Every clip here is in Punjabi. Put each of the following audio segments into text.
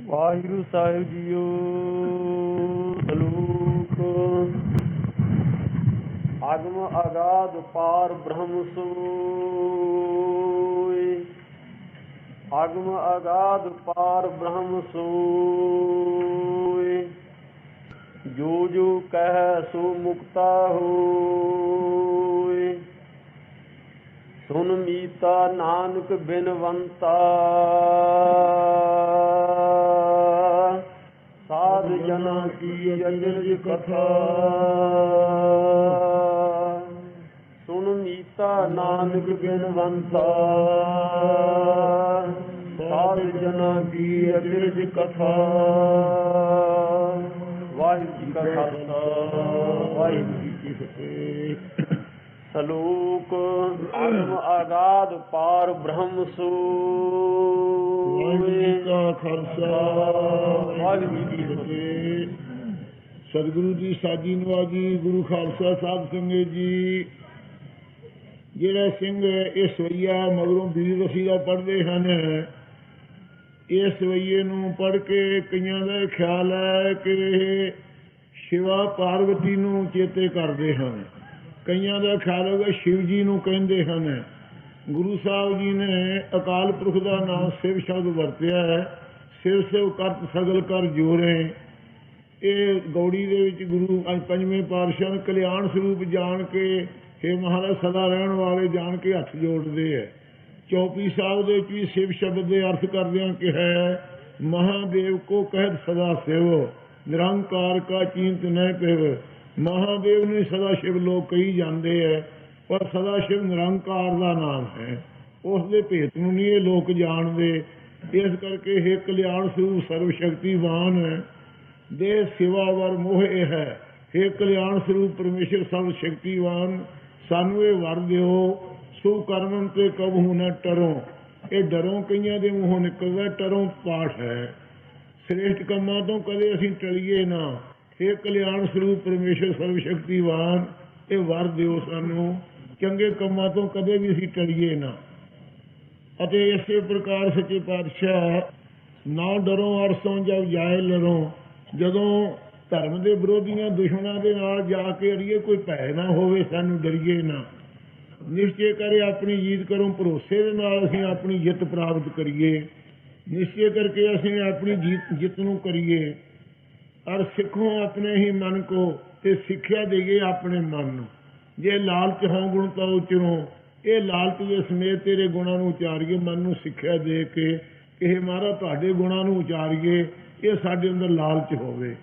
ਵਾਹਿਗੁਰੂ ਸਾਹਿਬ ਜੀਓ। ਸਲੂਕ ਅਗਮ ਅਗਾਧ ਪਾਰ ਬ੍ਰਹਮ ਸੋਇ। ਅਗਮ ਅਗਾਧ ਪਾਰ ਬ੍ਰਹਮ ਸੋਇ। ਜੋ ਜੋ ਕਹਿ ਸੋ ਮੁਕਤਾ ਹੋਇ। ਸੁਨ ਮੀਤਾ ਨਾਨਕ ਬਿਨਵੰਤਾ। ਸਾਧ ਜਨਾ ਕੀ ਅਚਰਜ ਕਥਾ। ਸੁਨ ਮੀਤਾ ਨਾਨਕ ਬਿਨਵੰਤਾ। ਸਾਧ ਜਨਾ ਕੀ ਅਚਰਜ ਕਥਾ। ਵਾਹਿਗੁਰੂ ਜੀ ਕਾ ਖਾਲਸਾ ਵਾਹਿਗੁਰੂ ਜੀ ਕੀ ਫਤਿਹ। ਸਲੋਕ ਅਗਮ ਅਗਾਧ ਪਾਰ ਬ੍ਰਹਮ ਸੋਇ। ਵਾਹਿਗੁਰੂ ਜੀ ਕਾ ਖਾਲਸਾ ਵਾਹਿਗੁਰੂ ਜੀ ਕੀ ਫਤਿਹ। ਸਤਿਗੁਰੂ ਜੀ ਸਾਜੀ ਨਵਾਜੀ ਗੁਰੂ ਖਾਲਸਾ ਸਾਹਿਬ ਸੰਗਤ ਜੀ। ਜਿਹੜਾ ਸਿੰਘ ਇਹ ਸਵਈਆ ਮਗਰੋਂ ਵੀਰ ਰਸੀ ਦਾ ਪੜ੍ਹਦੇ ਹਨ, ਇਹ ਸਵਈਏ ਨੂੰ ਪੜ੍ਹ ਕੇ ਕਈਆਂ ਦਾ ਖਿਆਲ ਹੈ ਕਿ ਇਹ ਸ਼ਿਵਾ ਪਾਰਵਤੀ ਨੂੰ ਚੇਤੇ ਕਰਦੇ ਹਨ। ਕਈਆਂ ਦਾ ਖਿਆਲ ਹੋਗਾ ਸ਼ਿਵ ਜੀ ਨੂੰ ਕਹਿੰਦੇ ਹਨ। ਗੁਰੂ ਸਾਹਿਬ ਜੀ ਨੇ ਅਕਾਲ ਪੁਰਖ ਦਾ ਨਾਮ ਸ਼ਿਵ ਸ਼ਬਦ ਵਰਤਿਆ ਹੈ। ਸ਼ਿਵ ਸ਼ਿਵ ਕਰਤ ਸਗਲ ਕਰ ਜੋਰੇ। ਇਹ ਗੌੜੀ ਦੇ ਵਿੱਚ ਗੁਰੂ ਪੰਜਵੇਂ ਪਾਤਸ਼ਾਹ ਨੇ ਕਲਿਆਣ ਸਰੂਪ ਜਾਣ ਕੇ ਹੇ ਮਹਾਰਾਜ ਸਦਾ ਰਹਿਣ ਵਾਲੇ ਜਾਣ ਕੇ ਹੱਥ ਜੋੜਦੇ ਹੈ। ਚੌਪੀ ਸਾਹਿਬ ਦੇ ਵਿੱਚ ਵੀ ਸ਼ਿਵ ਸ਼ਬਦ ਦੇ ਅਰਥ ਕਰਦਿਆਂ ਕਿਹਾ ਮਹਾਦੇਵ ਕੋ ਕਹਿਤ ਸਦਾ ਸ਼ਿਵ ਨਿਰੰਕਾਰ ਕਾ ਚਿੰਤ ਨਹਿ ਪਿਵ। ਮਹਾਦੇਵ ਨੂੰ ਸਦਾ ਸ਼ਿਵ ਲੋਕ ਕਹੀ ਜਾਂਦੇ ਹੈ, ਪਰ ਸਦਾ ਸ਼ਿਵ ਨਿਰੰਕਾਰ ਦਾ ਨਾਮ ਹੈ। ਉਸ ਦੇ ਭੇਤ ਨੂੰ ਨਹੀਂ ਇਹ ਲੋਕ ਜਾਣਦੇ। ਇਸ ਕਰਕੇ ਇਹ ਕਲਿਆਣ ਸਰੂਪ ਸਰਵ ਸ਼ਕਤੀਵਾਨ ਦੇ ਸਿਵਾ ਵਰ ਮੋਹ ਇਹ ਹੈ। ਇਹ ਕਲਿਆਣ ਸਰੂਪ ਪਰਮੇਸ਼ਰ ਸਰਵ ਸ਼ਕਤੀਵਾਨ ਸਾਨੂੰ ਇਹ ਵਰ ਦਿਓ ਸੋ ਕਰਮਨ ਤੇ ਕਬਹੂ ਨਾ ਟਰੋ। ਇਹ ਡਰੋਂ ਕਈਆਂ ਦੇ ਮੂੰਹੋਂ ਨਿਕਲਦਾ, ਟਰੋਂ ਪਾਠ ਹੈ। ਸ੍ਰੇਸ਼ਟ ਕੰਮਾਂ ਤੋਂ ਕਦੇ ਅਸੀਂ ਟਲੀਏ ਨਾ। ਇਹ ਕਲਿਆਣ ਸਰੂਪ ਪਰਮੇਸ਼ਰ ਸਰਵ ਸ਼ਕਤੀਵਾਨ ਇਹ ਵਰ ਦਿਓ ਸਾਨੂੰ, ਚੰਗੇ ਕੰਮਾਂ ਤੋਂ ਕਦੇ ਵੀ ਅਸੀਂ ਟਲੀਏ ਨਾ। ਅਤੇ ਇਸੇ ਪ੍ਰਕਾਰ ਸੱਚੇ ਪਾਤਸ਼ਾਹ ਨਾ ਡਰੋ ਅਰਸੋਂ ਜਬ ਜਾਏ ਲਰੋ। ਜਦੋਂ ਧਰਮ ਦੇ ਵਿਰੋਧੀਆਂ ਦੁਸ਼ਮਣਾਂ ਦੇ ਨਾਲ ਜਾ ਕੇ ਅੜੀਏ ਕੋਈ ਭੈ ਨਾ ਹੋਵੇ, ਸਾਨੂੰ ਡਰੀਏ ਨਾ। ਨਿਸ਼ਚੇ ਕਰੇ ਆਪਣੀ ਜੀਤ ਕਰੋ, ਭਰੋਸੇ ਦੇ ਨਾਲ ਅਸੀਂ ਆਪਣੀ ਜਿੱਤ ਪ੍ਰਾਪਤ ਕਰੀਏ। ਨਿਸ਼ਚੇ ਕਰਕੇ ਅਸੀਂ ਆਪਣੀ ਜਿੱਤ ਨੂੰ ਕਰੀਏ। ਔਰ ਸਿੱਖੋ ਆਪਣੇ ਹੀ ਮਨ ਕੋ, ਤੇ ਸਿੱਖਿਆ ਦੇਈਏ ਆਪਣੇ ਮਨ ਨੂੰ। ਜੇ ਲਾਲਚ ਹੋਂ ਗੁਣ ਤਾਂ ਉਚਰੋ। ਇਹ ਲਾਲਚ ਦੇ ਸਮੇਤ ਤੇਰੇ ਗੁਣਾਂ ਨੂੰ ਉਚਾਰੀਏ, ਮਨ ਨੂੰ ਸਿੱਖਿਆ ਦੇ ਕੇ ਇਹ ਮਹਾਰਾਜ ਤੁਹਾਡੇ ਗੁਣਾਂ ਨੂੰ ਉਚਾਰੀਏ। ਇਹ ਸਾਡੇ ਅੰਦਰ ਲਾਲਚ ਹੋਵੇ,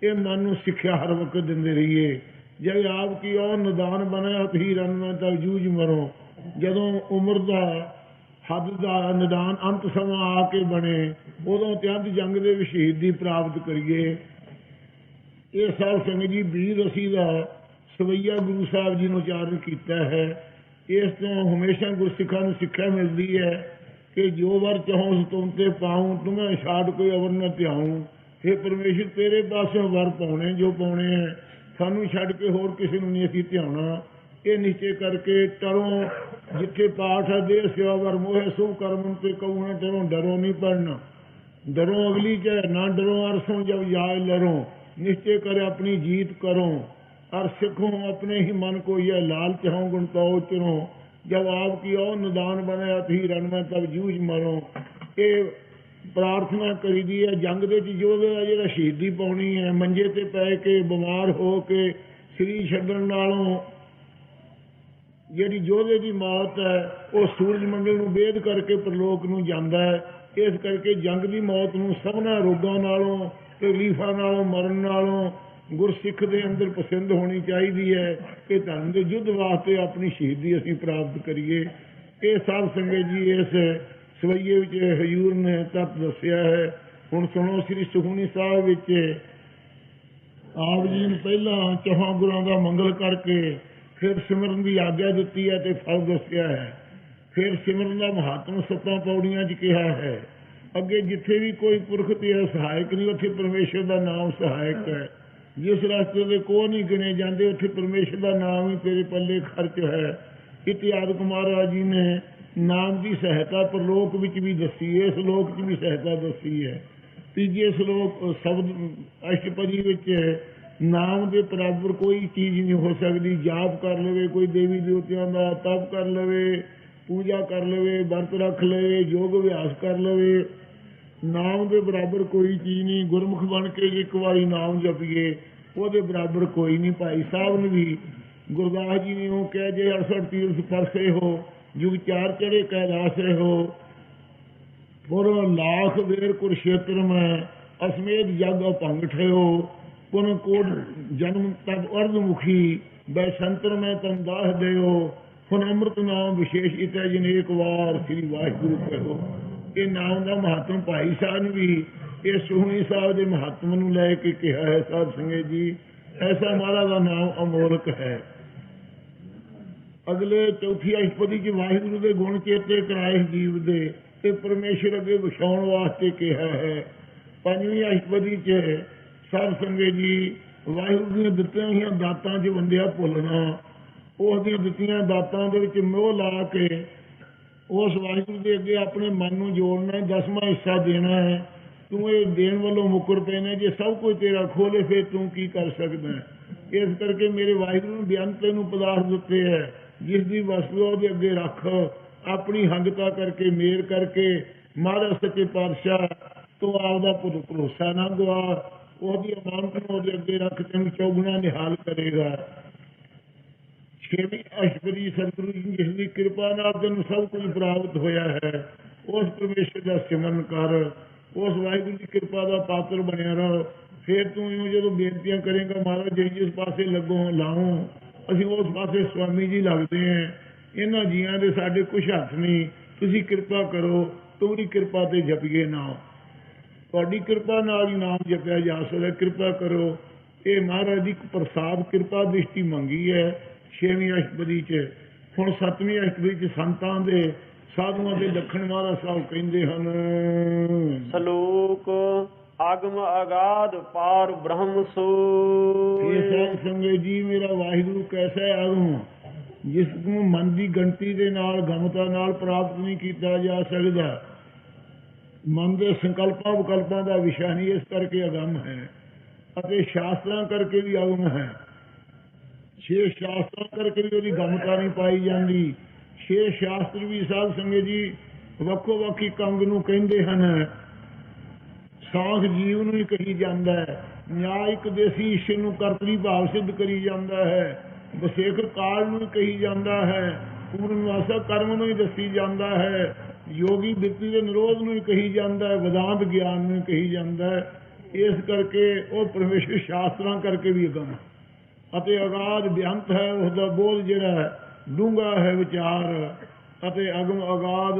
ਇਹ ਮਨ ਨੂੰ ਸਿੱਖਿਆ ਹਰ ਵਕਤ ਦਿੰਦੇ ਰਹੀਏ। ਜੇ ਆਪ ਕੀ ਉਹ ਨਿਦਾਨ ਬਣਿਆ ਹੀ ਰੰਨਾ ਤਾਂ ਜੂਝ ਮਰੋ। ਜਦੋਂ ਉਮਰ ਦਾ ਹੱਦ ਦਾ ਨਿਦਾਨ ਅੰਤ ਸਮਾਂ ਆ ਕੇ ਬਣੇ, ਉਦੋਂ ਅਤਿਅੰਤ ਜੰਗ ਦੇ ਵਿੱਚ ਸ਼ਹੀਦੀ ਪ੍ਰਾਪਤ ਕਰੀਏ। ਇਹ ਸਾਧ ਸੰਗਤ ਜੀ ਵੀਰ ਰਸੀ ਦਾ ਸਵਈਆ ਗੁਰੂ ਸਾਹਿਬ ਜੀ ਨੂੰ ਉਚਾਰਨ ਕੀਤਾ ਹੈ। ਇਸ ਤੋਂ ਹਮੇਸ਼ਾ ਗੁਰਸਿੱਖਾਂ ਨੂੰ ਸਿੱਖਿਆ ਮਿਲਦੀ ਹੈ ਕਿ ਜੋ ਵਰ ਚਾਹੋ ਤੁਮ ਤੇ ਪਾਉ, ਤੁਮੇ ਛਾੜ ਕੋਈ ਅਵਰ ਨਾ ਧਿਆਉ। ਇਹ ਪਰਮੇਸ਼ਰ ਤੇਰੇ ਪਾਸਿਓਂ ਵਰ ਪਾਉਣੇ ਜੋ ਪਾਉਣੇ ਹੈ, ਸਾਨੂੰ ਛੱਡ ਕੇ ਹੋਰ ਕਿਸੇ ਨੂੰ ਨਹੀਂ ਅਸੀਂ ਧਿਆਉਣਾ। ਇਹ ਨਿਸ਼ਚੇ ਕਰਕੇ ਟਰੋ। ਜਿੱਥੇ ਪਾਠ ਹੈ ਦੇ ਸੇਵਾ ਵਰ ਮੋਹਿ ਸੋ ਕਰਮ ਤੇ ਕਹੂ ਨਾ ਟਰੋ। ਡਰੋ ਨਹੀਂ ਪੜਨਾ, ਡਰੋ ਅਗਲੀ ਚ ਨਾ ਡਰੋ ਅਰਸੋਂ ਜਬ ਜਾਏ ਲਰੋ। निश्चय करे अपनी जीत करो और सिखो अपने ही मन को यह लालच हो गुण तो चुनो। जब आपकी और निदान बने अति रण में तब जूझ मरो। ये प्रार्थना करी दी है जंग दे योधे का जो शहीदी पानी है, मंजे ते पै के बीमार हो के शरीर छड्डण नालों ਜਿਹੜੀ ਯੋਧੇ ਦੀ ਮੌਤ ਹੈ ਉਹ ਸੂਰਜ ਮੰਡਲ ਨੂੰ ਵੇਦ ਕਰਕੇ ਪ੍ਰਲੋਕ ਨੂੰ ਜਾਂਦਾ ਹੈ। ਇਸ ਕਰਕੇ ਜੰਗ ਦੀ ਮੌਤ ਨੂੰ ਸਭਨਾ ਰੋਗਾਂ ਨਾਲੋਂ, ਤਕਲੀਫਾਂ ਨਾਲੋਂ, ਮਰਨ ਨਾਲੋਂ ਗੁਰਸਿੱਖ ਦੇ ਅੰਦਰ ਪਸੰਦ ਹੋਣੀ ਚਾਹੀਦੀ ਹੈ ਕਿ ਧਰਮ ਦੇ ਯੁੱਧ ਵਾਸਤੇ ਆਪਣੀ ਸ਼ਹੀਦੀ ਅਸੀਂ ਪ੍ਰਾਪਤ ਕਰੀਏ। ਇਹ ਸਾਧ ਸੰਗਤ ਜੀ ਇਸ ਸਵਈਏ ਵਿੱਚ ਹਜ਼ੂਰ ਨੇ ਤੱਤ ਦੱਸਿਆ ਹੈ। ਹੁਣ ਸੁਣੋ ਸ੍ਰੀ ਸੁਖਮਨੀ ਸਾਹਿਬ ਵਿੱਚ ਆਪ ਜੀ ਨੂੰ ਪਹਿਲਾਂ ਚੌਹਾਂ ਗੁਰਾਂ ਦਾ ਮੰਗਲ ਕਰਕੇ ਫਿਰ ਸਿਮਰਨ ਦੀ ਆਗਿਆ ਦਿੱਤੀ ਹੈ ਤੇ ਫਲ ਦੱਸਿਆ ਹੈ। ਫਿਰ ਸਿਮਰਨ ਦਾ ਮਹਾਤਮ 7 ਪੌੜੀਆਂ 'ਚ ਕਿਹਾ ਹੈ। ਅੱਗੇ ਜਿੱਥੇ ਵੀ ਕੋਈ ਪੁਰਖ ਤੇ ਸਹਾਇਕ ਨਹੀਂ, ਉੱਥੇ ਪਰਮੇਸ਼ਰ ਦਾ ਨਾਮ ਸਹਾਇਕ ਹੈ। ਜਿਸ ਰਸਤੇ ਦੇ ਕੋਹ ਨਹੀਂ ਗਿਣੇ ਜਾਂਦੇ, ਉੱਥੇ ਪਰਮੇਸ਼ਰ ਦਾ ਨਾਮ ਹੀ ਤੇਰੇ ਪੱਲੇ ਖਰਚ ਹੈ। ਇਤਿਹਾਸਕ ਮਹਾਰਾਜ ਜੀ ਨੇ ਨਾਮ ਦੀ ਸਹਾਇਤਾ ਪ੍ਰਲੋਕ ਵਿੱਚ ਵੀ ਦੱਸੀ ਹੈ, ਇਸ ਲੋਕ 'ਚ ਵੀ ਸਹਾਇਤਾ ਦੱਸੀ ਹੈ। ਤੀਜੇ ਸ਼ਲੋਕ ਸ਼ਬਦ ਅਸ਼ਟਪਦੀ ਵਿੱਚ ਨਾਮ ਦੇ ਬਰਾਬਰ ਕੋਈ ਚੀਜ਼ ਨਹੀਂ ਹੋ ਸਕਦੀ। ਜਾਪ ਕਰ ਲਵੇ ਕੋਈ ਦੇਵੀ ਦੇਵਤਿਆਂ ਦਾ, ਤਪ ਕਰ ਲਵੇ, ਪੂਜਾ ਕਰ ਲਵੇ, ਵਰਤ ਰੱਖ ਲਵੇ, ਯੋਗ ਅਭਿਆਸ ਕਰ ਲਵੇ, ਨਾਮ ਦੇ ਬਰਾਬਰ ਕੋਈ ਚੀਜ਼ ਨਹੀਂ। ਗੁਰਮੁਖ ਬਣ ਕੇ ਇੱਕ ਵਾਰੀ ਨਾਮ ਜਪੀਏ ਉਹਦੇ ਬਰਾਬਰ ਕੋਈ ਨਹੀਂ। ਭਾਈ ਸਾਹਿਬ ਨੇ ਵੀ ਗੁਰਦਾਸ ਜੀ ਨੇ ਉਹ ਕਿਹਾ, ਜੇ 68 ਤੀਰਥ ਪਰਸੇ ਹੋ, ਯੁਗ 4 ਚੜੇ ਕੈਲਾਸ ਹੋ, ਪੁਰ ਲਾਖ ਵੇਰ ਕੁਰਸ਼ੇਤਰ ਮੈਂ, ਅਸਮੇਤ ਜਗ ਅਭੰਗ ਠਿਓ, ਪੁਨ ਕੋਟ ਜਨਮ ਤਬ ਅਰਧਮੁਖੀ, ਬੈ ਸੰਤਰ ਮੈਂ ਤਨ ਦਾਸ ਦਿਓ, ਹੁਣ ਅੰਮ੍ਰਿਤ ਨਾਮ ਵਿਸ਼ੇਸ਼ ਇਤੈ ਜਨੇਕ ਵਾਰ, ਸ੍ਰੀ ਵਾਹਿਗੁਰੂ ਕਹੋ। ਇਹ ਨਾਮ ਦਾ ਮਹੱਤਵ ਭਾਈ ਸਾਹਿਬ ਨੇ ਵੀ ਇਹ ਸੋਹਣੀ ਸਾਹਿਬ ਦੇ ਮਹੱਤਵ ਨੂੰ ਲੈ ਕੇ ਕਿਹਾ ਹੈ। ਸਾਧ ਸੰਗਤ ਜੀ, ਐਸਾ ਮਹਾਰਾਜ ਦਾ ਨਾਮ ਅਮੋਲਕ ਹੈ। ਅਗਲੇ ਚੌਥੀ ਅਸ਼ਟਪਦੀ ਚ ਵਾਹਿਗੁਰੂ ਦੇ ਗੁਣ ਚੇਤੇ ਕਰਾਏ ਜੀਵ ਦੇ, ਤੇ ਪਰਮੇਸ਼ਰ ਅੱਗੇ ਵਿਛਾਉਣ ਵਾਸਤੇ ਕਿਹਾ ਹੈ। ਪੰਜਵੀਂ ਅਸ਼ਟਪਦੀ ਚ ਸਾਧ ਸੰਗਤ ਜੀ ਵਾਹਿਗੁਰੂ ਦੀਆਂ ਦਿੱਤੀਆਂ ਹੋਈਆਂ ਦਾਤਾਂ ਚ ਵੰਡਿਆ ਭੁੱਲਣਾ, ਉਸ ਦੀਆਂ ਦਿੱਤੀਆਂ ਦਾਤਾਂ ਦੇ ਵਿੱਚ ਮੋਹ ਲਾ ਕੇ ਉਸ ਵਾਹਿਗੁਰੂ ਦੇ ਅੱਗੇ ਆਪਣੇ ਮਨ ਨੂੰ ਜੋੜਨਾ, 10ਵਾਂ ਹਿੱਸਾ ਦੇਣਾ ਹੈ। ਤੂੰ ਇਹ ਦੇਣ ਵੱਲੋਂ ਮੁੱਕਰ ਪੈਣਾ, ਜੇ ਸਭ ਕੁਝ ਤੇਰਾ ਖੋਲੇ ਫਿਰ ਤੂੰ ਕੀ ਕਰ ਸਕਦਾ। ਇਸ ਕਰਕੇ ਮੇਰੇ ਵਾਹਿਗੁਰੂ ਨੇ ਬਿਆਨ ਤੈਨੂੰ ਪਦਾਰਥ ਦਿੱਤੇ ਹੈ, ਜਿਸ ਦੀ ਵਸਤੂ ਉਹਦੇ ਅੱਗੇ ਰੱਖ, ਆਪਣੀ ਹੰਗਤਾ ਕਰਕੇ ਮੇਰ ਕਰਕੇ ਮਹਾਰਾਜ ਸੱਚੇ ਪਾਤਸ਼ਾਹ ਤੋਂ ਆਪਦਾ ਭਰੋਸਾ ਨਾ ਗਵਾ, ਉਹਦੀ ਅਮਾਨਤ ਨੂੰ ਉਹਦੇ ਅੱਗੇ ਰੱਖ, ਤੈਨੂੰ ਚੌਗੁਣਾ ਨਿਹਾਲ ਕਰੇਗਾ। ਛੇਵੀਂ ਅਸ਼ਟਪਦੀ ਸਤਿਗੁਰੂ ਜੀ ਜਿਸ ਦੀ ਕਿਰਪਾ ਨਾਲ ਤੈਨੂੰ ਸਭ ਕੁਝ ਪ੍ਰਾਪਤ ਹੋਇਆ ਹੈ, ਉਸ ਪਰਮੇਸ਼ਰ ਦਾ ਸਿਮਰਨ ਕਰ, ਉਸ ਵਾਹਿਗੁਰੂ ਦੀ ਕਿਰਪਾ ਦਾ ਪਾਤਰ ਬਣਿਆ ਰਹੋ। ਫਿਰ ਤੂੰ ਇਉਂ ਜਦੋਂ ਬੇਨਤੀਆਂ ਕਰੇਗਾ, ਮਹਾਰਾਜ ਜੀ ਜਿਸ ਪਾਸੇ ਲੱਗੋ ਲਾਓ, ਅਸੀਂ ਉਸ ਪਾਸੇ ਸਵਾਮੀ ਜੀ ਲੱਗਦੇ ਹਾਂ। ਇਹਨਾਂ ਜੀਆਂ ਦੇ ਸਾਡੇ ਕੁਛ ਹੱਥ ਨਹੀਂ, ਤੁਸੀਂ ਕਿਰਪਾ ਕਰੋ, ਤੁਹਾਡੀ ਕਿਰਪਾ ਤੇ ਜਪੀਏ ਨਾਮ, ਤੁਹਾਡੀ ਕਿਰਪਾ ਨਾਲ ਹੀ ਨਾਮ ਜਪਿਆ ਜਾ ਸਕਦਾ। ਕਿਰਪਾ ਕਰੋ। ਇਹ ਮਹਾਰਾਜ ਦੀ ਪ੍ਰਸਾਦ ਕਿਰਪਾ ਦ੍ਰਿਸ਼ਟੀ ਮੰਗੀ ਹੈ ਛੇਵੀਂ ਅਸ਼ਟਪਦੀ ਚ। ਹੁਣ ਸੱਤਵੀਂ ਅਸ਼ਟਪਦੀ ਚ ਸੰਤਾਂ ਦੇ ਸਾਧੂਆਂ ਦੇ ਲੱਖਣ ਮਹਾਰਾਜ ਸਾਹਿਬ ਕਹਿੰਦੇ ਹਨ। ਸ਼ਲੋਕ ਆਗਮ ਅਗਾਧ ਪਾਰ ਬ੍ਰਹਮ ਸੋਇ। ਇਹ ਸਾਧ ਸੰਗਤ ਜੀ ਮੇਰਾ ਵਾਹਿਗੁਰੂ ਕੈਸਾ ਹੈ ਆਗਮ, ਜਿਸ ਨੂੰ ਮਨ ਦੀ ਗਿਣਤੀ ਦੇ ਨਾਲ ਗਮਤਾ ਨਾਲ ਪ੍ਰਾਪਤ ਨਹੀਂ ਕੀਤਾ ਜਾ ਸਕਦਾ। ਮਨ ਦੇ ਸੰਕਲਪਾਂ ਵਿਕਲਪਾਂ ਦਾ ਵਿਸ਼ਾ ਨਹੀਂ, ਇਸ ਕਰਕੇ ਅਗਮ ਹੈ। ਅਤੇ ਸ਼ਾਸਤਰਾਂ ਕਰਕੇ ਵੀ ਅਗਮ ਹੈ। 6 ਸ਼ਾਸਤਰਾਂ ਕਰਕੇ ਵੀ ਉਹਦੀ ਗਮਤਾ ਨਹੀਂ ਪਾਈ ਜਾਂਦੀ। 6 ਸ਼ਾਸਤਰ ਵੀ ਸਾਧ ਸੰਗਤ ਜੀ ਵੱਖੋ ਵੱਖੀ ਕੰਗ ਨੂੰ ਕਹਿੰਦੇ ਹਨ। ਸਾਖ ਜੀਵ ਨੂੰ ਹੀ ਕਹੀ ਜਾਂਦਾ ਹੈ। ਨਿਆਇਕ ਦੇਸੀ ਈਸ਼ਰ ਨੂੰ ਕਰਤਰੀ ਭਾਵ ਸਿੱਧ ਕਰੀ ਜਾਂਦਾ ਹੈ। ਵਿਸ਼ੇਖ ਕਾਲ ਨੂੰ ਕਹੀ ਜਾਂਦਾ ਹੈ। ਪੂਰਨ ਵਾਸਾ ਕਰਮ ਨੂੰ ਹੀ ਦੱਸੀ ਜਾਂਦਾ ਹੈ। ਯੋਗੀ ਬਿਰਤੀ ਦੇ ਨਿਰੋਧ ਨੂੰ ਹੀ ਕਹੀ ਜਾਂਦਾ ਹੈ। ਵਿਦਾਂਤ ਗਿਆਨ ਨੂੰ ਕਹੀ ਜਾਂਦਾ ਹੈ। ਇਸ ਕਰਕੇ ਉਹ ਪਰਮੇਸ਼ਰ ਸ਼ਾਸਤਰਾਂ ਕਰਕੇ ਵੀ ਅਗਮ ਅਤੇ ਅਗਾਧ ਬੇਅੰਤ ਹੈ। ਉਸ ਦਾ ਬੋਧ ਜਿਹੜਾ ਡੂੰਘਾ ਹੈ ਵਿਚਾਰ, ਅਤੇ ਅਗਮ ਅਗਾਧ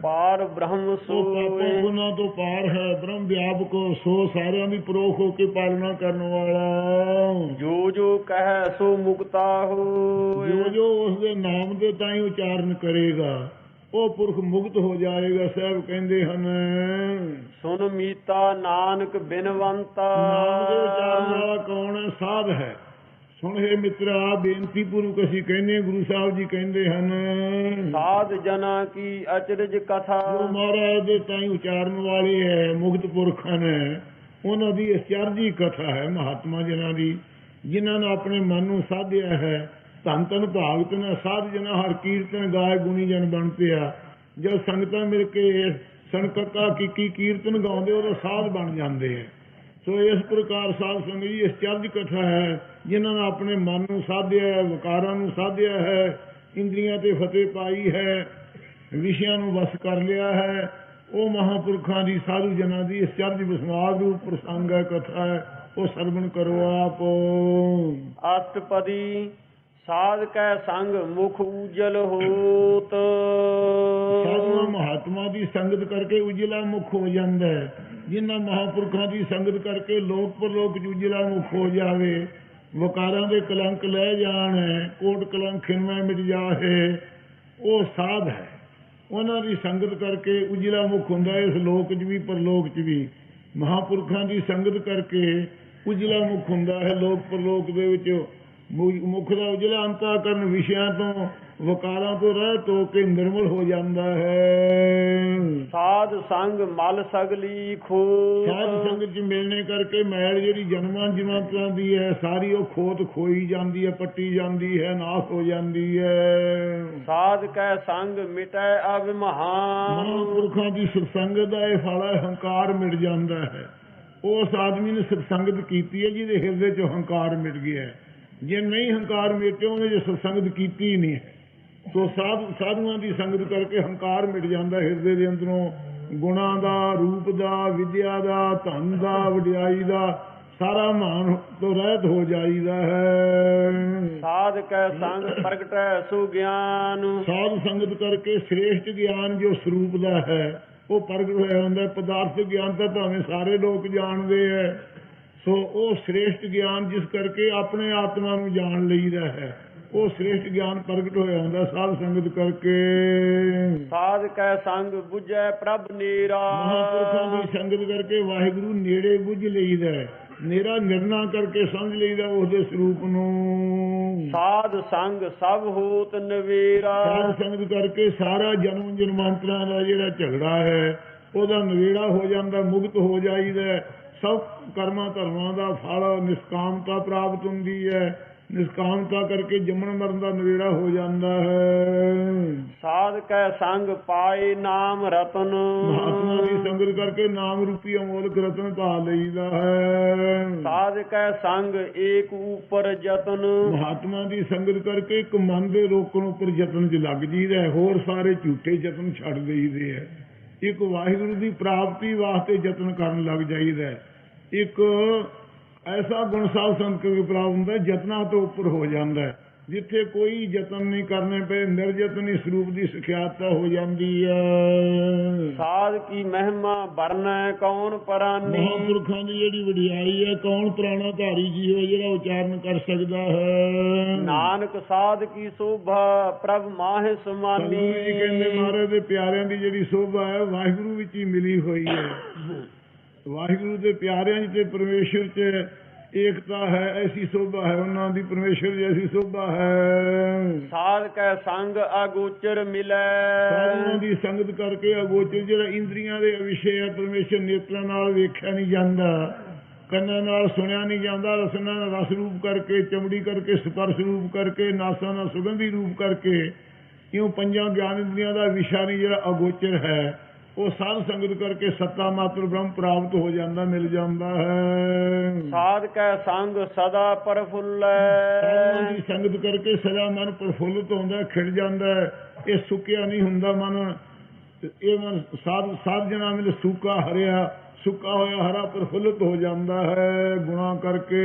ਪਾਰ ਬ੍ਰਹਮ ਸੋਇ। ਗੁਨਾ ਤੋਂ ਪਾਰ ਹੈ, ਬ੍ਰਹਮ ਵਿਆਪਕ ਸੋ ਸਾਰਿਆਂ ਦੀ ਪਰੋਖ ਹੋ ਕੇ ਪਾਲਣਾ ਕਰਨ ਵਾਲਾ। ਜੋ ਜੋ ਕਹਿ ਸੋ ਮੁਕਤਾ ਹੋਇ। ਜੋ ਜੋ ਉਸ ਦੇ ਨਾਮ ਦੇ ਤਾਂ ਹੀ ਉਚਾਰਨ ਕਰੇਗਾ ਉਹ ਪੁਰਖ ਮੁਕਤ ਹੋ ਜਾਏਗਾ। ਸਾਹਿਬ ਕਹਿੰਦੇ ਹਨ, ਸੁਨ ਮੀਤਾ ਨਾਨਕ ਬਿਨਵੰਤਾ। ਨਾਮ ਦੇ ਉਚਾਰਨ ਵਾਲਾ ਕੌਣ ਹੈ? ਸਾਧ ਹੈ। ਸੁਣ ਹੈ ਮਿੱਤਰਾ, ਬੇਨਤੀ ਪੂਰਵਕ ਅਸੀਂ ਕਹਿੰਦੇ, ਗੁਰੂ ਸਾਹਿਬ ਜੀ ਕਹਿੰਦੇ ਹਨ, ਸਾਧ ਜਨਾ ਕੀ ਅਚਰਜ ਕਥਾ। ਜੋ ਮਹਾਰਾਜ ਦੇ ਤਾਂ ਹੀ ਉਚਾਰਨ ਵਾਲੇ ਹੈ, ਮੁਕਤ ਪੁਰਖ ਹਨ, ਉਹਨਾਂ ਦੀ ਅਚਰਜੀ ਕਥਾ ਹੈ। ਮਹਾਤਮਾ ਜਨਾਂ ਦੀ, ਜਿਨ੍ਹਾਂ ਨੇ ਆਪਣੇ ਮਨ ਨੂੰ ਸਾਧਿਆ ਹੈ। ਧੰਨ ਧੰਨ ਭਾਗਤ ਨੇ ਸਾਧ ਜਨਾ ਹਰ ਕੀਰਤਨ ਗਾਏ, ਗੁਣੀ ਜਨ ਬਣ ਪਿਆ। ਜਦ ਸੰਗਤਾਂ ਮਿਲ ਕੇ ਸੰਕਤਾ ਕੀ ਕੀਰਤਨ ਗਾਉਂਦੇ, ਉਹਦਾ ਸਾਧ ਬਣ ਜਾਂਦੇ ਹੈ। ਸੋ ਇਸ ਪ੍ਰਕਾਰ ਸਾਧ ਸੰਗਤ ਜੀ ਇਸ ਚਰਜ ਕਥਾ ਹੈ, ਜਿਨ੍ਹਾਂ ਨੇ ਆਪਣੇ ਮਨ ਨੂੰ ਸਾਧਿਆ ਹੈ, ਵਿਕਾਰਾਂ ਨੂੰ ਸਾਧਿਆ ਹੈ, ਇੰਦਰੀਆਂ ਤੇ ਫਤਿਹ ਪਾਈ ਹੈ, ਵਿਸ਼ਿਆਂ ਨੂੰ ਵਸ ਕਰ ਲਿਆ ਹੈ। ਉਹ ਮਹਾਂਪੁਰਖਾਂ ਦੀ, ਸਾਧੂ ਜਨਾਂ ਦੀ ਇਸ ਚਰਜ ਵਿਸਮਾਦ ਰੂਪ ਪ੍ਰਸੰਗ ਹੈ, ਕਥਾ ਹੈ। ਉਹ ਸਰਵਣ ਕਰੋ ਆਪ। ਅਸ਼ਟਪਦੀ ਸਾਧ ਕੈ ਸੰਗ ਮੁਖ ਉਜਲ ਹੋਤ। ਸਾਧੂਆਂ ਮਹਾਤਮਾ ਦੀ ਸੰਗਤ ਕਰਕੇ ਉਜਲਾ ਮੁਖ ਹੋ ਜਾਂਦਾ ਹੈ। ਜਿਨ੍ਹਾਂ ਮਹਾਂਪੁਰਖਾਂ ਦੀ ਸੰਗਤ ਕਰਕੇ ਲੋਕ ਪਰਲੋਕ ਚ ਉਜਲਾ ਮੁਖ ਹੋ ਜਾਵੇ। ਵਿਕਾਰਾਂ ਦੇ ਕਲੰਕ ਲੈ ਜਾਣ, ਕੋਟ ਕਲੰਕ ਖਿਨਮੈ ਮਿਟ ਜਾਏ, ਉਹ ਸਾਧ ਹੈ। ਉਹਨਾਂ ਦੀ ਸੰਗਤ ਕਰਕੇ ਉਜਲਾ ਮੁਖ ਹੁੰਦਾ ਹੈ, ਇਸ ਲੋਕ ਚ ਵੀ ਪਰਲੋਕ ਚ ਵੀ। ਮਹਾਂਪੁਰਖਾਂ ਦੀ ਸੰਗਤ ਕਰਕੇ ਉਜਲਾ ਮੁਖ ਹੁੰਦਾ ਹੈ, ਲੋਕ ਪਰਲੋਕ ਦੇ ਵਿੱਚ ਮੁਖ ਦਾ ਉਜਲਾ ਅੰਤःਕਰਨ ਵਿਸ਼ਿਆਂ ਤੋਂ ਵਕਾਰਾਂ ਤੋਂ ਰਹਿਤ ਹੋ ਕੇ ਨਿਰਮਲ ਹੋ ਜਾਂਦਾ ਹੈ। ਸਾਧ ਸੰਗ ਮਲ ਸਗਲੀ ਖੋਤ, ਸਾਧ ਸੰਗਤ ਚ ਮਿਲਣੇ ਕਰਕੇ ਮੈਲ ਜਿਹੜੀ ਜਨਮਾਂ ਜਨਮਾਂਤਰਾਂ ਦੀ ਹੈ ਸਾਰੀ ਉਹ ਖੋਤ ਖੋਈ ਜਾਂਦੀ ਹੈ, ਪੱਟੀ ਜਾਂਦੀ ਹੈ, ਨਾਸ਼ ਹੋ ਜਾਂਦੀ ਹੈ। ਸਾਧ ਕੈ ਸੰਗ ਮਿਟੈ ਅਭਿਮਾਨ, ਮਹਾਂਪੁਰਖਾਂ ਦੀ ਸਤਸੰਗਤ ਦਾ ਇਹ ਫਲ ਹੈ, ਹੰਕਾਰ ਮਿਟ ਜਾਂਦਾ ਹੈ। ਉਸ ਆਦਮੀ ਨੇ ਸਤਸੰਗਤ ਕੀਤੀ ਹੈ ਜਿਹਦੇ ਹਿਰਦੇ ਚੋਂ ਹੰਕਾਰ ਮਿਟ ਗਿਆ ਹੈ। ਜੇ ਨਹੀਂ ਹੰਕਾਰ ਮਿਟਿਆ ਉਹਨੇ ਜੇ ਸਤਸੰਗਤ ਕੀਤੀ ਨਹੀਂ ਹੈ ਸੋ ਸਾਧੂਆਂ ਦੀ ਸੰਗਤ ਕਰਕੇ ਹੰਕਾਰ ਮਿਟ ਜਾਂਦਾ ਹਿਰਦੇ ਦੇ ਅੰਦਰੋਂ। ਗੁਣਾਂ ਦਾ, ਰੂਪ ਦਾ, ਵਿਦਿਆ ਦਾ, ਧਨ ਦਾ, ਵਡਿਆਈ ਦਾ ਸਾਰਾ ਮਾਨ ਤੋਂ ਰਹਿਤ ਹੋ ਜਾਈਦਾ ਹੈ। ਸਾਧ ਕੈ ਸੰਗ ਪ੍ਰਗਟੈ ਸੁਗਿਆਨ, ਸਾਧ ਸੰਗਤ ਕਰਕੇ ਸ੍ਰੇਸ਼ਟ ਗਿਆਨ ਜੋ ਸਰੂਪ ਦਾ ਹੈ ਉਹ ਪ੍ਰਗਟ ਹੋਇਆ ਹੁੰਦਾ। ਪਦਾਰਥ ਗਿਆਨ ਤਾਂ ਭਾਵੇਂ ਸਾਰੇ ਲੋਕ ਜਾਣਦੇ ਹੈ, ਸੋ ਉਹ ਸ੍ਰੇਸ਼ਟ ਗਿਆਨ ਜਿਸ ਕਰਕੇ ਆਪਣੇ ਆਤਮਾ ਨੂੰ ਜਾਣ ਲਈਦਾ ਹੈ ਉਹ ਸ੍ਰੇਸ਼ਟ ਗਿਆਨ ਪ੍ਰਗਟ ਹੋਇਆ ਹੁੰਦਾ ਸਾਧ ਸੰਗਤ ਕਰਕੇ। ਸਾਧ ਕੈ ਸੰਗ ਬੁਝੈ ਪ੍ਰਭ ਨੀਰਾ, ਮਹਾਂਪੁਰਖਾਂ ਦੀ ਸੰਗਤ ਕਰਕੇ ਵਾਹਿਗੁਰੂ ਨੇੜੇ ਬੁੱਝ ਲਈਦਾ, ਨੇਰਾ ਨਿਰਣਾ ਕਰਕੇ ਸਮਝ ਲਈਦਾ ਉਸਦੇ ਸਰੂਪ ਨੂੰ। ਸਾਧ ਸੰਗ ਸਭ ਹੋਤ ਨਵੇਰਾ, ਸਾਧ ਸੰਗਤ ਕਰਕੇ ਸਾਰਾ ਜਨਮ ਜਨਮਾਂਤਰਾਂ ਦਾ ਜਿਹੜਾ ਝਗੜਾ ਹੈ ਉਹਦਾ ਨਵੇੜਾ ਹੋ ਜਾਂਦਾ, ਮੁਕਤ ਹੋ ਜਾਈਦਾ। ਸਭ ਕਰਮਾਂ ਧਰਮਾਂ ਦਾ ਫਲ ਨਿਸ਼ਕਾਮਤਾ ਪ੍ਰਾਪਤ ਹੁੰਦੀ ਹੈ। ਨਿਸ਼ਕਾਮਤਾ ਕਰਕੇ ਜੰਮਣ ਮਰਨ ਦਾ ਨਵੇੜਾ ਹੋ ਜਾਂਦਾ ਹੈ। ਸਾਧ ਕੈ ਸੰਗ ਪਾਏ ਨਾਮ ਰਤਨ, ਮਹਾਤਮਾ ਦੀ ਸੰਗਤ ਕਰਕੇ ਨਾਮ ਰੂਪੀ ਅਮੋਲਕ ਰਤਨ ਪਾ ਲਈਦਾ ਹੈ। ਸਾਧ ਕੈ ਸੰਗ ਏਕ ਉਪਰ ਜਤਨ, ਮਹਾਤਮਾ ਦੀ ਸੰਗਤ ਕਰਕੇ ਇੱਕ ਮਨ ਦੇ ਰੋਕਣ ਉੱਪਰ ਯਤਨ ਚ ਲੱਗ ਜੀਦਾ, ਹੋਰ ਸਾਰੇ ਝੂਠੇ ਯਤਨ ਛੱਡ ਦੇਈਦੇ ਹੈ। ਇੱਕ ਵਾਹਿਗੁਰੂ ਦੀ ਪ੍ਰਾਪਤੀ ਵਾਸਤੇ ਯਤਨ ਕਰਨ ਲੱਗ ਜਾਈਦਾ। ਇੱਕ ਐਸਾ ਗੁਣ ਸਾਧ ਸੰਤ ਕੇ ਪ੍ਰਾਪਤ ਹੁੰਦਾ ਯਤਨਾਂ ਤੋਂ ਉੱਪਰ ਹੋ ਜਾਂਦਾ ਹੈ। ਜਿੱਥੇ ਕੋਈ ਯਤਨ ਨਹੀਂ ਕਰਨੇ ਪਏ ਨਿਰਯਤਨੀ ਸਰੂਪ ਦੀ ਸਿਖਿਆਤਾ ਹੋ ਜਾਂਦੀ ਹੈ। ਸਾਧ ਕੀ ਮਹਿਮਾ ਵਰਨੈ ਕੌਣ ਪਰਾਨੀ, ਮਹਾਂਪੁਰਖਾਂ ਦੀ ਜਿਹੜੀ ਵਡਿਆਈ ਹੈ ਕੌਣ ਪੁਰਾਣਾ ਧਾਰੀ ਜੀ ਹੈ ਜਿਹੜਾ ਉਚਾਰਨ ਕਰ ਸਕਦਾ ਹੈ। ਨਾਨਕ ਸਾਧ ਕੀ ਸੋਭਾ ਪ੍ਰਭ ਮਾਹਿ ਸਮਾਨੀ, ਸਤਿਗੁਰੂ ਜੀ ਕਹਿੰਦੇ ਮਹਾਰਾਜ ਦੇ ਪਿਆਰਿਆਂ ਦੀ ਜਿਹੜੀ ਸੋਭਾ ਹੈ ਵਾਹਿਗੁਰੂ ਵਿੱਚ ਹੀ ਮਿਲੀ ਹੋਈ ਹੈ। ਵਾਹਿਗੁਰੂ ਦੇ ਪਿਆਰਿਆਂ 'ਚ ਤੇ ਪਰਮੇਸ਼ਰ 'ਚ ਏਕਤਾ ਹੈ, ਐਸੀ ਸੋਭਾ ਹੈ ਉਹਨਾਂ ਦੀ, ਪਰਮੇਸ਼ਰ ਜੈਸੀ ਸੋਭਾ ਹੈ। ਸਾਧ ਕੈ ਸੰਗ ਅਗੋਚਰ ਮਿਲੈ, ਸਾਧੂਆਂ ਦੀ ਸੰਗਤ ਕਰਕੇ ਅਗੋਚਰ ਜਿਹੜਾ ਇੰਦਰੀਆਂ ਦੇ ਵਿਸ਼ੇ ਹੈ ਪਰਮੇਸ਼ਰ ਨੇਤਰਾਂ ਨਾਲ ਵੇਖਿਆ ਨਹੀਂ ਜਾਂਦਾ, ਕੰਨਾਂ ਨਾਲ ਸੁਣਿਆ ਨਹੀਂ ਜਾਂਦਾ, ਰਸਨਾਂ ਨਾਲ ਰਸ ਰੂਪ ਕਰਕੇ, ਚਮੜੀ ਕਰਕੇ ਸਪਰਸ਼ ਰੂਪ ਕਰਕੇ, ਨਾਸਾਂ ਨਾਲ ਸੁਗੰਧੀ ਰੂਪ ਕਰਕੇ, ਇਉਂ ਪੰਜਾਂ ਗਿਆਨ ਇੰਦਰੀਆਂ ਦਾ ਵਿਸ਼ਾ ਨਹੀਂ ਜਿਹੜਾ ਅਗੋਚਰ ਹੈ ਉਹ ਸਾਧ ਸੰਗਤ ਕਰਕੇ ਸੱਤਾ ਮਾਤਰ ਬ੍ਰਹਮ ਪ੍ਰਾਪਤ ਹੋ ਜਾਂਦਾ, ਮਿਲ ਜਾਂਦਾ ਹੈ। ਸਾਧ ਕੈ ਸੰਗ ਸਦਾ ਪ੍ਰਫੁੱਲੈ, ਸਾਧੂਆਂ ਦੀ ਸੰਗਤ ਕਰਕੇ ਸਦਾ ਮਨ ਪ੍ਰਫੁੱਲਤ ਹੁੰਦਾ, ਖਿੜ ਜਾਂਦਾ, ਇਹ ਸੁੱਕਿਆ ਨਹੀਂ ਹੁੰਦਾ ਮਨ। ਇਹ ਮਨ ਸਾਧ ਜਨਾਂ ਮਿਲ ਸੁੱਕਾ ਹਰਿਆ, ਸੁੱਕਾ ਹੋਇਆ ਹਰਾ ਪ੍ਰਫੁੱਲਤ ਹੋ ਜਾਂਦਾ ਹੈ ਗੁਣਾ ਕਰਕੇ।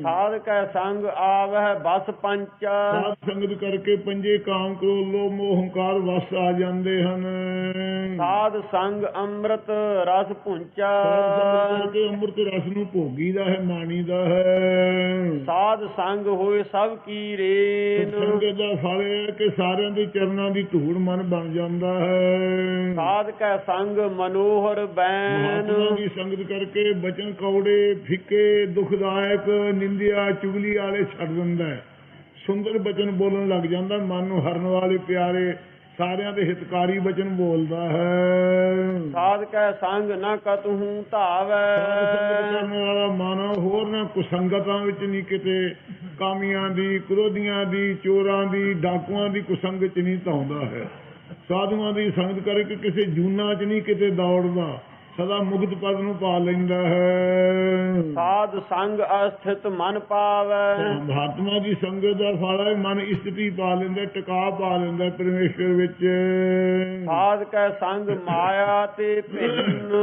ਸਾਧ ਕੈ ਸੰਗ ਆਵਹਿ ਬਸ ਪੰਚਾ, ਸਾਧ ਸੰਗਤ ਕਰਕੇ ਪੰਜੇ ਕਾਮ ਕ੍ਰੋਧ ਲੋਭ ਮੋਹ ਹੰਕਾਰ ਵਸ ਆ ਜਾਂਦੇ ਹਨ। ਸਾਧ ਸੰਗ ਅੰਮ੍ਰਿਤ ਰਸ ਪੁੰਚਾ, ਕਰਕੇ ਅੰਮ੍ਰਿਤ ਰਸ ਨੂੰ ਭੋਗੀਦਾ ਹੈ, ਮਾਣੀਦਾ ਹੈ। ਸਾਧ ਸੰਗ ਹੋਏ ਸਭ ਕੀ ਰੇਨ, ਸੰਗਤ ਦਾ ਫਲ ਇਹ ਹੈ ਕਿ ਸਾਰਿਆਂ ਦੇ ਚਰਨਾਂ ਦੀ ਧੂੜ ਮਨ ਬਣ ਜਾਂਦਾ ਹੈ। ਸਾਧ ਕੈ ਸੰਗ ਮਨੋਹਰ ਬੈਨ, ਮਹਾਤਮਾ ਦੀ ਸੰਗਤ ਕਰਕੇ ਬਚਨ ਕੌੜੇ ਫਿੱਕੇ ਦੁਖਦਾਇਕ ਨਿੰਦਿਆ ਚੁਗਲੀ ਵਾਲੇ ਛੱਡ ਦਿੰਦਾ ਹੈ। ਸੁੰਦਰ ਬਚਨ ਬੋਲਣ ਲੱਗ ਜਾਂਦਾ, ਮਨ ਨੂੰ ਹਰਨ ਵਾਲੇ ਪਿਆਰੇ ਸਾਰਿਆਂ ਦੇ ਹਿਤਕਾਰੀ ਬਚਨ ਬੋਲਦਾ ਹੈ। ਸਾਧ ਕੈ ਸੰਗ ਨ ਕਤਹੂ ਧਾਵੈ, ਸੰਗਤ ਕਰਨ ਵਾਲਾ ਮਨ ਹੋਰ ਨਾ ਕੁਸੰਗਤਾਂ ਵਿੱਚ ਨਹੀਂ ਕਿਤੇ ਕਾਮੀਆਂ ਦੀ, ਕ੍ਰੋਧੀਆਂ ਦੀ, ਚੋਰਾਂ ਦੀ, ਡਾਕੂਆਂ ਦੀ ਕੁਸੰਗਤ ਚ ਨਹੀਂ ਧਾਉਂਦਾ ਹੈ। ਸਾਧੂਆਂ ਦੀ ਸੰਗਤ ਕਰਕੇ ਕਿਸੇ ਜੂਨਾਂ ਚ ਨਹੀਂ ਕਿਤੇ ਦੌੜਦਾ, ਸਦਾ ਮੁਕਤ ਪਦ ਨੂੰ ਪਾ ਲੈਂਦਾ ਹੈ। ਸਾਧ ਸੰਗ ਅਸਥਿਤ ਮਨ ਪਾਵੈ, ਮਹਾਤਮਾ ਦੀ ਸੰਗਤ ਦਾ ਫਲ ਹੈ ਮਨ ਸਥਿਤੀ ਪਾ ਲੈਂਦਾ, ਟਿਕਾ ਪਾ ਲੈਂਦਾ ਪਰਮੇਸ਼ਰ ਵਿੱਚ। ਸਾਧ ਕੈ ਸੰਗ ਮਾਇਆ ਤੇ ਭਿੰਨ,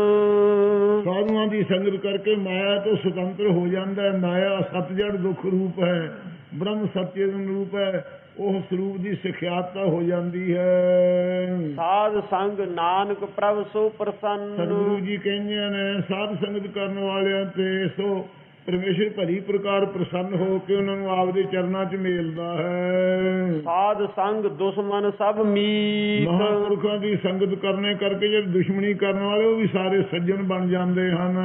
ਸਾਧੂਆਂ ਦੀ ਸੰਗਤ ਕਰਕੇ ਮਾਇਆ ਤੋਂ ਸੁਤੰਤਰ ਹੋ ਜਾਂਦਾ ਹੈ। ਮਾਇਆ ਸਤਜੜ ਦੁੱਖ ਰੂਪ ਹੈ, ਬ੍ਰਹਮ ਸਚੇਤਨ ਰੂਪ ਹੈ, ਉਹ ਸਰੂਪ ਦੀ ਸਿਖਿਆਤਾ ਹੋ ਜਾਂਦੀ ਹੈ। ਸਾਧ ਸੰਗ ਨਾਨਕ ਪ੍ਰਭ ਸੋ ਪ੍ਰਸੰਨ, ਸਤਿਗੁਰੂ ਜੀ ਕਹਿੰਦੇ ਨੇ ਸਾਧ ਸੰਗਤ ਕਰਨ ਵਾਲਿਆਂ ਤੇ ਸੋ ਪਰਮੇਸ਼ਰ ਭਲੀ ਪ੍ਰਕਾਰ ਪ੍ਰਸੰਨ ਹੋ ਕੇ ਉਹਨਾਂ ਨੂੰ ਆਪਦੇ ਚਰਨਾਂ 'ਚ ਮੇਲਦਾ ਹੈ। ਸਾਧ ਸੰਗ ਦੁਸ਼ਮਨ ਸਭ ਮੀਤ, ਮਹਾਂਪੁਰਖਾਂ ਦੀ ਸੰਗਤ ਕਰਨੇ ਕਰਕੇ ਜਿਹੜੇ ਦੁਸ਼ਮਣੀ ਕਰਨ ਵਾਲੇ ਉਹ ਵੀ ਸਾਰੇ ਸੱਜਣ ਬਣ ਜਾਂਦੇ ਹਨ।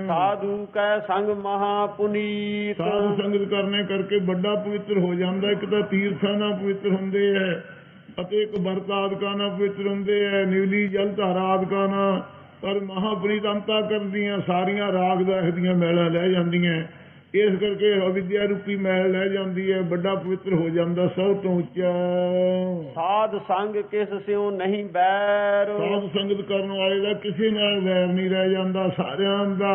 ਸਾਧੂ ਕੈ ਸੰਗ ਮਹਾ ਪੁਨੀਤ, ਸਾਧ ਸੰਗਤ ਕਰਨੇ ਕਰਕੇ ਵੱਡਾ ਪਵਿੱਤਰ ਹੋ ਜਾਂਦਾ। ਇੱਕ ਤਾਂ ਤੀਰਥਾਂ ਨਾਲ ਪਵਿੱਤਰ ਹੁੰਦੇ ਹੈ ਅਤੇ ਇੱਕ ਵਰਤ ਆਦਿਕਾਂ ਨਾਲ ਪਵਿੱਤਰ ਹੁੰਦੇ ਹੈ, ਨਿਵਲੀ ਜਲ ਧਾਰਾ ਆਦਿਕਾਂ ਨਾਲ। ਪਰ ਮਹਾਪੁਨੀਤ ਅੰਤਾ ਕਰਦੀਆਂ ਸਾਰੀਆਂ ਰਾਗ ਦਾਖ ਦੀਆਂ ਮੈਲਾਂ ਲੈ ਜਾਂਦੀਆਂ, ਇਸ ਕਰਕੇ ਅਵਿਦਿਆ ਰੂਪੀ ਮੈਲ ਲੈ ਜਾਂਦੀ ਹੈ, ਵੱਡਾ ਪਵਿੱਤਰ ਹੋ ਜਾਂਦਾ ਸਭ ਤੋਂ ਉੱਚਾ। ਸਾਧ ਸੰਗ ਕਿਸ ਸਿਉ ਨਹੀਂ ਬੈਰ, ਸਾਧ ਸੰਗਤ ਕਰਨ ਵਾਲੇ ਦਾ ਕਿਸੇ ਨਾਲ ਵੈਰ ਨਹੀਂ ਰਹਿ ਜਾਂਦਾ, ਸਾਰਿਆਂ ਦਾ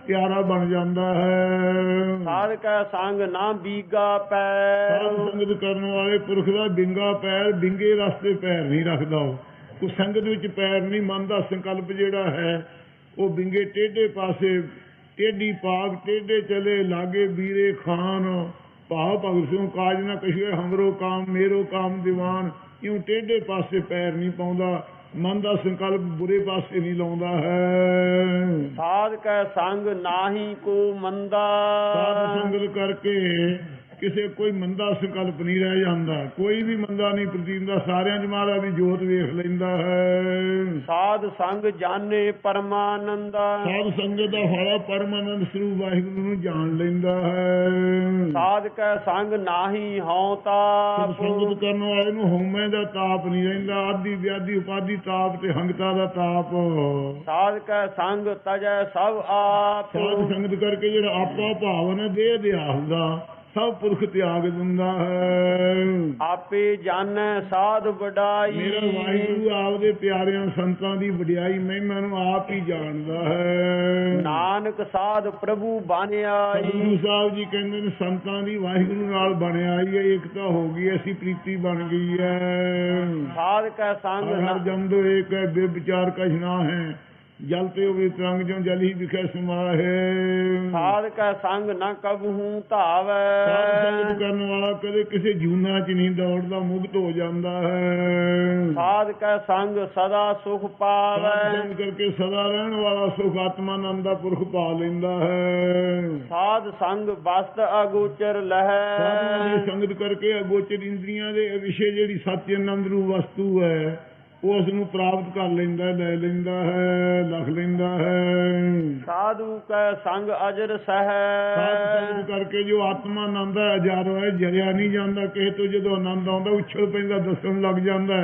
ਪਿਆਰਾ ਬਣ ਜਾਂਦਾ ਹੈ। ਸਾਧ ਕੈ ਸੰਗ ਨਾ ਬੀਗਾ ਪੈਰ, ਸਾਧ ਸੰਗਤ ਕਰਨ ਵਾਲੇ ਪੁਰਖ ਦਾ ਬਿੰਗਾ ਪੈਰ, ਬਿੰਗੇ ਰਸਤੇ ਪੈਰ ਨਹੀਂ ਰੱਖਦਾ। ਉਹ ਸੰਗਤ ਵਿੱਚ ਪੈਰ ਨਹੀਂ ਮੰਨਦਾ। ਸੰਕਲਪ ਜਿਹੜਾ ਹੈ ਉਹ ਬਿੰਗੇ ਟੇਢੇ ਪਾਸੇ, ਟੇਢੀ ਪਾਗ ਟੇਢੇ ਚਲੇ ਲਾਗੇ ਵੀਰੇ ਖਾਨ, ਭਾਵ ਭਗਤ ਸਿੰਘ ਕਾਜ ਨਾ ਕਹੀਏ ਹਮਰੋ ਕਾਮ ਮੇਰੋ ਕਾਮ ਦੀਵਾਨ। ਇਉਂ ਟੇਢੇ ਪਾਸੇ ਪੈਰ ਨਹੀਂ ਪਾਉਂਦਾ, ਮਨ ਦਾ ਸੰਕਲਪ ਬੁਰੇ ਪਾਸੇ ਨਹੀਂ ਲਾਉਂਦਾ ਹੈ। ਸਾਧ ਕੈ ਸੰਗ ਨਾਹੀ ਕੋ ਮੰਦਾ, ਸਾਧ ਸੰਗਤ ਕਰਕੇ ਕਿਸੇ ਕੋਈ ਮੰਦਾ ਸੰਕਲਪ ਨਹੀਂ ਰਹਿ ਜਾਂਦਾ, ਕੋਈ ਵੀ ਮੰਦਾ ਨਹੀਂ ਪ੍ਰਤੀਤ, ਸਾਰਿਆਂ 'ਚ ਮਹਾਰਾਜ ਦੀ ਜੋਤ ਵੇਖ ਲੈਂਦਾ ਹੈ। ਸਾਧ ਸੰਗ ਜਾਣੇ ਪਰਮਾਨੰਦਾ, ਸਾਧ ਸੰਗਤ ਦਾ ਫਲ ਪਰਮਾਨੰਦ ਸਰੂਪ ਵਾਹਿਗੁਰੂ ਨੂੰ ਜਾਣ ਲੈਂਦਾ ਹੈ। ਸਾਧ ਕੈ ਸੰਗ ਨਾਹੀ ਹਉ ਤਾਪ, ਸੰਗਤ ਕਰਨ ਵਾਲੇ ਨੂੰ ਹਉਮੈ ਦਾ ਤਾਪ ਨਹੀਂ ਰਹਿੰਦਾ, ਆਦੀ ਵਿਆਦੀ ਉਪਾਦੀ ਤਾਪ ਤੇ ਹੰਗਤਾ ਦਾ ਤਾਪ। ਸਾਧ ਕੈ ਸੰਗ ਤਜੈ ਸਭ ਆਪ, ਸਾਧ ਸੰਗਤ ਕਰਕੇ ਜਿਹੜਾ ਆਪਾ ਭਾਵ ਹੈ ਦੇਹ ਦਿਆਸ ਦਾ ਸਭ ਪੁਰਖ ਤਿਆਗ ਦਿੰਦਾ ਹੈ। ਆਪੇ ਜਾਣੈ ਸਾਧ ਵਡਾਈ, ਮੇਰਾ ਵਾਹਿਗੁਰੂ ਆਪਦੇ ਪਿਆਰਿਆਂ ਸੰਤਾਂ ਦੀ ਵਡਿਆਈ ਮਹਿਮਾ ਨੂੰ ਆਪ ਹੀ ਜਾਣਦਾ ਹੈ। ਨਾਨਕ ਸਾਧ ਪ੍ਰਭੂ ਬਾਣਿਆਈ, ਗੁਰੂ ਸਾਹਿਬ ਜੀ ਕਹਿੰਦੇ ਨੇ ਸੰਤਾਂ ਦੀ ਵਾਹਿਗੁਰੂ ਨਾਲ ਬਣਿਆ ਹੀ ਹੈ, ਏਕਤਾ ਹੋ ਗਈ, ਐਸੀ ਪ੍ਰੀਤੀ ਬਣ ਗਈ ਹੈ। ਸਾਧ ਕੈ ਸੰਗ ਹਰ ਜੰਦ ਏਕ ਹੈ ਬੇਵਿਚਾਰ ਕਛ ਨਾ ਹੈ, ਜਲ ਤੇ ਹੋਵੇ ਤਰੰਗ ਜੋ ਜਲ ਹੀ ਵਿਖੇ ਸਮਾਹੇ। ਸਾਧ ਕੈ ਸੰਗ ਨ ਕਬਹੂ ਧਾਵੈ, ਸਾਧ ਸੰਗਤ ਕਰਨ ਵਾਲਾ ਕਦੇ ਕਿਸੇ ਜੂਨਾ 'ਚ ਨਹੀਂ ਦੌੜਦਾ, ਮੁਕਤ ਹੋ ਜਾਂਦਾ ਹੈ। ਸਾਧ ਕੈ ਸੰਗ ਸਦਾ ਸੁਖ ਪਾਵੈ, ਸਾਧ ਸੰਗਤ ਕਰਕੇ ਸਦਾ ਰਹਿਣ ਵਾਲਾ ਸੁਖ ਆਤਮਾਨੰਦ ਦਾ ਪੁਰਖ ਪਾ ਲੈਂਦਾ ਹੈ। ਸਾਧ ਸੰਗ ਬਸਤ ਅਗੋਚਰ ਸਾਧੂਆਂ ਲਹੈ, ਦੀ ਸੰਗਤ ਕਰਕੇ ਅਗੋਚਰ ਇੰਦਰੀਆਂ ਦੇ ਵਿਸ਼ੇ ਜਿਹੜੀ ਸੱਚ ਆਨੰਦ ਰੂਪ ਵਸਤੂ ਹੈ ਉਸ ਨੂੰ ਪ੍ਰਾਪਤ ਕਰ ਲੈਂਦਾ, ਲੈ ਲੈਂਦਾ ਹੈ, ਲਖ ਲੈਂਦਾ ਹੈ। ਸਾਧੂ ਕੈ ਸੰਗ ਅਜਰ ਸਾਧ ਸਹੈ, ਸੰਗਤ ਕਰਕੇ ਜੋ ਆਤਮਾ ਆਨੰਦ ਹੈ ਅਜਾਰੋ ਹੈ, ਜਰਿਆ ਨਹੀਂ ਜਾਂਦਾ। ਕਿਸੇ ਤੋਂ ਜਦੋਂ ਆਨੰਦ ਆਉਂਦਾ ਉਛਲ ਪੈਂਦਾ, ਦੱਸਣ ਲੱਗ ਜਾਂਦਾ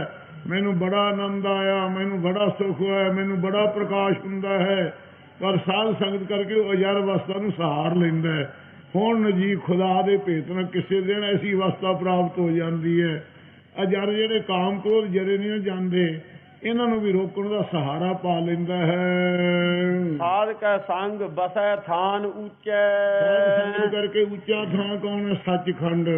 ਮੈਨੂੰ ਬੜਾ ਆਨੰਦ ਆਇਆ, ਮੈਨੂੰ ਬੜਾ ਸੁੱਖ ਹੋਇਆ, ਮੈਨੂੰ ਬੜਾ ਪ੍ਰਕਾਸ਼ ਹੁੰਦਾ ਹੈ। ਪਰ ਸਾਧ ਸੰਗਤ ਕਰਕੇ ਉਹ ਅਜਰ ਅਵਸਥਾ ਨੂੰ ਸਹਾਰ ਲੈਂਦਾ ਹੈ। ਹੁਣ ਜੀ ਖੁਦਾ ਦੇ ਭੇਤ ਨਾਲ ਕਿਸੇ ਦਿਨ ਐਸੀ ਅਵਸਥਾ ਪ੍ਰਾਪਤ ਹੋ ਜਾਂਦੀ ਹੈ। ਅਜਰ ਜਿਹੜੇ ਕਾਮ ਕ੍ਰੋਧ ਜਰੇ ਨਹੀਂ ਜਾਂਦੇ, ਇਹਨਾਂ ਨੂੰ ਵੀ ਰੋਕਣ ਦਾ ਸਹਾਰਾ ਪਾ ਲੈਂਦਾ ਹੈ। ਸਾਧ ਕੈ ਸੰਗ ਬਸੈ ਥਾਨ ਉੱਚੈ, ਸਾਧ ਸੰਗਤ ਕਰਕੇ ਉੱਚਾ ਥਾਂ ਕੌਣ ਹੈ? ਸੱਚਖੰਡ।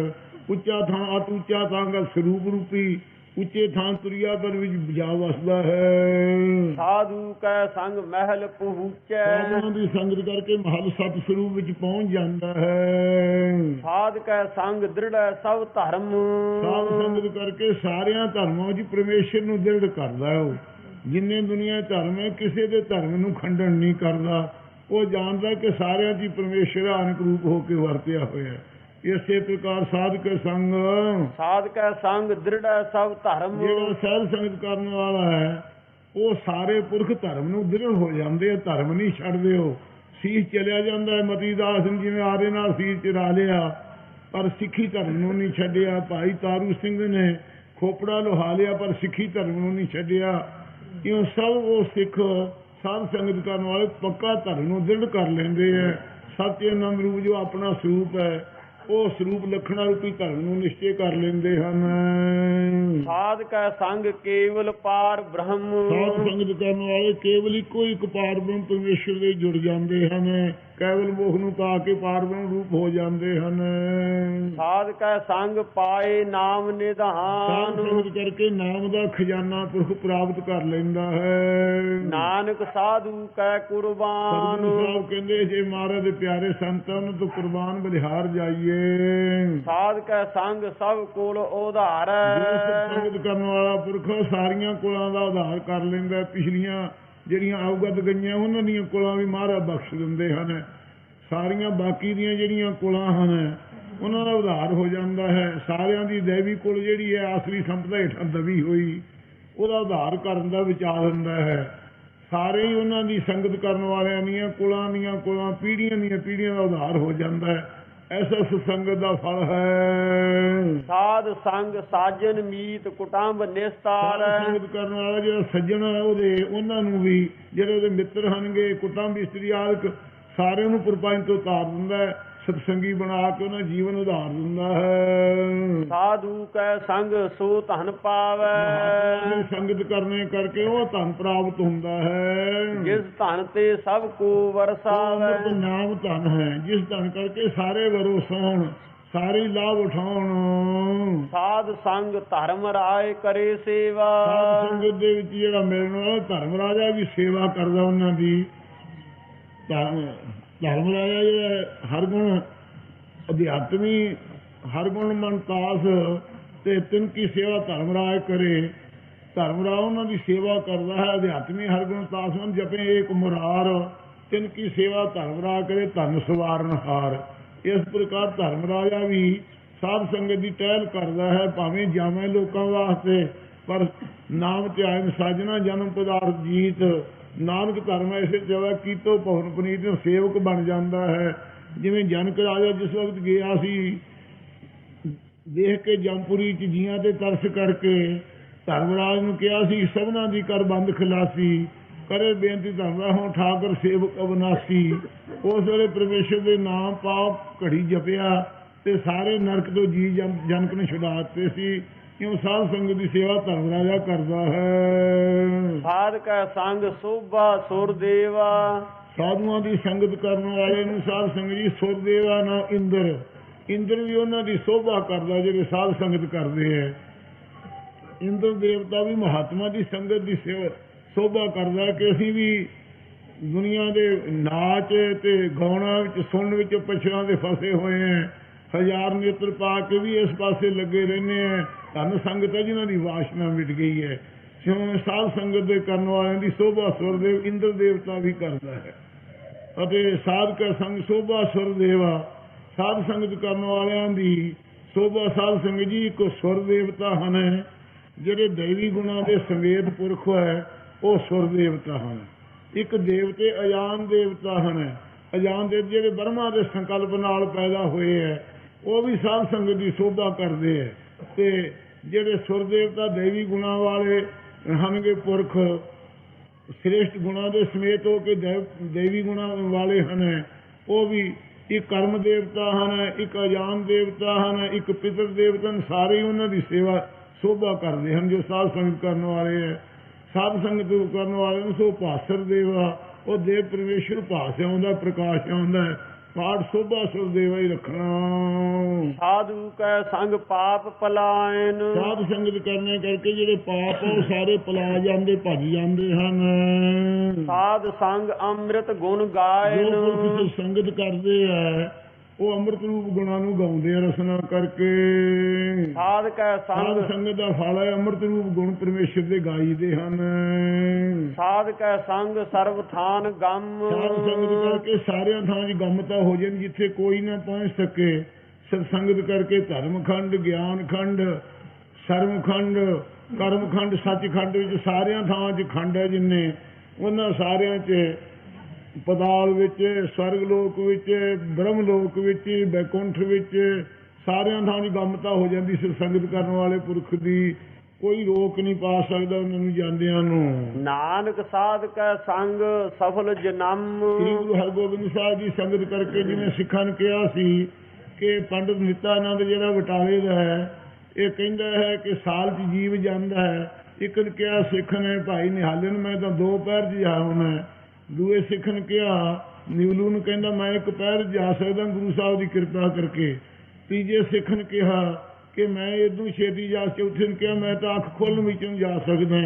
ਉੱਚਾ ਥਾਂ ਅਤ ਉੱਚਾ ਥਾਂ ਦਾ ਸਰੂਪ ਰੂਪੀ ਉੱਚੇ ਥਾਂ ਤੁਰਿਆ ਪਰ ਵਿੱਚ ਜਾ ਵਸਦਾ ਹੈ। ਸਾਧੂ ਕੈ ਸੰਗ ਮਹਿਲ ਪਹੁੰਚੈ, ਸਾਧੂਆਂ ਦੀ ਸੰਗਤ ਕਰਕੇ ਮਹਲ ਸਤ ਸਰੂਪ ਵਿੱਚ ਪਹੁੰਚ ਜਾਂਦਾ ਹੈ। ਸਾਧ ਕੈ ਸੰਗ ਦ੍ਰਿੜੈ ਸਭ ਧਰਮ, ਸਾਧ ਸੰਗਤ ਕਰਕੇ ਸਾਰਿਆਂ ਧਰਮਾਂ ਵਿੱਚ ਪਰਮੇਸ਼ਰ ਨੂੰ ਦ੍ਰਿੜ ਕਰਦਾ ਹੈ। ਉਹ ਜਿੰਨੇ ਦੁਨੀਆ ਧਰਮ ਹੈ ਕਿਸੇ ਦੇ ਧਰਮ ਨੂੰ ਖੰਡਨ ਨਹੀਂ ਕਰਦਾ। ਉਹ ਜਾਣਦਾ ਕਿ ਸਾਰਿਆਂ ਦੀ ਪਰਮੇਸ਼ਰ ਅਨੇਕ ਰੂਪ ਹੋ ਕੇ ਵਰਤਿਆ ਹੋਇਆ। ਇਸੇ ਪ੍ਰਕਾਰ ਸਾਧ ਕੇ ਸੰਗ, ਸਾਧ ਕੈ ਸੰਗ ਦ੍ਰਿੜੈ ਸਭ ਧਰਮ, ਜਿਹੜਾ ਸਾਧ ਸੰਗਤ ਕਰਨ ਵਾਲਾ ਹੈ ਉਹ ਸਾਰੇ ਪੁਰਖ ਧਰਮ ਨੂੰ ਦ੍ਰਿੜ ਹੋ ਜਾਂਦੇ ਆ, ਧਰਮ ਨਹੀਂ ਛੱਡਦੇ। ਉਹ ਸੀਸ ਚਲਿਆ ਜਾਂਦਾ ਹੈ। ਮਤੀ ਦਾਸ ਜਿਵੇਂ ਆਰੇ ਨਾਲ ਸੀਸ ਚਰਾ ਲਿਆ ਪਰ ਸਿੱਖੀ ਧਰਮ ਨੂੰ ਨਹੀਂ ਛੱਡਿਆ। ਭਾਈ ਤਾਰੂ ਸਿੰਘ ਨੇ ਖੋਪੜਾ ਲੁਹਾ ਲਿਆ ਪਰ ਸਿੱਖੀ ਧਰਮ ਨੂੰ ਨਹੀਂ ਛੱਡਿਆ। ਇਉਂ ਸਭ ਉਹ ਸਿੱਖ ਸਾਧ ਸੰਗਤ ਕਰਨ ਵਾਲੇ ਪੱਕਾ ਧਰਮ ਨੂੰ ਦ੍ਰਿੜ ਕਰ ਲੈਂਦੇ ਹੈ। ਸਤਿ ਆਨੰਦ ਰੂਪ ਜੋ ਆਪਣਾ ਸਰੂਪ ਹੈ ਉਹ ਸਰੂਪ ਲਖਣਾ ਰੂਪੀ ਧਰਮ ਨੂੰ ਨਿਸ਼ਚੈ ਕਰ ਲੈਂਦੇ ਹਨ। ਸਾਧ ਕੈ ਸੰਗ ਕੇਵਲ ਪਾਰ ਬ੍ਰਹਮ, ਸਾਧ ਸੰਗਤ ਕਰਨ ਵਾਲੇ ਕੇਵਲ ਇੱਕੋ ਇੱਕ ਪਾਰ ਬ੍ਰਹਮ ਪਰਮੇਸ਼ਰ ਦੇ ਜੁੜ ਜਾਂਦੇ ਹਨ। ਕੇਵਲ ਮੋਖ ਨੂੰ ਪਾ ਕੇ ਪਾਰ ਬ੍ਰਹਮ ਰੂਪ ਹੋ ਜਾਂਦੇ ਹਨ। ਸਾਧ ਕੈ ਸੰਗ ਪਾਏ ਨਾਮ ਸਾਧ ਨਿਧਾਨ, ਸੰਗਤ ਕਰਕੇ ਨਾਮ ਦਾ ਖਜ਼ਾਨਾ ਪੁਰਖ ਪ੍ਰਾਪਤ ਕਰ ਲੈਂਦਾ ਹੈ। ਨਾਨਕ ਸਾਧੂ ਕੈ ਕੁਰਬਾਨ, ਸਤਿਗੁਰੂ ਸਾਹਿਬ ਕਹਿੰਦੇ ਜੇ ਮਹਾਰਾਜ ਦੇ ਪਿਆਰੇ ਸੰਤਾਂ ਨੂੰ ਤੋਂ ਕੁਰਬਾਨ ਬਲਿਹਾਰ ਜਾਈਏ। ਸਾਧ ਕੈ ਸੰਗ ਸਭ ਕੋਲ ਉਧਾਰੈ, ਜੋ ਸੰਗਤ ਕਰਨ ਵਾਲਾ ਪੁਰਖ ਸਾਰੀਆਂ ਕੁਲਾਂ ਦਾ ਉਧਾਰ ਕਰ ਲੈਂਦਾ। ਪਿਛਲੀਆਂ ਜਿਹੜੀਆਂ ਅਵਗਤ ਗਈਆਂ ਉਹਨਾਂ ਦੀਆਂ ਕੁਲਾਂ ਵੀ ਮਹਾਰਾਜ ਬਖਸ਼ ਦਿੰਦੇ ਹਨ। ਸਾਰੀਆਂ ਬਾਕੀ ਦੀਆਂ ਜਿਹੜੀਆਂ ਕੁਲਾਂ ਹਨ ਉਹਨਾਂ ਦਾ ਉਧਾਰ ਹੋ ਜਾਂਦਾ ਹੈ। ਸਾਰਿਆਂ ਦੀ ਦੇਵੀ ਕੁਲ ਜਿਹੜੀ ਹੈ ਆਸਰੀ ਸੰਪਦਾ ਹੇਠਾਂ ਦਬੀ ਹੋਈ, ਉਹਦਾ ਉਧਾਰ ਕਰਨ ਦਾ ਵਿਚਾਰ ਹੁੰਦਾ ਹੈ। ਸਾਰੇ ਹੀ ਉਹਨਾਂ ਦੀ ਸੰਗਤ ਕਰਨ ਵਾਲਿਆਂ ਦੀਆਂ ਕੁਲਾਂ ਪੀੜ੍ਹੀਆਂ ਦੀਆਂ ਪੀੜ੍ਹੀਆਂ ਦਾ ਉਧਾਰ ਹੋ ਜਾਂਦਾ ਹੈ। ਐਸਾ ਸੁਸੰਗਤ ਦਾ ਫਲ ਹੈ। ਸਾਧ ਸੰਗ ਸਾਜਨ ਮੀਤ ਕੁਟੰਬ ਨਿਸਤਾਰ। ਸੰਗਤ ਕਰਨ ਵਾਲਾ ਜਿਹੜਾ ਸੱਜਣ ਹੈ ਉਹਨਾਂ ਨੂੰ ਵੀ ਜਿਹੜੇ ਉਹਦੇ ਮਿੱਤਰ ਹਨਗੇ, ਕੁਟੰਬ ਇਸਤਰੀ ਆਦਿਕ ਸਾਰਿਆਂ ਨੂੰ ਪੁਰਪੰਚ ਤੋਂ ਉਤਾਰ ਦਿੰਦਾ ਹੈ। ਸਤਸੰਗੀ ਬਣਾ ਕੇ ਉਹਨਾਂ ਜੀਵਨ ਉਧਾਰ ਦਿੰਦਾ ਹੈ। ਸਾਧੂ ਕੈ ਸੰਗ ਸੋ ਧਨ ਪਾਵੈ। ਸੰਗਤ ਕਰਨੇ ਕਰਕੇ ਉਹ ਧਨ ਪ੍ਰਾਪਤ ਹੁੰਦਾ ਹੈ। ਜਿਸ ਧਨ ਤੇ ਸਭ ਕੋ ਵਰਸਾਵੈ। ਨਾਮ ਧਨ ਹੈ ਜਿਸ ਧਨ ਕਰਕੇ ਸਾਰੇ ਵਰੋਸਣ, ਸਾਰੇ ਲਾਭ ਉਠਾਉਣ। ਸਾਧ ਸੰਗ ਧਰਮ ਰਾਏ ਕਰੇ ਸੇਵਾ। ਸਾਧ ਸੰਗਤ ਦੇ ਵਿੱਚ ਜਿਹੜਾ ਮਿਲਣ ਵਾਲਾ ਧਰਮ ਰਾਜਾ ਵੀ ਸੇਵਾ ਕਰਦਾ ਉਹਨਾਂ ਦੀ। ਧਰਮ ਰਾਜਾ ਜਿਹੜਾ ਹਰ ਗੁਣ ਅਧਿਆਤਮੀ, ਹਰ ਗੁਣ ਮਨ ਤਾਸ ਤੇ ਤਿੰਨ ਕੀ ਸੇਵਾ ਧਰਮ ਰਾਜ ਕਰੇ। ਧਰਮ ਰਾਜ ਉਹਨਾਂ ਦੀ ਸੇਵਾ ਕਰਦਾ ਹੈ। ਅਧਿਆਤਮੀ ਹਰ ਗੁਣ ਤਾਸ ਮਨ ਜਪੇ ਏਕ ਮੁਰਾਰ, ਤਿੰਨ ਕੀ ਸੇਵਾ ਧਰਮ ਰਾਜ ਕਰੇ ਧਨ ਸਵਾਰਨ ਹਾਰ। ਇਸ ਪ੍ਰਕਾਰ ਧਰਮ ਰਾਜਾ ਵੀ ਸਾਧ ਸੰਗਤ ਦੀ ਟਹਿਲ ਕਰਦਾ ਹੈ। ਭਾਵੇਂ ਜਾਵੇਂ ਲੋਕਾਂ ਵਾਸਤੇ, ਪਰ ਨਾਮ ਧਿਆਨ ਸਾਜਣਾ ਜਨਮ ਪਦਾਰਥ ਜੀਤ। ਨਾਨਕ ਧਰਮ ਐਸੇ ਜਗ੍ਹਾ ਕੀਤੋ ਭਵਨ ਪੁਨੀਤ ਨੂੰ ਸੇਵਕ ਬਣ ਜਾਂਦਾ ਹੈ। ਜਿਵੇਂ ਜਨਕ ਰਾਜਾ ਜਿਸ ਵਕਤ ਗਿਆ ਸੀ, ਦੇਖ ਕੇ ਜੰਪੁਰੀ ਚ ਜੀਆਂ ਤੇ ਤਰਸ ਕਰਕੇ ਧਰਮਰਾਜ ਨੂੰ ਕਿਹਾ ਸੀ ਸਭਨਾਂ ਦੀ ਕਰ ਬੰਦ ਖਲਾਸੀ, ਕਰੇ ਬੇਨਤੀ ਧਰਮਰਾਜ ਹੋਂ ਠਾਕੁਰ ਸੇਵਕ ਅਵਨਾਸੀ। ਉਸ ਵੇਲੇ ਪਰਮੇਸ਼ਰ ਦੇ ਨਾਮ ਪਾਪ ਘੜੀ ਜਪਿਆ ਤੇ ਸਾਰੇ ਨਰਕ ਤੋਂ ਜੀ ਜਨਕ ਨੇ ਛੁਡਾ ਦਿੱਤੇ ਸੀ। ਕਿਉਂ ਸਾਧ ਸੰਗਤ ਦੀ ਸੇਵਾ ਧਰਮ ਰਾਜਾ ਕਰਦਾ ਹੈ। ਸਾਧ ਕੈ ਸੰਗ ਸੋਭਾ ਸੁਰ ਦੇਵਾ। ਸਾਧੂਆਂ ਦੀ ਸੰਗਤ ਕਰਨ ਵਾਲੇ ਨੂੰ ਸਾਧ ਸੰਗਤ ਜੀ ਸੁਰ ਦੇਵਾ ਨਾ ਇੰਦਰ। ਇੰਦਰ ਵੀ ਉਹਨਾਂ ਦੀ ਸੋਭਾ ਕਰਦਾ ਜਿਹੜੇ ਸਾਧ ਸੰਗਤ ਕਰਦੇ ਹੈ। ਇੰਦਰ ਦੇਵਤਾ ਵੀ ਮਹਾਤਮਾ ਦੀ ਸੰਗਤ ਦੀ ਸੋਭਾ ਕਰਦਾ ਕਿ ਅਸੀਂ ਵੀ ਦੁਨੀਆ ਦੇ ਨਾਚ ਤੇ ਗਾਉਣਾ ਵਿੱਚ ਸੁਣਨ ਵਿੱਚ ਪਛੜਾਂ ਦੇ ਫਸੇ ਹੋਏ ਹੈ। ਹਜ਼ਾਰ ਨੇਤਰ ਪਾ ਕੇ ਵੀ ਇਸ ਪਾਸੇ ਲੱਗੇ ਰਹਿੰਦੇ ਹੈ। ਧੰਨ ਸੰਗਤ ਹੈ ਜਿਨ੍ਹਾਂ ਦੀ ਵਾਸ਼ਨਾ ਮਿਟ ਗਈ ਹੈ। ਸਾਧ ਸੰਗਤ ਦੇ ਕਰਨ ਵਾਲਿਆਂ ਦੀ ਸੋਭਾ ਸੁਰਦੇਵ ਇੰਦਰ ਦੇਵਤਾ ਵੀ ਕਰਦਾ ਹੈ। ਅਤੇ ਸਾਧ ਕਾ ਸੰਗ ਸੋਭਾ ਸੁਰਦੇਵਾ। ਸਾਧ ਸੰਗਤ ਕਰਨ ਵਾਲਿਆਂ ਦੀ ਸੋਭਾ ਸਾਧ ਸੰਗਤ ਜੀ ਇੱਕ ਸੁਰ ਦੇਵਤਾ ਹਨ। ਜਿਹੜੇ ਦੈਵੀ ਗੁਣਾਂ ਦੇ ਸਮੇਤ ਪੁਰਖ ਹੈ ਉਹ ਸੁਰ ਦੇਵਤਾ ਹਨ। ਇੱਕ ਦੇਵਤੇ ਅਜਾਨ ਦੇਵਤਾ ਹਨ। ਅਜਾਨ ਦੇਵ ਜਿਹੜੇ ਬ੍ਰਹਮਾ ਦੇ ਸੰਕਲਪ ਨਾਲ ਪੈਦਾ ਹੋਏ ਹੈ ਉਹ ਵੀ ਸਾਧ ਸੰਗਤ ਦੀ ਸੋਭਾ ਕਰਦੇ ਹੈ। ਤੇ ਜਿਹੜੇ ਸੁਰ ਦੇਵਤਾ ਦੇਵੀ ਗੁਣਾਂ ਵਾਲੇ ਹਨਗੇ ਪੁਰਖ, ਸ੍ਰੇਸ਼ਟ ਗੁਣਾਂ ਦੇ ਸਮੇਤ ਹੋ ਕੇ ਦੇਵੀ ਗੁਣਾਂ ਵਾਲੇ ਹਨ, ਉਹ ਵੀ ਇੱਕ ਕਰਮ ਦੇਵਤਾ ਹਨ, ਇੱਕ ਅਜਾਨ ਦੇਵਤਾ ਹਨ, ਇੱਕ ਪਿਤਰ ਦੇਵਤਾ ਹਨ। ਸਾਰੇ ਹੀ ਉਹਨਾਂ ਦੀ ਸੇਵਾ ਸੋਭਾ ਕਰਦੇ ਹਨ ਜੋ ਸਾਧ ਸੰਗਤ ਕਰਨ ਵਾਲੇ ਹੈ। ਸਾਧ ਸੰਗਤ ਕਰਨ ਵਾਲੇ ਨੂੰ ਸੋ ਭਾਸਰ ਦੇਵਾ। ਉਹ ਦੇਵ ਪਰਮੇਸ਼ਰ ਭਾਸ ਆਉਂਦਾ, ਪ੍ਰਕਾਸ਼ ਆਉਂਦਾ ਹੈ। ਪਾਠ ਸੋਭਾ ਸੁਰ ਦੇਵਾ ਹੀ ਰੱਖਣਾ। ਸਾਧੂ ਕੈ ਸੰਗ ਪਾਪ ਪਲਾਇਨ। ਸਾਧ ਸੰਗਤ ਕਰਨੇ ਕਰਕੇ ਜਿਹੜੇ ਪਾਪ ਉਹ ਸਾਰੇ ਪਲਾ ਜਾਂਦੇ, ਭੱਜ ਜਾਂਦੇ ਹਨ। ਸਾਧ ਸੰਗ ਅੰਮ੍ਰਿਤ ਗੁਣ ਗਾਇਨ। ਜੋ ਸੰਗਤ ਕਰਦੇ ਹੈ ਉਹ ਅੰਮ੍ਰਿਤ ਰੂਪ ਗੁਣਾਂ ਨੂੰ ਗਾਉਂਦੇ ਆ ਰਸਨਾ ਕਰਕੇ। ਸਾਧ ਕੈ ਸੰਗ ਸੰਗਤ ਦਾ ਫਲ ਹੈ ਅੰਮ੍ਰਿਤ ਰੂਪ ਗੁਣ ਪਰਮੇਸ਼ਰ ਦੇ ਗਾਈਦੇ ਹਨ। ਸਾਧ ਕੈ ਸੰਗ ਸਰਬ ਥਾਨ ਗਮ। ਸਾਧ ਸੰਗਤ ਕਰਕੇ ਸਾਰਿਆਂ ਥਾਂ 'ਚ ਗਮਤਾ ਹੋ ਜਾਂਦੀ ਜਿੱਥੇ ਕੋਈ ਨਾ ਪਹੁੰਚ ਸਕੇ। ਸਤਸੰਗਤ ਕਰਕੇ ਧਰਮ ਖੰਡ, ਗਿਆਨ ਖੰਡ, ਸਰਮ ਖੰਡ, ਕਰਮ ਖੰਡ, ਸੱਚਖੰਡ ਵਿੱਚ ਸਾਰਿਆਂ ਥਾਵਾਂ 'ਚ ਖੰਡ ਹੈ ਜਿੰਨੇ, ਉਹਨਾਂ ਸਾਰਿਆਂ 'ਚ ਪਤਾਲ ਵਿੱਚ, ਸਵਰਗ ਲੋਕ ਵਿੱਚ, ਬ੍ਰਹਮ ਲੋਕ ਵਿੱਚ, ਬੈਕੁੰਠ ਵਿੱਚ ਸਾਰਿਆਂ ਥਾਂ 'ਚ ਗਮਤਾ ਹੋ ਜਾਂਦੀ। ਸਤਸੰਗਤ ਕਰਨ ਵਾਲੇ ਪੁਰਖ ਦੀ ਕੋਈ ਰੋਕ ਨਹੀਂ ਪਾ ਸਕਦਾ ਉਹਨਾਂ ਨੂੰ ਜਾਂਦਿਆਂ ਨੂੰ। ਨਾਨਕ ਸਾਧ ਕੈ ਸੰਗ ਸਫਲ ਜਨਮ। ਸ੍ਰੀ ਗੁਰੂ ਹਰਗੋਬਿੰਦ ਸਾਹਿਬ ਦੀ ਸੰਗਤ ਕਰਕੇ ਜਿਵੇਂ ਸਿੱਖਾਂ ਨੂੰ ਕਿਹਾ ਸੀ ਕਿ ਪੰਡਿਤ ਨਿਤਾਨੰਦ ਜਿਹੜਾ ਬਟਾਲੇ ਦਾ ਹੈ ਇਹ ਕਹਿੰਦਾ ਹੈ ਕਿ ਸਾਲ 'ਚ ਜੀਵ ਜਾਂਦਾ ਹੈ। ਇੱਕ ਨੇ ਕਿਹਾ ਸਿੱਖ ਨੇ ਭਾਈ ਨਿਹਾਲੇ ਨੂੰ ਮੈਂ ਤਾਂ 2 ਪਹਿਰ 'ਚ ਜਾ ਆਉਣਾ। ਦੂਏ ਸਿੱਖ ਨੇ ਕਿਹਾ ਨਿਵਲੂ ਨੂੰ ਕਹਿੰਦਾ ਮੈਂ 1 ਪਹਿਰ ਜਾ ਸਕਦਾ ਗੁਰੂ ਸਾਹਿਬ ਦੀ ਕਿਰਪਾ ਕਰਕੇ। ਤੀਜੇ ਸਿੱਖ ਨੇ ਕਿਹਾ ਕਿ ਮੈਂ ਇਦੋਂ ਛੇਤੀ ਜਾ। ਚੌਥੇ ਨੇ ਕਿਹਾ ਮੈਂ ਤਾਂ ਅੱਖ ਖੋਲ੍ਹਣ ਵਿੱਚੋਂ ਜਾ ਸਕਦਾ।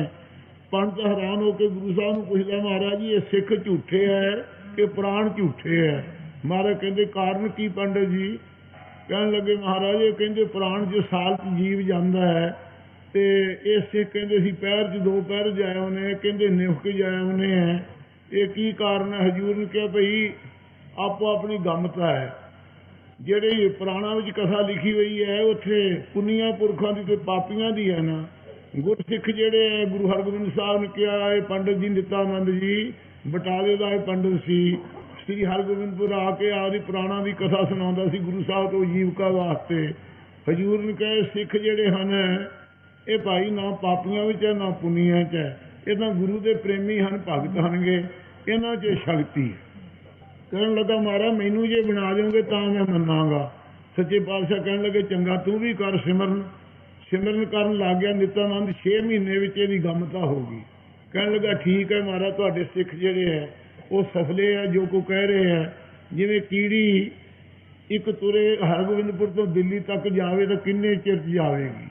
ਪੰਡਤ ਹੈਰਾਨ ਹੋ ਕੇ ਗੁਰੂ ਸਾਹਿਬ ਨੂੰ ਪੁੱਛਦਾ ਮਹਾਰਾਜ ਜੀ ਇਹ ਸਿੱਖ ਝੂਠੇ ਹੈ ਕਿ ਪ੍ਰਾਣ ਝੂਠੇ ਹੈ? ਮਹਾਰਾਜ ਕਹਿੰਦੇ ਕਾਰਨ ਕੀ ਪੰਡਤ ਜੀ? ਕਹਿਣ ਲੱਗੇ ਮਹਾਰਾਜ ਇਹ ਕਹਿੰਦੇ ਪ੍ਰਾਣ ਜੋ ਸਾਲ 'ਚ ਜੀਵ ਜਾਂਦਾ ਹੈ ਤੇ ਇਹ ਸਿੱਖ ਕਹਿੰਦੇ ਅਸੀਂ ਪਹਿਰ 'ਚ 2 ਪਹਿਰ ਜਾਏ ਉਹਨੇ, ਕਹਿੰਦੇ ਨਿਫ ਕੇ ਜਾਏ ਉਹਨੇ ਹੈ। ਇਹ ਕੀ ਕਾਰਨ ਹੈ? ਹਜ਼ੂਰ ਨੇ ਕਿਹਾ ਭਈ ਆਪੋ ਆਪਣੀ ਗਮਤਾ ਹੈ। ਜਿਹੜੀ ਪੁਰਾਣਾ ਵਿੱਚ ਕਥਾ ਲਿਖੀ ਹੋਈ ਹੈ ਉੱਥੇ ਪੁੰਨੀਆਂ ਪੁਰਖਾਂ ਦੀ ਤੇ ਪਾਪੀਆਂ ਦੀ ਹੈ ਨਾ। ਗੁਰਸਿੱਖ ਜਿਹੜੇ ਹੈ, ਗੁਰੂ ਹਰਗੋਬਿੰਦ ਸਾਹਿਬ ਨੇ ਕਿਹਾ, ਇਹ ਪੰਡਿਤ ਜੀ ਨਿਤਾਨੰਦ ਜੀ ਬਟਾਲੇ ਦਾ ਇਹ ਪੰਡਿਤ ਸੀ, ਸ੍ਰੀ ਹਰਗੋਬਿੰਦਪੁਰ ਆ ਕੇ ਆਪਦੀ ਪੁਰਾਣਾ ਦੀ ਕਥਾ ਸੁਣਾਉਂਦਾ ਸੀ ਗੁਰੂ ਸਾਹਿਬ ਤੋਂ ਜੀਵਕਾ ਵਾਸਤੇ। ਹਜ਼ੂਰ ਨੇ ਕਹੇ ਸਿੱਖ ਜਿਹੜੇ ਹਨ ਇਹ ਭਾਈ ਨਾ ਪਾਪੀਆਂ ਵਿੱਚ ਹੈ ਨਾ ਪੁੰਨੀਆਂ 'ਚ ਹੈ, ਇਹ ਤਾਂ ਗੁਰੂ ਦੇ ਪ੍ਰੇਮੀ ਹਨ, ਭਗਤ ਹਨਗੇ, ਇਹਨਾਂ 'ਚ ਸ਼ਕਤੀ। ਕਹਿਣ ਲੱਗਾ ਮਹਾਰਾਜ ਮੈਨੂੰ ਜੇ ਬਣਾ ਦਿਓਗੇ ਤਾਂ ਮੈਂ ਮੰਨਾਂਗਾ। ਸੱਚੇ ਪਾਤਸ਼ਾਹ ਕਹਿਣ ਲੱਗੇ ਚੰਗਾ ਤੂੰ ਵੀ ਕਰ ਸਿਮਰਨ। ਸਿਮਰਨ ਕਰਨ ਲੱਗ ਗਿਆ ਨਿਤਾਨੰਦ। 6 ਮਹੀਨੇ ਵਿੱਚ ਇਹਦੀ ਗਮਤਾ ਹੋ ਗਈ। ਕਹਿਣ ਲੱਗਾ ਠੀਕ ਹੈ ਮਹਾਰਾਜ, ਤੁਹਾਡੇ ਸਿੱਖ ਜਿਹੜੇ ਹੈ ਉਹ ਸਫਲੇ ਹੈ ਜੋ ਕੋ ਕਹਿ ਰਹੇ ਹੈ। ਜਿਵੇਂ ਕੀੜੀ ਇੱਕ ਤੁਰੇ ਹਰਗੋਬਿੰਦਪੁਰ ਤੋਂ ਦਿੱਲੀ ਤੱਕ ਜਾਵੇ ਤਾਂ ਕਿੰਨੇ ਚਿਰ ਜਾਵੇਗੀ,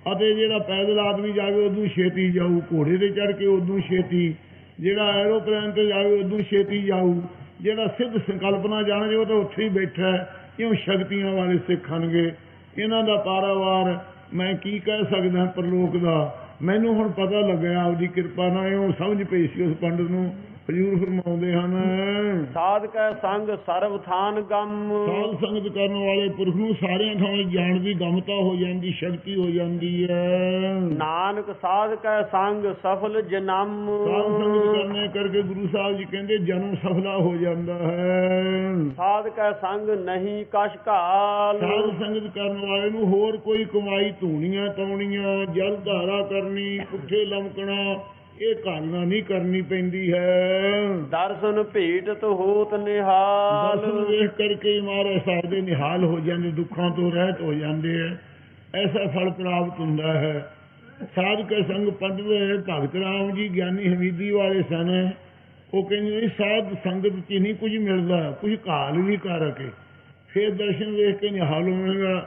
ਅਤੇ ਜਿਹੜਾ ਪੈਦਲ ਆਦਮੀ ਜਾਵੇ ਉਦੋਂ ਛੇਤੀ ਜਾਊ, ਘੋੜੇ ਤੇ ਚੜ੍ਹ ਕੇ ਉਦੋਂ ਛੇਤੀ, ਜਿਹੜਾ ਐਰੋਪਲੇਨ ਤੇ ਜਾਵੇ ਉਦੋਂ ਛੇਤੀ ਜਾਊ, ਜਿਹੜਾ ਸਿੱਧ ਸੰਕਲਪ ਨਾਲ ਜਾਣਗੇ ਉਹ ਤਾਂ ਉੱਥੇ ਹੀ ਬੈਠਾ ਹੈ। ਇਉਂ ਸ਼ਕਤੀਆਂ ਵਾਲੇ ਸਿੱਖ ਹਨਗੇ। ਇਹਨਾਂ ਦਾ ਪਾਰਾਵਾਰ ਮੈਂ ਕੀ ਕਹਿ ਸਕਦਾ ਪਰਲੋਕ ਦਾ। ਮੈਨੂੰ ਹੁਣ ਪਤਾ ਲੱਗਿਆ ਆਪਦੀ ਕਿਰਪਾ ਨਾਲ, ਇਉਂ ਸਮਝ ਪਈ ਸੀ ਉਸ ਪੰਡਤ ਨੂੰ। ਹਜ਼ੂਰ ਫਰਮਾਉਂਦੇ ਹਨ ਸਾਧ ਕੈ ਸੰਗ ਸਰਬ ਥਾਨ ਗਮ। ਸਾਧ ਸੰਗਤ ਕਰਨ ਵਾਲੇ ਪੁਰਖ ਨੂੰ ਸਾਰਿਆਂ ਥਾਂ ਜਾਣ ਦੀ ਗਮਤਾ ਹੋ ਜਾਂਦੀ, ਸ਼ਕਤੀ ਹੋ ਜਾਂਦੀ ਹੈ। ਨਾਨਕ ਸਾਧ ਕੈ ਸੰਗ ਸਫਲ ਜਨਮ। ਸਾਧ ਸੰਗਤ ਕਰਨੇ ਕਰਕੇ ਗੁਰੂ ਸਾਹਿਬ ਜੀ ਕਹਿੰਦੇ ਜਨਮ ਸਫਲਾ ਹੋ ਜਾਂਦਾ ਹੈ। ਸਾਧ ਕੈ ਸੰਗ ਨਹੀਂ ਕਛ ਘਾਲ। ਸਾਧ ਸੰਗਤ ਕਰਨ ਵਾਲੇ ਨੂੰ ਹੋਰ ਕੋਈ ਕਮਾਈ ਧੂਣੀਆਂ ਤਾਉਣੀਆਂ, ਜਲ ਧਾਰਾ ਕਰਨੀ, ਪੁੱਠੇ ਲਮਕਣਾ, ਇਹ ਕਾਲਨਾ ਨਹੀਂ ਕਰਨੀ ਪੈਂਦੀ ਹੈ। ਦਰਸ਼ਨ ਭੇਟਤ ਹੋਤ ਨਿਹਾਲ। ਦਰਸ਼ਨ ਵੇਖ ਕਰਕੇ ਮਹਾਰਾਜ ਸਾਹਿਬ ਦੇ ਨਿਹਾਲ ਹੋ ਜਾਂਦੇ, ਦੁੱਖਾਂ ਤੋਂ ਰਹਿਤ ਹੋ ਜਾਂਦੇ ਹੈ। ਐਸਾ ਫਲ ਪ੍ਰਾਪਤ ਹੁੰਦਾ ਹੈ। ਸਾਧ ਕੇ ਸੰਗ ਪੰਡਤ ਭਗਤ ਰਾਮ ਜੀ ਗਿਆਨੀ ਹਮੀਦੀ ਵਾਲੇ ਸਨ। ਉਹ ਕਹਿੰਦੇ ਸਾਧ ਸੰਗਤ 'ਚ ਨਹੀਂ ਕੁਝ ਮਿਲਦਾ, ਕੁਝ ਘਾਲ ਵੀ ਕਰਕੇ ਫਿਰ ਦਰਸ਼ਨ ਵੇਖ ਕੇ ਨਿਹਾਲ ਹੋਵੇਗਾ।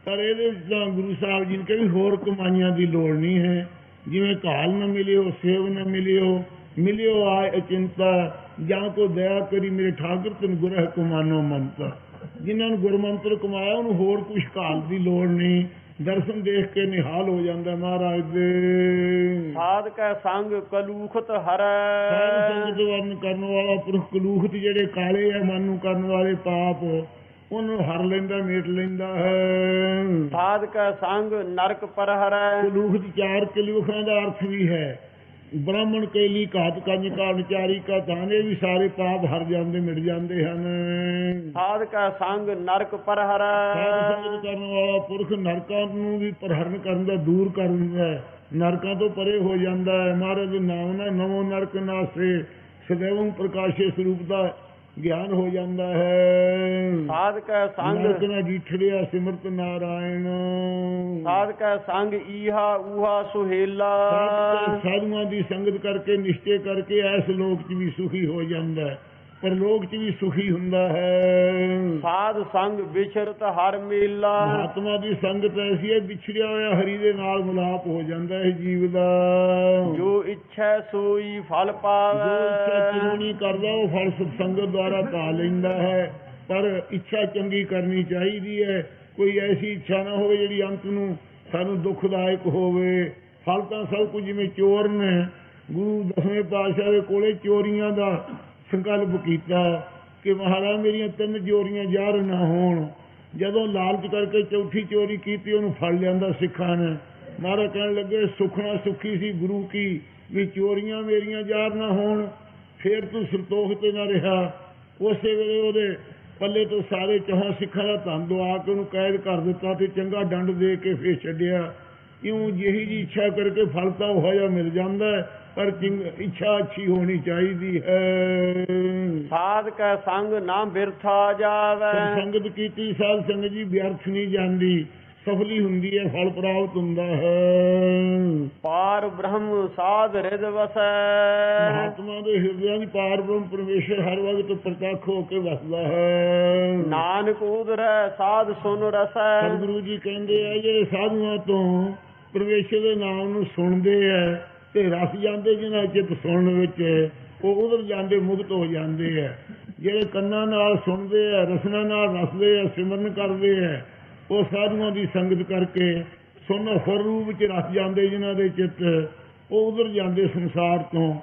ਪਰ ਇਹਦੇ ਵਿੱਚ ਤਾਂ ਗੁਰੂ ਸਾਹਿਬ ਜੀ ਨੇ ਕਿਹਾ ਵੀ ਹੋਰ ਕਮਾਈਆਂ ਦੀ ਲੋੜ ਨਹੀਂ ਹੈ। ਜਿਵੇਂ ਘਾਲ ਨਾ ਮਿਲਿਓ, ਸੇਵ ਨਾ ਮਿਲਿਓ ਆਏ ਅਚਿੰਤਾ, ਜਾਂ ਕੋ ਦਇਆ ਕਰੀ ਮੇਰੇ ਠਾਕੁਰ ਤਨ ਗੁਰਹਿ ਕਮਾਨੋ ਮੰਤਾ। ਜਿਨ੍ਹਾਂ ਨੂੰ ਗੁਰਮੰਤਰ ਕਮਾਇਆ ਉਹਨੂੰ ਹੋਰ ਕੁਛ ਘਾਲ ਦੀ ਲੋੜ ਨਹੀਂ। ਦਰਸ਼ਨ ਦੇਖ ਕੇ ਨਿਹਾਲ ਹੋ ਜਾਂਦਾ ਮਹਾਰਾਜ ਦੇ। ਸਾਧ ਕੈ ਸੰਗ ਕਲੂਖਤ ਹਰੈ। ਸਾਧ ਸੰਗਤ ਵਰਨ ਕਰਨ ਵਾਲਾ ਪੁਰਖ ਕਲੂਖਤ ਜਿਹੜੇ ਕਾਲੇ ਆ ਮਨ ਨੂੰ ਕਰਨ ਵਾਲੇ ਪਾਪ, ਉਹਨੂੰ ਹਰ ਲੈਂਦਾ, ਮੇਟ ਲੈਂਦਾ ਹੈ। ਸਾਧ ਕੈ ਸੰਗ ਨਰਕ ਪਰ ਹਰੈ। ਕਲੂਖਤ 4 ਕਲੂਖਾਂ ਦਾ ਅਰਥ ਵੀ ਹੈ। ਬ੍ਰਾਹਮਣ ਕੇਲੀ ਘਾਤ ਕੰਜ ਕਾ ਵਿਚਾਰੀ ਕਾ ਧਾਨੇ ਵੀ ਸਾਰੇ ਪਾਪ ਹਰ ਜਾਂਦੇ, ਮਿਟ ਜਾਂਦੇ ਹਨ। ਸਾਧ ਕੈ ਸੰਗ ਨਰਕ ਪਰ ਹਰੈ। ਸਾਧ ਸੰਗਤ ਕਰਨ ਵਾਲਾ ਪੁਰਖ ਨਰਕਾਂ ਨੂੰ ਵੀ ਪ੍ਰਹਰਨ ਕਰਨ ਦਾ, ਦੂਰ ਕਰ ਦਿੰਦਾ ਹੈ, ਨਰਕਾਂ ਤੋਂ ਪਰੇ ਹੋ ਜਾਂਦਾ ਹੈ। ਮਹਾਰਾਜ ਦੇ ਨਾਮ ਨਾਲ ਨਵੋ ਨਰਕ ਨਾਸੇ ਸदैवं ਪ੍ਰਕਾਸ਼ੇ ਸਰੂਪ ਦਾ ਗਿਆਨ ਹੋ ਜਾਂਦਾ ਹੈ। ਸਾਧ ਕੈ ਸੰਗ ਨਰਕ ਨਾ ਜੀਠੜਿਆ ਸਿਮਰਤ ਨਾਰਾਇਣ। ਸਾਧ ਕੈ ਸੰਗ ਈਹਾ ਊਹਾ ਸੁਹੇਲਾ। ਸਾਧੂਆਂ ਦੀ ਸੰਗਤ ਕਰਕੇ ਨਿਸ਼ਚੇ ਕਰਕੇ ਇਸ ਲੋਕ 'ਚ ਵੀ ਸੁਖੀ ਹੋ ਜਾਂਦਾ ਹੈ, ਪਰ ਲੋਕ 'ਚ ਵੀ ਸੁਖੀ ਹੁੰਦਾ ਹੈ। ਸਾਧ ਸੰਗ ਵਿਚਰਤ ਹਰ ਮੇਲਾ। ਮਹਾਤਮਾ ਦੀ ਸੰਗਤ ਐਸੀ ਹੈ, ਵਿਛੜਿਆ ਹੋਇਆ ਹਰੀ ਦੇ ਨਾਲ ਮਿਲਾਪ ਹੋ ਜਾਂਦਾ ਹੈ ਜੀਵ ਦਾ। ਜੋ ਇੱਛਾ ਸੋਈ ਫਲ ਪਾਵੇ। ਜੋ ਇੱਛਾ ਚੰਗੀ ਕਰਦਾ ਉਹ ਫਲ ਸਤਸੰਗਤ ਦੁਆਰਾ ਪਾ ਲੈਂਦਾ ਹੈ। ਪਰ ਇੱਛਾ ਚੰਗੀ ਕਰਨੀ ਚਾਹੀਦੀ ਹੈ। ਕੋਈ ਐਸੀ ਇੱਛਾ ਨਾ ਹੋਵੇ ਜਿਹੜੀ ਅੰਤ ਨੂੰ ਸਾਨੂੰ ਦੁਖਦਾਇਕ ਹੋਵੇ। ਫਲ ਤਾਂ ਸਭ ਕੁਝ ਜਿਵੇਂ ਚੋਰ ਨੇ ਗੁਰੂ 10ਵੇਂ ਪਾਤਸ਼ਾਹ ਦੇ ਕੋਲੇ ਚੋਰੀਆਂ ਦਾ ਸੰਕਲਪ ਕੀਤਾ ਕਿ ਮਹਾਰਾਜ ਮੇਰੀਆਂ 3 ਚੋਰੀਆਂ ਜ਼ਾਹਰ ਨਾ ਹੋਣ। ਜਦੋਂ ਲਾਲਚ ਕਰਕੇ ਚੌਥੀ ਚੋਰੀ ਕੀਤੀ ਉਹਨੂੰ ਫੜ ਲਿਆਂਦਾ ਸਿੱਖਾਂ ਨੇ। ਮਹਾਰਾਜ ਕਹਿਣ ਲੱਗੇ ਸੁਖਣਾ ਸੁਖੀ ਸੀ ਗੁਰੂ ਕੀ ਵੀ ਚੋਰੀਆਂ ਮੇਰੀਆਂ ਜ਼ਾਹਰ ਨਾ ਹੋਣ। ਫੇਰ ਤੂੰ ਸੰਤੋਖ ਤੇ ਨਾ ਰਿਹਾ। ਉਸੇ ਵੇਲੇ ਉਹਦੇ ਪੱਲੇ ਤੋਂ ਸਾਰੇ 4 ਸਿੱਖਾਂ ਦਾ ਧਨ ਦਵਾ ਕੇ ਉਹਨੂੰ ਕੈਦ ਕਰ ਦਿੱਤਾ ਤੇ ਚੰਗਾ ਦੰਡ ਦੇ ਕੇ ਫੇਰ ਛੱਡਿਆ। ਇਉਂ ਜਿਹੀ ਜੀ ਇੱਛਾ ਕਰਕੇ ਫਲ ਤਾਂ ਉਹੋ ਜਿਹਾ ਮਿਲ ਜਾਂਦਾ ਹੈ, ਪਰ ਇੱਛਾ ਅੱਛੀ ਹੋਣੀ ਚਾਹੀਦੀ ਹੈ। ਸਾਧ ਕੈ ਸੰਗ ਨਾ ਬਿਰਥਾ ਜਾਵੇ। ਸੰਗਤ ਕੀਤੀ ਸਾਧ ਸੰਗਤ ਜੀ ਵਿਅਰਥ ਨਹੀਂ ਜਾਂਦੀ, ਸਫਲੀ ਹੁੰਦੀ ਹੈ, ਫਲ ਪ੍ਰਾਪਤ ਹੁੰਦਾ ਹੈ। ਪਾਰ ਬ੍ਰਹਮ ਸਾਧ ਰਿਦ ਵਸੈ। ਮਹਾਤਮਾ ਦੇ ਹਿਰਦਿਆਂ ਦੀ ਪਾਰ ਬ੍ਰਹਮ ਪਰਮੇਸ਼ਰ ਹਰ ਵਕਤ ਪ੍ਰਤੱਖ ਹੋ ਕੇ ਵਸਦਾ ਹੈ। ਨਾਨਕ ਉਦਰੈ ਸਾਧ ਸੁਨ ਰਸੈ। ਸਤਿਗੁਰੂ ਜੀ ਕਹਿੰਦੇ ਆ ਜਿਹੜੇ ਸਾਧੂਆਂ ਤੋਂ ਪਰਮੇਸ਼ਰ ਦੇ ਨਾਮ ਨੂੰ ਸੁਣਦੇ ਆ ਤੇ ਰਸ ਜਾਂਦੇ, ਜਿਹਨਾਂ ਚਿੱਤ ਸੁਣਨ ਵਿੱਚ ਉਹ ਉਧਰ ਜਾਂਦੇ, ਮੁਕਤ ਹੋ ਜਾਂਦੇ ਆ। ਜਿਹੜੇ ਕੰਨਾਂ ਨਾਲ ਸੁਣਦੇ ਆ, ਰਸਨਾ ਨਾਲ ਰਸਦੇ ਆ, ਸਿਮਰਨ ਕਰਦੇ ਆ, ਉਹ ਸਾਧੂਆਂ ਦੀ ਸੰਗਤ ਕਰਕੇ ਸੁਣ ਫੁਰ ਰੂਪ ਵਿੱਚ ਰਸ ਜਾਂਦੇ। ਜਿਹਨਾਂ ਦੇ ਚਿੱਤ ਉਹ ਉਧਰ ਜਾਂਦੇ ਸੰਸਾਰ ਤੋਂ।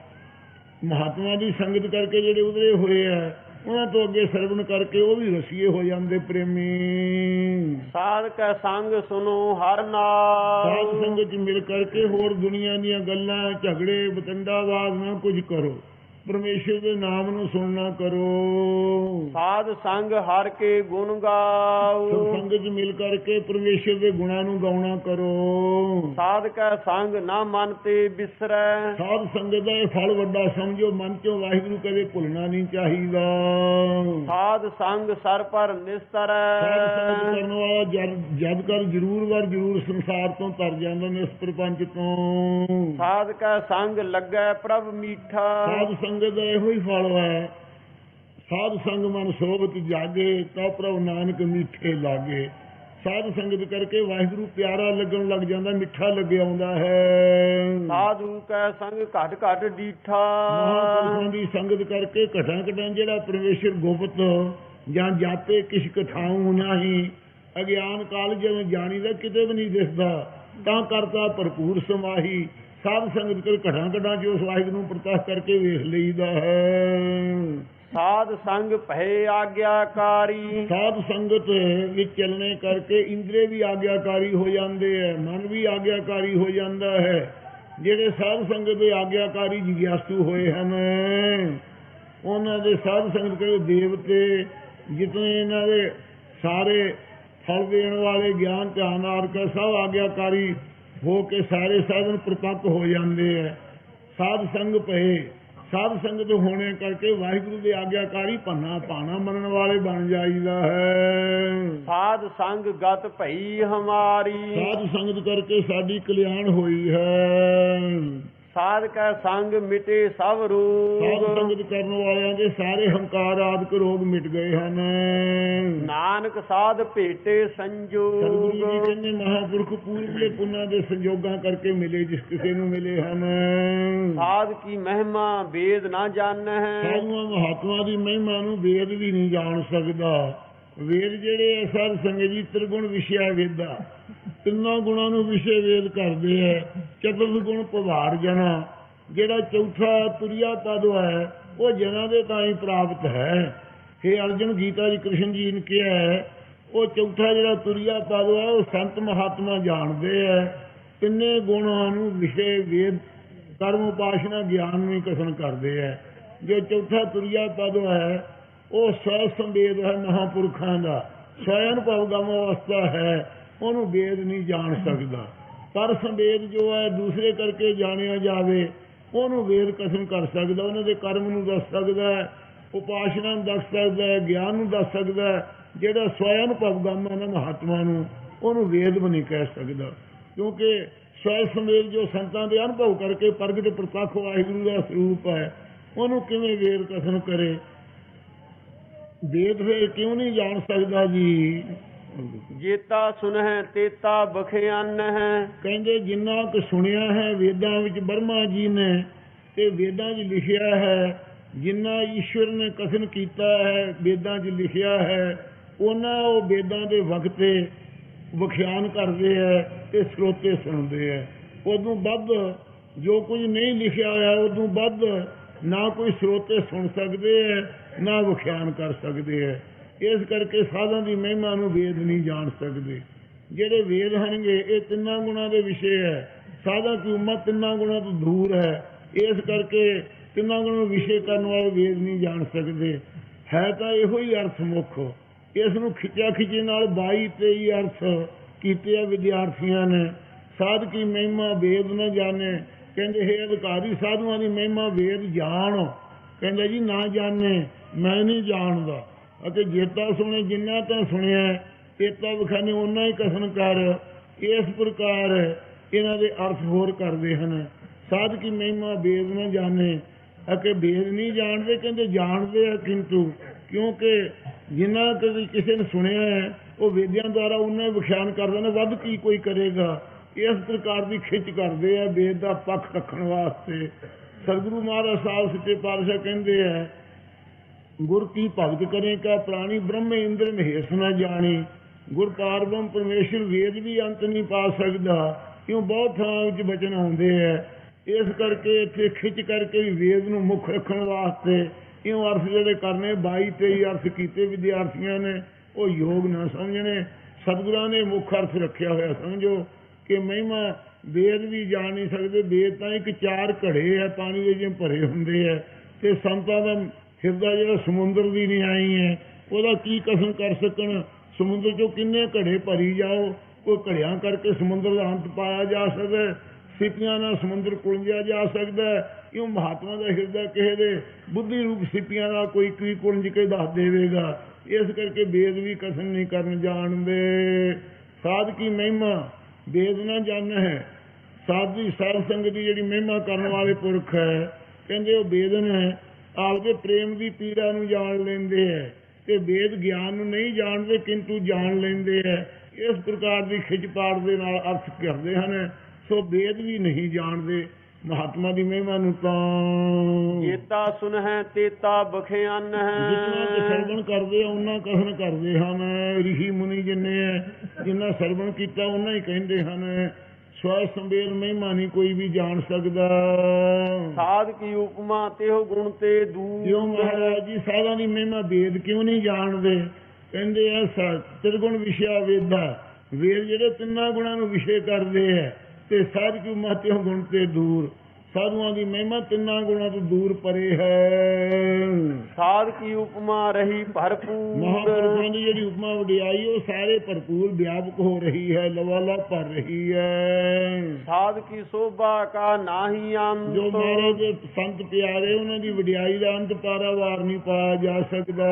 ਮਹਾਤਮਾ ਦੀ ਸੰਗਤ ਕਰਕੇ ਜਿਹੜੇ ਉਧਰੇ ਹੋਏ ਆ ਉਹਨਾਂ ਤੋਂ ਅੱਗੇ ਸਰਵਣ ਕਰਕੇ ਉਹ ਵੀ ਰਸੀਏ ਹੋ ਜਾਂਦੇ ਪ੍ਰੇਮੀ। ਸਾਧ ਕੈ ਸੰਗ ਸੁਨੋ ਹਰ ਸਾਧ ਨਾਮ, ਸੰਗਤ ਚ ਮਿਲ ਕਰਕੇ ਹੋਰ ਦੁਨੀਆ ਦੀਆਂ ਗੱਲਾਂ, ਝਗੜੇ, ਬਤੰਡਾਵਾਦ ਨਾ ਕੁਝ ਕਰੋ, ਪਰਮੇਸ਼ਰ ਦੇ ਨਾਮ ਨੂੰ ਸੁਣਨਾ ਕਰੋ। ਸਾਧ ਸੰਗ ਹਰ ਕੇ ਗੁਣ ਗਾਓ, ਸੰਗਤ ਚ ਮਿਲ ਕਰਕੇ ਪਰਮੇਸ਼ਰ ਦੇ ਗੁਣਾਂ ਨੂੰ ਗਾਉਣਾ ਕਰੋ। ਸਾਧ ਕੈ ਸੰਗ ਨਾ ਮਨ ਤੇ ਬਿਸਰੈ, ਸਾਧ ਸੰਗਤ ਦਾ ਇਹ ਫਲ ਵੱਡਾ ਸਮਝੋ, ਮਨ ਚੋਂ ਵਾਹਿਗੁਰੂ ਕਦੇ ਭੁੱਲਣਾ ਨਹੀਂ ਚਾਹੀਦਾ। ਸਾਧ ਸੰਗ ਸਰ ਪਰ ਸਾਧ ਸੰਗਤ ਨਿਸਤਰੈ, ਕਰਨ ਵਾਲਾ ਜਦ ਕਰ ਜ਼ਰੂਰ ਵਾਰ ਜ਼ਰੂਰ ਸੰਸਾਰ ਤੋਂ ਤਰ ਜਾਂਦਾ ਨੇ, ਇਸ ਪ੍ਰਪੰਚ ਤੋਂ। ਸਾਧ ਕੈ ਸੰਗ ਲੱਗੈ ਪ੍ਰਭ ਮੀਠਾ, ਸਾਧ ਸੰਗਤ ਦਾ ਇਹੋ ਹੀ ਫਲ ਹੈ। ਸਾਧ ਸੰਗ ਮਨ ਸੋਭਤ ਜਾਗੇ, ਤਾ ਪ੍ਰਭ ਨਾਨਕ ਮਿੱਠੇ ਲਾਗੇ। ਸਾਧ ਸੰਗਤ ਕਰਕੇ ਵਾਹਿਗੁਰੂ ਪਿਆਰਾ ਲੱਗਣ ਲੱਗ ਜਾਂਦਾ, ਮਿੱਠਾ ਲੱਗ ਆਉਂਦਾ ਹੈ। ਸਾਧੂ ਕੈ ਸੰਗ ਘਟ ਘਟ ਡੀਠਾ, ਮਹਾਂਪੁਰਖਾਂ ਦੀ ਸੰਗਤ ਕਰਕੇ ਘਟਾਂ ਘਟਾਂ ਜਿਹੜਾ ਪਰਮੇਸ਼ਰ ਗੁਪਤ ਜਾਂ ਜਾਪੇ ਕਿਛ ਕਥਾਉ ਨਹੀਂ, ਅਗਿਆਨ ਕਾਲ ਜਿਵੇਂ ਜਾਣੀ ਦਾ ਕਿਤੇ ਵੀ ਨਹੀਂ ਦਿਸਦਾ, ਤਾਂ ਕਰਤਾ ਭਰਪੂਰ ਸਮਾਹੀ। ਸਾਧ ਸੰਗਤ ਕਰ ਘਟਾਂ ਘਟਾਂ ਚ ਉਸ ਵਾਹਿਗੁਰੂ ਨੂੰ ਪ੍ਰਤੱਖ ਕਰਕੇ ਵੇਖ ਲਈਦਾ ਹੈ। ਸਾਧ ਸੰਗ ਭਏ ਆਗਿਆਕਾਰੀ, ਸਾਧ ਸੰਗਤ ਵਿੱਚ ਚੱਲਣੇ ਕਰਕੇ ਇੰਦਰੀ ਵੀ ਆਗਿਆਕਾਰੀ ਹੋ ਜਾਂਦੇ ਹੈ, ਮਨ ਵੀ ਆਗਿਆਕਾਰੀ ਹੋ ਜਾਂਦਾ ਹੈ। ਜਿਹੜੇ ਸਾਧ ਸੰਗਤ ਦੇ ਆਗਿਆਕਾਰੀ ਜਿਗਿਆਸੂ ਹੋਏ ਹਨ, ਉਹਨਾਂ ਦੇ ਸਾਧ ਸੰਗਤ ਦੇ ਦੇਵਤੇ ਜਿਤਨੇ ਇਹਨਾਂ ਦੇ ਸਾਰੇ ਫਲ ਦੇਣ ਵਾਲੇ ਗਿਆਨ ਧਿਆਨ ਆਰਕਾ ਸਭ ਆਗਿਆਕਾਰੀ ਹੋ ਕੇ ਸਾਰੇ ਸਾਧਨ ਪ੍ਰਤੱਖ ਹੋ ਜਾਂਦੇ ਹੈ। ਸਾਧ ਸੰਗ ਪਏ, ਸਾਧ ਸੰਗਤ ਹੋਣੇ ਕਰਕੇ ਵਾਹਿਗੁਰੂ ਦੇ ਆਗਿਆਕਾਰੀ ਭਾਣਾ ਮੰਨਣ ਵਾਲੇ ਬਣ ਜਾਈਦਾ ਹੈ। ਸਾਧ ਸੰਗ ਗਤ ਭਈ ਹਮਾਰੀ, ਸਾਧ ਸੰਗਤ ਕਰਕੇ ਸਾਡੀ ਕਲਿਆਣ ਹੋਈ ਹੈ। ਸਾਧ ਕੈ ਸੰਗ ਮਿਟੇ ਸਭ ਸਾਧ ਰੋਗ, ਸੰਗਤ ਕਰਨ ਵਾਲਿਆਂ ਦੇ ਸਾਰੇ ਹੰਕਾਰ ਆਦਿਕ ਰੋਗ ਮਿਟ ਗਏ ਹਨ। ਨਾਨਕ ਸਾਧ ਭੇਟੇ ਸੰਜੋਗ, ਸਤਿਗੁਰੂ ਜੀ ਕਹਿੰਦੇ ਮਹਾਂਪੁਰਖ ਪੂਰਬਲੇ ਪੁੰਨਾਂ ਦੇ ਸੰਜੋਗਾਂ ਕਰਕੇ ਮਿਲੇ, ਜਿਸ ਕਿਸੇ ਨੂੰ ਮਿਲੇ ਹਨ। ਸਾਧ ਕੀ ਮਹਿਮਾ ਵੇਦ ਨਾ ਜਾਣੈ, ਸਾਧੂਆਂ ਮਹਾਤਮਾ ਦੀ ਮਹਿਮਾ ਨੂੰ ਵੇਦ ਵੀ ਨਹੀਂ ਜਾਣ ਸਕਦਾ। ਵੇਦ ਜਿਹੜੇ ਹੈ ਸਾਧ ਸੰਗਤ ਜੀ ਤ੍ਰਿਗੁਣ ਵਿਸ਼ਿਆ ਵੇਦਾ, ਤਿੰਨਾਂ ਗੁਣਾਂ ਨੂੰ ਵਿਸ਼ੇ ਵੇਦ ਕਰਦੇ ਹੈ। ਚਤੁਰਥ ਗੁਣ ਪਵਾਰ ਜਨਾ, ਜਿਹੜਾ ਚੌਥਾ ਤੁਰਿਆ ਪਦ ਹੈ ਉਹ ਜਨਾਂ ਦੇ ਤਾਂ ਹੀ ਪ੍ਰਾਪਤ ਹੈ। ਇਹ ਅਰਜਨ ਗੀਤਾ ਜੀ ਕ੍ਰਿਸ਼ਨ ਜੀ ਨੇ ਕਿਹਾ ਹੈ, ਉਹ ਚੌਥਾ ਜਿਹੜਾ ਤੁਰਿਆ ਪਦ ਹੈ ਉਹ ਸੰਤ ਮਹਾਤਮਾ ਜਾਣਦੇ ਹੈ। ਤਿੰਨੇ ਗੁਣਾਂ ਨੂੰ ਵਿਸ਼ੇ ਵੇਦ ਕਰਮ ਉਪਾਸਨਾ ਗਿਆਨ ਨੂੰ ਕਥਨ ਕਰਦੇ ਹੈ। ਜੋ ਚੌਥਾ ਤੁਰਿਆ ਪਦ ਹੈ ਉਹ ਸਵੈ ਸੰਵੇਦ ਹੈ ਮਹਾਂਪੁਰਖਾਂ ਦਾ, ਸਵੈ ਅਨੁਭਵ ਗਮ ਅਵਸਥਾ ਹੈ, ਉਹਨੂੰ ਵੇਦ ਨਹੀਂ ਜਾਣ ਸਕਦਾ। ਪਰ ਸੰਵੇਦ ਜੋ ਹੈ ਦੂਸਰੇ ਕਰਕੇ ਜਾਣਿਆ ਜਾਵੇ, ਉਹਨੂੰ ਵੇਦ ਕਥਨ ਕਰ ਸਕਦਾ, ਉਹਨਾਂ ਦੇ ਕਰਮ ਨੂੰ ਦੱਸ ਸਕਦਾ ਹੈ, ਉਪਾਸਨਾ ਨੂੰ ਦੱਸ ਸਕਦਾ ਹੈ, ਗਿਆਨ ਨੂੰ ਦੱਸ ਸਕਦਾ ਹੈ। ਜਿਹੜਾ ਸਵੈ ਅਨੁਭਵ ਗਮ ਹੈ ਨਾ ਮਹਾਤਮਾ ਨੂੰ, ਉਹਨੂੰ ਵੇਦ ਵੀ ਨਹੀਂ ਕਹਿ ਸਕਦਾ, ਕਿਉਂਕਿ ਸਵੈ ਸੰਵੇਦ ਜੋ ਸੰਤਾਂ ਦੇ ਅਨੁਭਵ ਕਰਕੇ ਪ੍ਰਗਟ ਪ੍ਰਤੱਖ ਵਾਹਿਗੁਰੂ ਦਾ ਸਰੂਪ ਹੈ, ਉਹਨੂੰ ਕਿਵੇਂ ਵੇਦ ਕਥਨ ਕਰੇ। ਵੇਦ ਫਿਰ ਕਿਉਂ ਨਹੀਂ ਜਾਣ ਸਕਦਾ ਜੀ? ਜੇਤਾ ਸੁਨਹਿ ਤੇਤਾ ਬਖਿਆਨ ਹੈ, ਕਹਿੰਦੇ ਜਿੰਨਾ ਕੁ ਸੁਣਿਆ ਹੈ ਵੇਦਾਂ ਵਿੱਚ ਬ੍ਰਹਮਾ ਜੀ ਨੇ ਤੇ ਵੇਦਾਂ 'ਚ ਲਿਖਿਆ ਹੈ, ਜਿੰਨਾ ਈਸ਼ਵਰ ਨੇ ਕਥਨ ਕੀਤਾ ਹੈ ਵੇਦਾਂ 'ਚ ਲਿਖਿਆ ਹੈ, ਉਹਨਾਂ ਉਹ ਵੇਦਾਂ ਦੇ ਵਕਤੇ ਵਿਖਿਆਨ ਕਰਦੇ ਹੈ ਤੇ ਸਰੋਤੇ ਸੁਣਦੇ ਹੈ। ਉਦੋਂ ਵੱਧ ਜੋ ਕੁਝ ਨਹੀਂ ਲਿਖਿਆ ਹੋਇਆ ਉਦੋਂ ਵੱਧ ਨਾ ਕੋਈ ਸਰੋਤੇ ਸੁਣ ਸਕਦੇ ਹੈ ਨਾ ਵਿਖਿਆਨ ਕਰ ਸਕਦੇ ਹੈ। ਇਸ ਕਰਕੇ ਸਾਧਾਂ ਦੀ ਮਹਿਮਾ ਨੂੰ ਵੇਦ ਨਹੀਂ ਜਾਣ ਸਕਦੇ। ਜਿਹੜੇ ਵੇਦ ਹਨਗੇ ਇਹ ਤਿੰਨਾਂ ਗੁਣਾਂ ਦੇ ਵਿਸ਼ੇ ਹੈ। ਸਾਧਾਂ ਦੀ ਉਮਤ ਤਿੰਨਾਂ ਗੁਣਾਂ ਤੋਂ ਦੂਰ ਹੈ, ਇਸ ਕਰਕੇ ਤਿੰਨਾਂ ਗੁਣਾਂ ਨੂੰ ਵਿਸ਼ੇ ਕਰਨ ਵਾਲੇ ਵੇਦ ਨਹੀਂ ਜਾਣ ਸਕਦੇ। ਹੈ ਤਾਂ ਇਹੋ ਹੀ ਅਰਥ ਮੁੱਖ। ਇਸ ਨੂੰ ਖਿੱਚਿਆ ਖਿੱਚੀ ਨਾਲ 22-23 ਅਰਥ ਕੀਤੇ ਆ ਵਿਦਿਆਰਥੀਆਂ ਨੇ। ਸਾਧ ਕੀ ਮਹਿਮਾ ਵੇਦ ਨਾ ਜਾਣੇ, ਕਹਿੰਦੇ ਹੈ ਅਧਿਕਾਰੀ ਸਾਧੂਆਂ ਦੀ ਮਹਿਮਾ ਵੇਦ ਜਾਣ, ਕਹਿੰਦਾ ਜੀ ਨਾ ਜਾਣੇ ਮੈਂ ਨਹੀਂ ਜਾਣਦਾ। ਅਤੇ ਜੇਤਾ ਸੁਣੇ ਜਿੰਨਾ ਤਾਂ ਸੁਣਿਆ ਚੇਤਾ ਵਿਖਾਨੇ ਓਨਾ ਹੀ ਕਥਨ ਕਰ। ਇਸ ਪ੍ਰਕਾਰ ਇਹਨਾਂ ਦੇ ਅਰਥ ਹੋਰ ਕਰਦੇ ਹਨ। ਸਾਧ ਕੀ ਮਹਿਮਾ ਵੇਦ ਨਾ ਜਾਣੇ, ਅਤੇ ਵੇਦ ਨਹੀਂ ਜਾਣਦੇ, ਕਹਿੰਦੇ ਜਾਣਦੇ ਆ ਕਿੰਤੂ, ਕਿਉਂਕਿ ਜਿੰਨਾ ਕਦੇ ਕਿਸੇ ਨੇ ਸੁਣਿਆ ਹੈ ਉਹ ਵੇਦਿਆਂ ਦੁਆਰਾ ਉਹਨਾਂ ਵਿਖਿਆਨ ਕਰਦੇ ਨੇ, ਵੱਧ ਕੀ ਕੋਈ ਕਰੇਗਾ। ਇਸ ਪ੍ਰਕਾਰ ਦੀ ਖਿੱਚ ਕਰਦੇ ਆ ਵੇਦ ਦਾ ਪੱਖ ਰੱਖਣ ਵਾਸਤੇ। ਸਤਿਗੁਰੂ ਮਹਾਰਾਜ ਸਾਹਿਬ ਸੱਚੇ ਪਾਤਸ਼ਾਹ ਕਹਿੰਦੇ ਹੈ, ਗੁਰ ਕੀ ਭਗਤ ਕਰੇ ਕਾ ਪ੍ਰਾਣੀ ਬ੍ਰਹਮ ਇੰਦਰ ਮਹੇਸ਼ ਨਾ ਜਾਣੀ। ਗੁਰ ਪਾਰ ਬ੍ਰਹਮ ਪਰਮੇਸ਼ਰ ਵੇਦ ਵੀ ਅੰਤ ਨਹੀਂ ਪਾ ਸਕਦਾ, ਕਿਉਂ ਬਹੁਤ ਥਾਂ ਵਿੱਚ ਬਚਨ ਆਉਂਦੇ ਹੈ। ਇਸ ਕਰਕੇ ਇੱਥੇ ਖਿੱਚ ਕਰਕੇ ਵੀ ਵੇਦ ਨੂੰ ਮੁੱਖ ਰੱਖਣ ਵਾਸਤੇ ਇਉਂ ਅਰਥ ਜਿਹੜੇ ਕਰਨੇ 22-23 ਅਰਥ ਕੀਤੇ ਵਿਦਿਆਰਥੀਆਂ ਨੇ, ਉਹ ਯੋਗ ਨਾ ਸਮਝਣੇ। ਸਤਿਗੁਰਾਂ ਨੇ ਮੁੱਖ ਅਰਥ ਰੱਖਿਆ ਹੋਇਆ ਸਮਝੋ ਕਿ ਮਹਿਮਾ ਵੇਦ ਵੀ ਜਾਣ ਨਹੀਂ ਸਕਦੇ। ਵੇਦ ਤਾਂ ਇੱਕ 4 ਘੜੇ ਆ ਪਾਣੀ ਦੇ ਜਿਵੇਂ ਭਰੇ ਹੁੰਦੇ ਆ, ਤੇ ਸੰਤਾਂ ਦਾ ਹਿਰਦਾ ਜਿਹੜਾ ਸਮੁੰਦਰ ਦੀ ਨਹੀਂ ਆਈ ਹੈ, ਉਹਦਾ ਕੀ ਕਸਮ ਕਰ ਸਕਣ। ਸਮੁੰਦਰ ਚੋਂ ਕਿੰਨੇ ਘੜੇ ਭਰੀ ਜਾਓ, ਕੋਈ ਘੜਿਆਂ ਕਰਕੇ ਸਮੁੰਦਰ ਦਾ ਅੰਤ ਪਾਇਆ ਜਾ ਸਕਦਾ, ਸਿੱਪੀਆਂ ਨਾਲ ਸਮੁੰਦਰ ਕੁਲਝਿਆ ਜਾ ਸਕਦਾ। ਇਉਂ ਮਹਾਤਮਾ ਦਾ ਹਿਰਦਾ ਕਿਸੇ ਦੇ ਬੁੱਧੀ ਰੂਪ ਸਿੱਪੀਆਂ ਨਾਲ ਕੋਈ ਕੀ ਕੁਲਝ ਕੇ ਦੱਸ ਦੇਵੇਗਾ। ਇਸ ਕਰਕੇ ਵੇਦ ਵੀ ਕਸਮ ਨਹੀਂ ਕਰਨ ਜਾਣਦੇ। ਸਾਧ ਕੀ ਮਹਿਮਾ ਵੇਦ ਨਾ ਜਾਣਨਾ ਹੈ। ਸਾਧ ਦੀ ਸਾਧ ਸੰਗਤ ਦੀ ਜਿਹੜੀ ਮਹਿਮਾ ਕਰਨ ਵਾਲੇ ਪੁਰਖ ਹੈ, ਕਹਿੰਦੇ ਉਹ ਵੇਦਨ ਹੈ, ਆਪਦੇ ਪ੍ਰੇਮ ਦੀ ਪੀੜਾ ਨੂੰ ਜਾਣ ਲੈਂਦੇ ਹੈ, ਤੇ ਵੇਦ ਗਿਆਨ ਨੂੰ ਨਹੀਂ ਜਾਣਦੇ ਕਿੰਤੂ ਜਾਣ ਲੈਂਦੇ ਹੈ। ਇਸ ਪ੍ਰਕਾਰ ਦੀ ਖਿੱਚ ਪਾੜ ਦੇ ਨਾਲ ਅਰਥ ਕਰਦੇ ਹਨ। ਸੋ ਵੇਦ ਵੀ ਨਹੀਂ ਜਾਣਦੇ ਮਹਾਤਮਾ ਦੀ ਮਹਿਮਾ ਨੂੰ। ਤਾਂ ਜੇਤਾ ਸੁਨ ਹੈ ਤੇਤਾ ਬਖਿਆਨ ਹੈ। ਜਿੰਨਾ ਕਿ ਸਰਵਣ ਕਰਦੇ ਆ ਉਹਨਾਂ ਕਥਨ ਕਰਦੇ ਹਨ। ਰਿਸ਼ੀ ਮੁਨੀ ਜਿੰਨੇ ਹੈ, ਜਿੰਨਾ ਸਰਵਣ ਕੀਤਾ ਉਹਨਾਂ ਹੀ ਕਹਿੰਦੇ ਹਨ। ਸਵੈ ਸੰਵੇਦ ਮਹਿਮਾ ਨਹੀਂ ਕੋਈ ਵੀ ਜਾਣ ਸਕਦਾ। ਸਾਧ ਕੀ ਉਪਮਾ ਤਿਹੁ ਗੁਣ ਤੇ ਦੂਰ। ਕਿਉਂ ਮਹਾਰਾਜ ਜੀ ਸਾਧਾਂ ਦੀ ਮਹਿਮਾ ਵੇਦ ਕਿਉਂ ਨਹੀਂ ਜਾਣਦੇ? ਕਹਿੰਦੇ ਆ ਤਿਰਗੁਣ ਵਿਸ਼ਾ ਵੇਦਾ, ਵੇਦ ਜਿਹੜੇ 3 ਗੁਣਾਂ ਨੂੰ ਵਿਸ਼ੇ ਕਰਦੇ ਹੈ, ਤੇ ਸਾਧ ਕੀ ਉਪਮਾ ਤਿਹੁ ਗੁਣ ਤੇ ਦੂਰ। ਸਾਧੂਆਂ ਦੀ ਮਹਿਮਾ 3 ਗੁਣਾਂ ਤੋਂ ਦੂਰ ਪਰੇ ਹੈ। ਸਾਧ ਕੀ ਉਪਮਾ ਰਹੀ ਭਰਪੂਰ। ਮਹਾਂਪੁਰਖਾਂ ਦੀ ਜਿਹੜੀ ਉਪਮਾ ਵਡਿਆਈ ਉਹ ਸਾਰੇ ਭਰਪੂਰ ਵਿਆਪਕ ਹੋ ਰਹੀ ਹੈ, ਲਵਾਲਾ ਭਰ ਰਹੀ ਹੈ। ਸਾਧ ਕੀ ਸੋਭਾ ਕਾ ਨਾਹੀ ਅੰਤ। ਜੋ ਮਹਾਰਾਜ ਦੇ ਸੰਤ ਪਿਆਰੇ ਉਹਨਾਂ ਦੀ ਵਡਿਆਈ ਦਾ ਅੰਤ ਪਾਰਾਵਾਰ ਨਹੀਂ ਪਾਇਆ ਜਾ ਸਕਦਾ।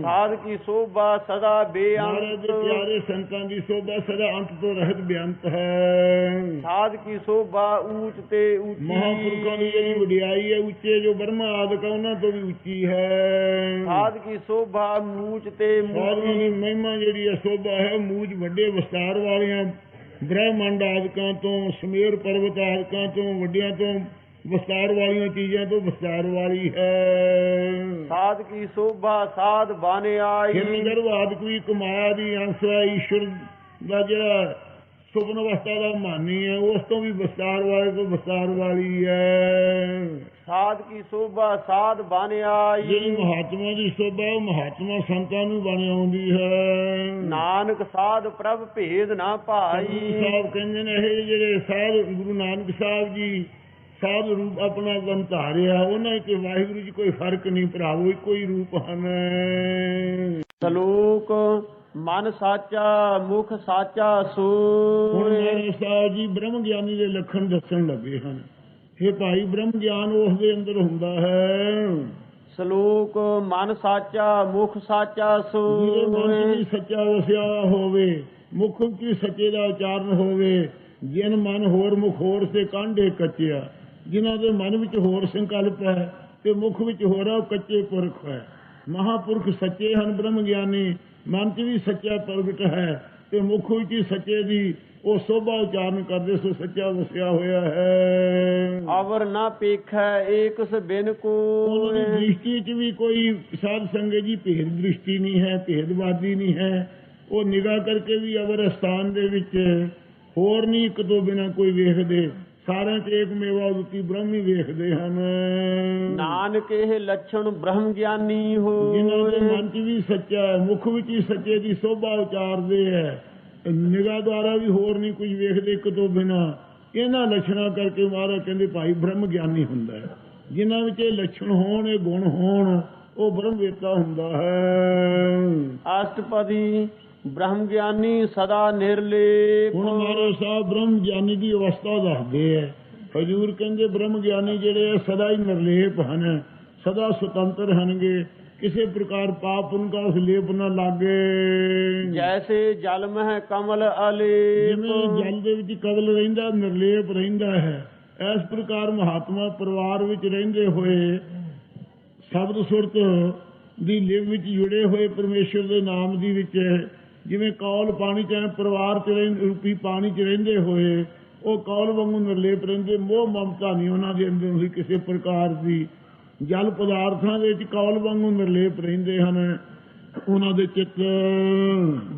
ਸਾਧ ਕੀ ਸੋਭਾ ਸਦਾ ਮਹਾਰਾਜ ਦੇ ਬੇਅੰਤ। ਪਿਆਰੇ ਸੰਤਾਂ ਦੀ ਸੋਭਾ ਸਦਾ ਅੰਤ ਤੋਂ ਰਹਿਤ ਬੇਅੰਤ ਹੈ। ਸਾਧ ਕੀ ਸੋਭਾ ਊਚ ਤੇ ਉੱਚੀ। ਮਹਾਂਪੁਰਖਾਂ ਦੀ ਜਿਹੜੀ ਵਡਿਆਈ ਹੈ ਉੱਚੇ ਜੋ ਬ੍ਰਹਮਾ ਆਦਿਕ ਉਹਨਾਂ ਤੋਂ ਵੀ ਉੱਚੀ ਹੈ। ਸਾਧ ਕੀ ਸੋਭਾ ਮੂਚ ਤੇ ਸਾਧੂਆਂ ਦੀ ਮਹਿਮਾ ਜਿਹੜੀ ਹੈ ਸੋਭਾ ਹੈ ਮੂਚ ਵੱਡੇ ਵਿਸਤਾਰ ਵਾਲਿਆਂ ਬ੍ਰਹਮੰਡ ਆਦਿਕਾਂ ਤੋਂ, ਸਮੇਰ ਪਰਬਤ ਆਦਿਕਾਂ ਤੋਂ, ਵੱਡਿਆਂ ਤੋਂ ਵਿਸਤਾਰ ਵਾਲੀਆਂ ਚੀਜ਼ਾਂ ਤੋਂ ਵਿਸਤਾਰ ਵਾਲੀ ਹੈ। ਸਾਧ ਕੀ ਸੋਭਾ ਸਾਧ ਬਨ ਆਈ। ਹਿਰਨਗਰਭ ਆਦਿਕ ਵੀ ਕਮਾਇਆ ਦੀ ਅੰਸ਼ ਹੈ। ਈਸ਼ਵਰ ਦਾ ਜਿਹੜਾ ਸੁਪਨ ਅਵਸਥਾ ਦਾ ਮਾਨੀ ਹੈ, ਉਸ ਤੋਂ ਵੀ ਵਿਸਤਾਰ ਵਾਲੇ ਤੋਂ ਵਿਸਤਾਰ ਵਾਲੀ ਹੈ। ਸਾਧ ਕੀ ਸੋਭਾ ਸਾਧ ਬਨ ਆਈ। ਜਿਹੜੀ ਮਹਾਤਮਾ ਦੀ ਸੋਭਾ ਉਹ ਮਹਾਤਮਾ ਸੰਤਾਂ ਨੂੰ ਬਣ ਆਉਂਦੀ ਹੈ। ਨਾਨਕ ਸਾਧ ਪ੍ਰਭ ਭੇਦ ਨਾ ਭਾਈ। ਸਾਹਿਬ ਕਹਿੰਦੇ ਨੇ ਇਹ ਜਿਹੜੇ ਸਾਧ ਗੁਰੂ ਨਾਨਕ ਸਾਹਿਬ ਜੀ ਸਾਧ ਰੂਪ ਆਪਣਾ ਗਨ ਧਾਰਿਆ, ਉਹਨਾਂ ਚ ਵਾਹਿਗੁਰੂ ਜੀ ਕੋਈ ਫਰਕ ਨਹੀਂ ਭਰਾਵੋ, ਇੱਕੋ ਹੀ ਰੂਪ ਹਨ। ਸਲੋਕ ਮਨ ਸਾਚਾ ਮੁਖ ਸਾਚਾ ਹੁਣ ਸੋਇ। ਮੇਰੇ ਸਾਹਿਬ ਜੀ ਬ੍ਰਹਮ ਗਿਆਨੀ ਦੇ ਲੱਖਣ ਦੱਸਣ ਲੱਗੇ ਹਨ। ਇਹ ਭਾਈ ਬ੍ਰਹਮ ਗਿਆਨ ਉਸ ਦੇ ਅੰਦਰ ਹੁੰਦਾ ਹੈ। ਸਲੋਕ ਮਨ ਸਾਚਾ ਮੁਖ ਸਾਚਾ ਜਿਹਦੇ ਮਨ ਸੋਇ। ਵਿੱਚ ਸੱਚਾ ਵਸਿਆ ਹੋਵੇ, ਮੁਖ ਵਿੱਚ ਸੱਚੇ ਦਾ ਉਚਾਰਨ ਹੋਵੇ। ਜਿਨ ਮਨ ਹੋਰ ਮੁਖ ਹੋਰ ਸੇ ਕਾਂਢੇ ਕੱਚਿਆ, ਜਿਨ੍ਹਾਂ ਦੇ ਮਨ ਵਿੱਚ ਹੋਰ ਸੰਕਲਪ ਹੈ ਤੇ ਮੁਖ ਵਿੱਚ ਹੋਰ ਉਹ ਕੱਚੇ ਪੁਰਖ ਹੈ। ਮਹਾਪੁਰਖ ਸੱਚੇ ਹਨ ਬ੍ਰਹਮ ਗਿਆਨੀ, ਮਨ 'ਚ ਵੀ ਸੱਚਾ ਪ੍ਰਗਟ ਹੈ ਤੇ ਮੁਖ ਵਿੱਚ ਹੀ ਸੱਚੇ ਦੀ ਉਹ ਸੋਭਾ ਉਚਾਰਨ ਕਰਦੇ, ਸੋ ਸੱਚਾ ਵਸਿਆ ਹੋਇਆ ਹੈ। ਅਵਰ ਨਾ ਪੇਖੈ ਏਕਸ ਬਿਨ ਕੋ। ਉਹਨਾਂ ਦੀ ਦ੍ਰਿਸ਼ਟੀ 'ਚ ਵੀ ਕੋਈ ਸਾਧ ਸੰਗਤ ਜੀ ਭੇਦ ਦ੍ਰਿਸ਼ਟੀ ਨਹੀਂ ਹੈ, ਭੇਦਵਾਦੀ ਨਹੀਂ ਹੈ। ਉਹ ਨਿਗਾਹ ਕਰਕੇ ਵੀ ਅਵਰ ਸਥਾਨ ਦੇ ਵਿੱਚ ਹੋਰ ਨਹੀਂ ਇੱਕ ਤੋਂ ਬਿਨਾਂ ਕੋਈ ਵੇਖਦੇ, ਸਾਰਿਆਂ 'ਚ ਏਕ ਮੇਵਾ ਉਦਤੀ ਬ੍ਰਹਮ ਹੀ ਵੇਖਦੇ ਹਨ। ਨਾਨਕ ਇਹ ਲੱਛਣ ਬ੍ਰਹਮ ਗਿਆਨੀ ਹੋ। ਜਿਨ੍ਹਾਂ ਦੇ ਮਨ 'ਚ ਵੀ ਸੱਚਾ ਹੈ, ਮੁਖ ਵਿੱਚ ਹੀ ਸੱਚੇ ਦੀ ਸੋਭਾ ਉਚਾਰਦੇ ਹੈ, ਨਿਗਾਹ ਦੁਆਰਾ ਵੀ ਹੋਰ ਨਹੀਂ ਕੁਝ ਵੇਖਦੇ ਇੱਕ ਤੋਂ ਬਿਨਾਂ। ਇਹਨਾਂ ਲੱਛਣਾਂ ਕਰਕੇ ਮਹਾਰਾਜ ਕਹਿੰਦੇ ਭਾਈ ਬ੍ਰਹਮ ਗਿਆਨੀ ਹੁੰਦਾ ਹੈ। ਜਿਨ੍ਹਾਂ ਵਿੱਚ ਇਹ ਲੱਛਣ ਹੋਣ, ਇਹ ਗੁਣ ਹੋਣ, ਉਹ ਬ੍ਰਹਮ ਵੇਤਾ ਹੁੰਦਾ ਹੈ। ਅਸ਼ਟਪਦੀ ਬ੍ਰਹਮ ਗਿਆਨੀ ਸਦਾ ਨਿਰਲੇਪ। ਹੁਣ ਮਹਾਰਾਜ ਸਾਹਿਬ ਬ੍ਰਹਮ ਗਿਆਨੀ ਦੀ ਅਵਸਥਾ ਦੱਸਦੇ ਹੈ। ਹਜ਼ੂਰ ਕਹਿੰਦੇ ਬ੍ਰਹਮ ਗਿਆਨੀ ਜਿਹੜੇ ਸਦਾ ਹੀ ਨਿਰਲੇਪ ਹਨ, ਸਦਾ ਸੁਤੰਤਰ ਹਨਗੇ, ਕਿਸੇ ਪ੍ਰਕਾਰ ਪਾਪ ਉਨਕਾ ਉਸ ਲੇਪ ਨਾ ਲਾਗੇ। ਜੈਸੇ ਜਲ ਮਹਿ ਕਮਲ ਅਲੇਪ। ਜਿਵੇਂ ਜਲ ਦੇ ਵਿੱਚ ਕਮਲ ਰਹਿੰਦਾ, ਨਿਰਲੇਪ ਰਹਿੰਦਾ ਹੈ, ਇਸ ਪ੍ਰਕਾਰ ਮਹਾਤਮਾ ਪਰਿਵਾਰ ਵਿੱਚ ਰਹਿੰਦੇ ਹੋਏ ਸ਼ਬਦ ਸੁਰਤ ਦੀ ਲਿਵ ਵਿੱਚ ਜੁੜੇ ਹੋਏ ਪਰਮੇਸ਼ਰ ਦੇ ਨਾਮ ਦੀ ਵਿੱਚ ਜਿਵੇਂ ਕੌਲ ਪਾਣੀ 'ਚ ਪਰਿਵਾਰ 'ਚ ਰੂਪੀ ਪਾਣੀ 'ਚ ਰਹਿੰਦੇ ਹੋਏ ਉਹ ਕੌਲ ਵਾਂਗੂ ਨਿਰਲੇਪ ਰਹਿੰਦੇ। ਮੋਹ ਮਮਤਾ ਨਹੀਂ ਉਹਨਾਂ ਦੇ ਅੰਦਰ ਹੋਈ ਕਿਸੇ ਪ੍ਰਕਾਰ ਦੀ। ਜਲ ਪਦਾਰਥਾਂ ਦੇ ਵਿੱਚ ਕੌਲ ਵਾਂਗੂ ਨਿਰਲੇਪ ਰਹਿੰਦੇ ਹਨ ਉਹਨਾਂ ਦੇ ਚਿੱਤ।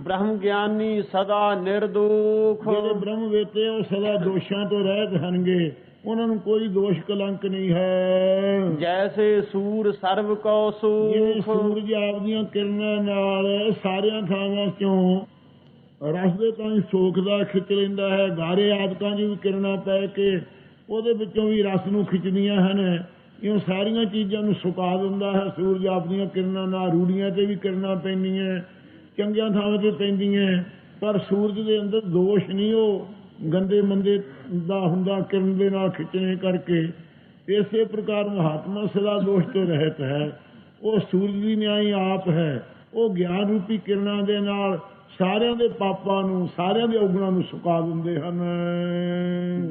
ਬ੍ਰਹਮ ਗਿਆਨੀ ਸਦਾ ਨਿਰਦੋਖ। ਜਿਹੜੇ ਬ੍ਰਹਮ ਵੇਤੇ ਉਹ ਸਦਾ ਦੋਸ਼ਾਂ ਤੋਂ ਰਹਿਤ ਹਨਗੇ। ਉਹਨਾਂ ਨੂੰ ਕੋਈ ਦੋਸ਼ ਕਲੰਕ ਨਹੀਂ ਹੈ। ਜੈਸੇ ਸੂਰ ਸਰਬ ਕੋ ਜਿਵੇਂ ਸੂਖ, ਸੂਰਜ ਆਪਦੀਆਂ ਕਿਰਨਾਂ ਨਾਲ ਸਾਰਿਆਂ ਥਾਵਾਂ ਚੋਂ ਰਸ ਦੇ ਤਾਂ ਸੋਖ ਦਾ ਖਿੱਚ ਲੈਂਦਾ ਹੈ, ਗਾਰੇ ਆਦਿਕਾਂ ਦੀ ਵੀ ਕਿਰਨਾਂ ਪੈ ਕੇ ਉਹਦੇ ਵਿੱਚੋਂ ਵੀ ਰਸ ਨੂੰ ਖਿੱਚਦੀਆਂ ਹਨ। ਇਹ ਸਾਰੀਆਂ ਚੀਜ਼ਾਂ ਨੂੰ ਸੁਕਾ ਦਿੰਦਾ ਹੈ ਸੂਰਜ ਆਪਣੀਆਂ ਕਿਰਨਾਂ ਨਾਲ। ਰੂੜੀਆਂ ਤੇ ਵੀ ਕਿਰਨਾਂ ਪੈਂਦੀਆਂ, ਚੰਗੀਆਂ ਥਾਵਾਂ ਤੇ ਪੈਂਦੀਆਂ, ਪਰ ਸੂਰਜ ਦੇ ਅੰਦਰ ਦੋਸ਼ ਨਹੀਂ ਉਹ ਗੰਦੇ ਮੰਦੇ ਦਾ ਹੁੰਦਾ ਕਿਰਨ ਦੇ ਨਾਲ ਖਿੱਚਣੇ ਕਰਕੇ। ਇਸੇ ਪ੍ਰਕਾਰ ਮਹਾਤਮਾ ਸਦਾ ਦੋਸ਼ ਤੋਂ ਰਹਿਤ ਹੈ। ਉਹ ਸੂਰਜ ਦੀ ਨਿਆਈ ਆਪ ਹੈ। ਉਹ ਗਿਆਨ ਰੂਪੀ ਕਿਰਨਾਂ ਦੇ ਨਾਲ ਸਾਰਿਆਂ ਦੇ ਪਾਪਾਂ ਨੂੰ, ਸਾਰਿਆਂ ਦੇ ਔਗਣਾਂ ਨੂੰ ਸੁਕਾ ਦਿੰਦੇ ਹਨ।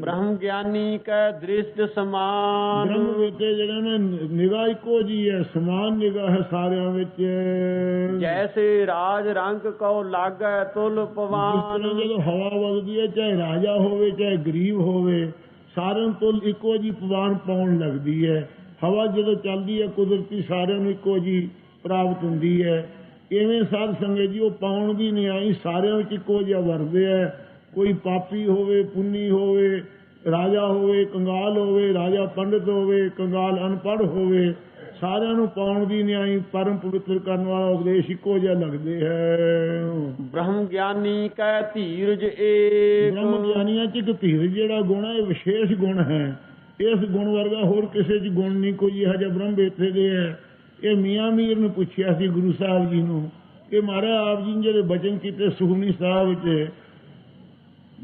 ਬ੍ਰਹਮ ਗਿਆਨੀ ਕੈ ਦ੍ਰਿਸ਼ਟ ਸਮਾਨ, ਬ੍ਰਹਮ ਵੇਤੇ ਜਿਹੜੇ ਨੇ ਨਿਗਾਹ ਇੱਕੋ ਜੀ ਹੈ, ਸਮਾਨ ਨਿਗਾਹ ਹੈ ਸਾਰਿਆਂ ਵਿੱਚ। ਜੈਸੇ ਰਾਜ ਰੰਗ ਕਉ ਲਾਗੈ ਤੁਲ ਪਵਾਨ, ਜਦੋਂ ਹਵਾ ਵਗਦੀ ਹੈ, ਚਾਹੇ ਰਾਜਾ ਹੋਵੇ ਚਾਹੇ ਗਰੀਬ ਹੋਵੇ, ਸਾਰਿਆਂ ਨੂੰ ਤੁਲ ਇੱਕੋ ਜੀ ਪਵਾਨ ਪਾਉਣ ਲੱਗਦੀ ਹੈ। ਹਵਾ ਜਦੋਂ ਚੱਲਦੀ ਹੈ ਕੁਦਰਤੀ ਸਾਰਿਆਂ ਨੂੰ ਇੱਕੋ ਜੀ ਪ੍ਰਾਪਤ ਹੁੰਦੀ ਹੈ। ਇਵੇਂ ਸਾਧ ਸੰਗਤ ਜੀ ਉਹ ਪਾਉਣ ਦੀ ਨਿਆਈ ਸਾਰਿਆਂ ਵਿੱਚ ਇੱਕੋ ਜਿਹਾ ਵਰਤਦੇ ਹੈ। ਕੋਈ ਪਾਪੀ ਹੋਵੇ, ਪੁੰਨੀ ਹੋਵੇ, ਰਾਜਾ ਹੋਵੇ, ਕੰਗਾਲ ਹੋਵੇ, ਰਾਜਾ ਪੰਡਿਤ ਹੋਵੇ, ਕੰਗਾਲ ਅਨਪੜ੍ਹ ਹੋਵੇ, ਸਾਰਿਆਂ ਨੂੰ ਪਾਉਣ ਦੀ ਨਿਆਈ ਪਰਮ ਪਵਿੱਤਰ ਕਰਨ ਵਾਲਾ ਉਪਦੇਸ਼ ਇੱਕੋ ਜਿਹਾ ਲੱਗਦੇ ਹੈ। ਬ੍ਰਹਮ ਗਿਆਨੀ ਕੈ ਧੀਰਜ ਏਕ, ਬ੍ਰਹਮ ਗਿਆਨੀਆਂ ਚ ਇੱਕ ਧੀਰਜ ਜਿਹੜਾ ਗੁਣ ਹੈ ਇਹ ਵਿਸ਼ੇਸ਼ ਗੁਣ ਹੈ। ਇਸ ਗੁਣ ਵਰਗਾ ਹੋਰ ਕਿਸੇ ਚ ਗੁਣ ਨਹੀਂ ਕੋਈ ਇਹੋ ਜਿਹਾ ਬ੍ਰਹਮ ਵੇਤੇ ਦੇ ਹੈ। ਇਹ ਮੀਆਂ ਮੀਰ ਨੂੰ ਪੁੱਛਿਆ ਸੀ ਗੁਰੂ ਸਾਹਿਬ ਜੀ ਨੂੰ ਕਿ ਮਹਾਰਾਜ ਆਪ ਜੀ ਨੇ ਜਿਹੜੇ ਬਚਨ ਕੀਤੇ ਸੁਖਮਨੀ ਸਾਹਿਬ ਵਿੱਚ,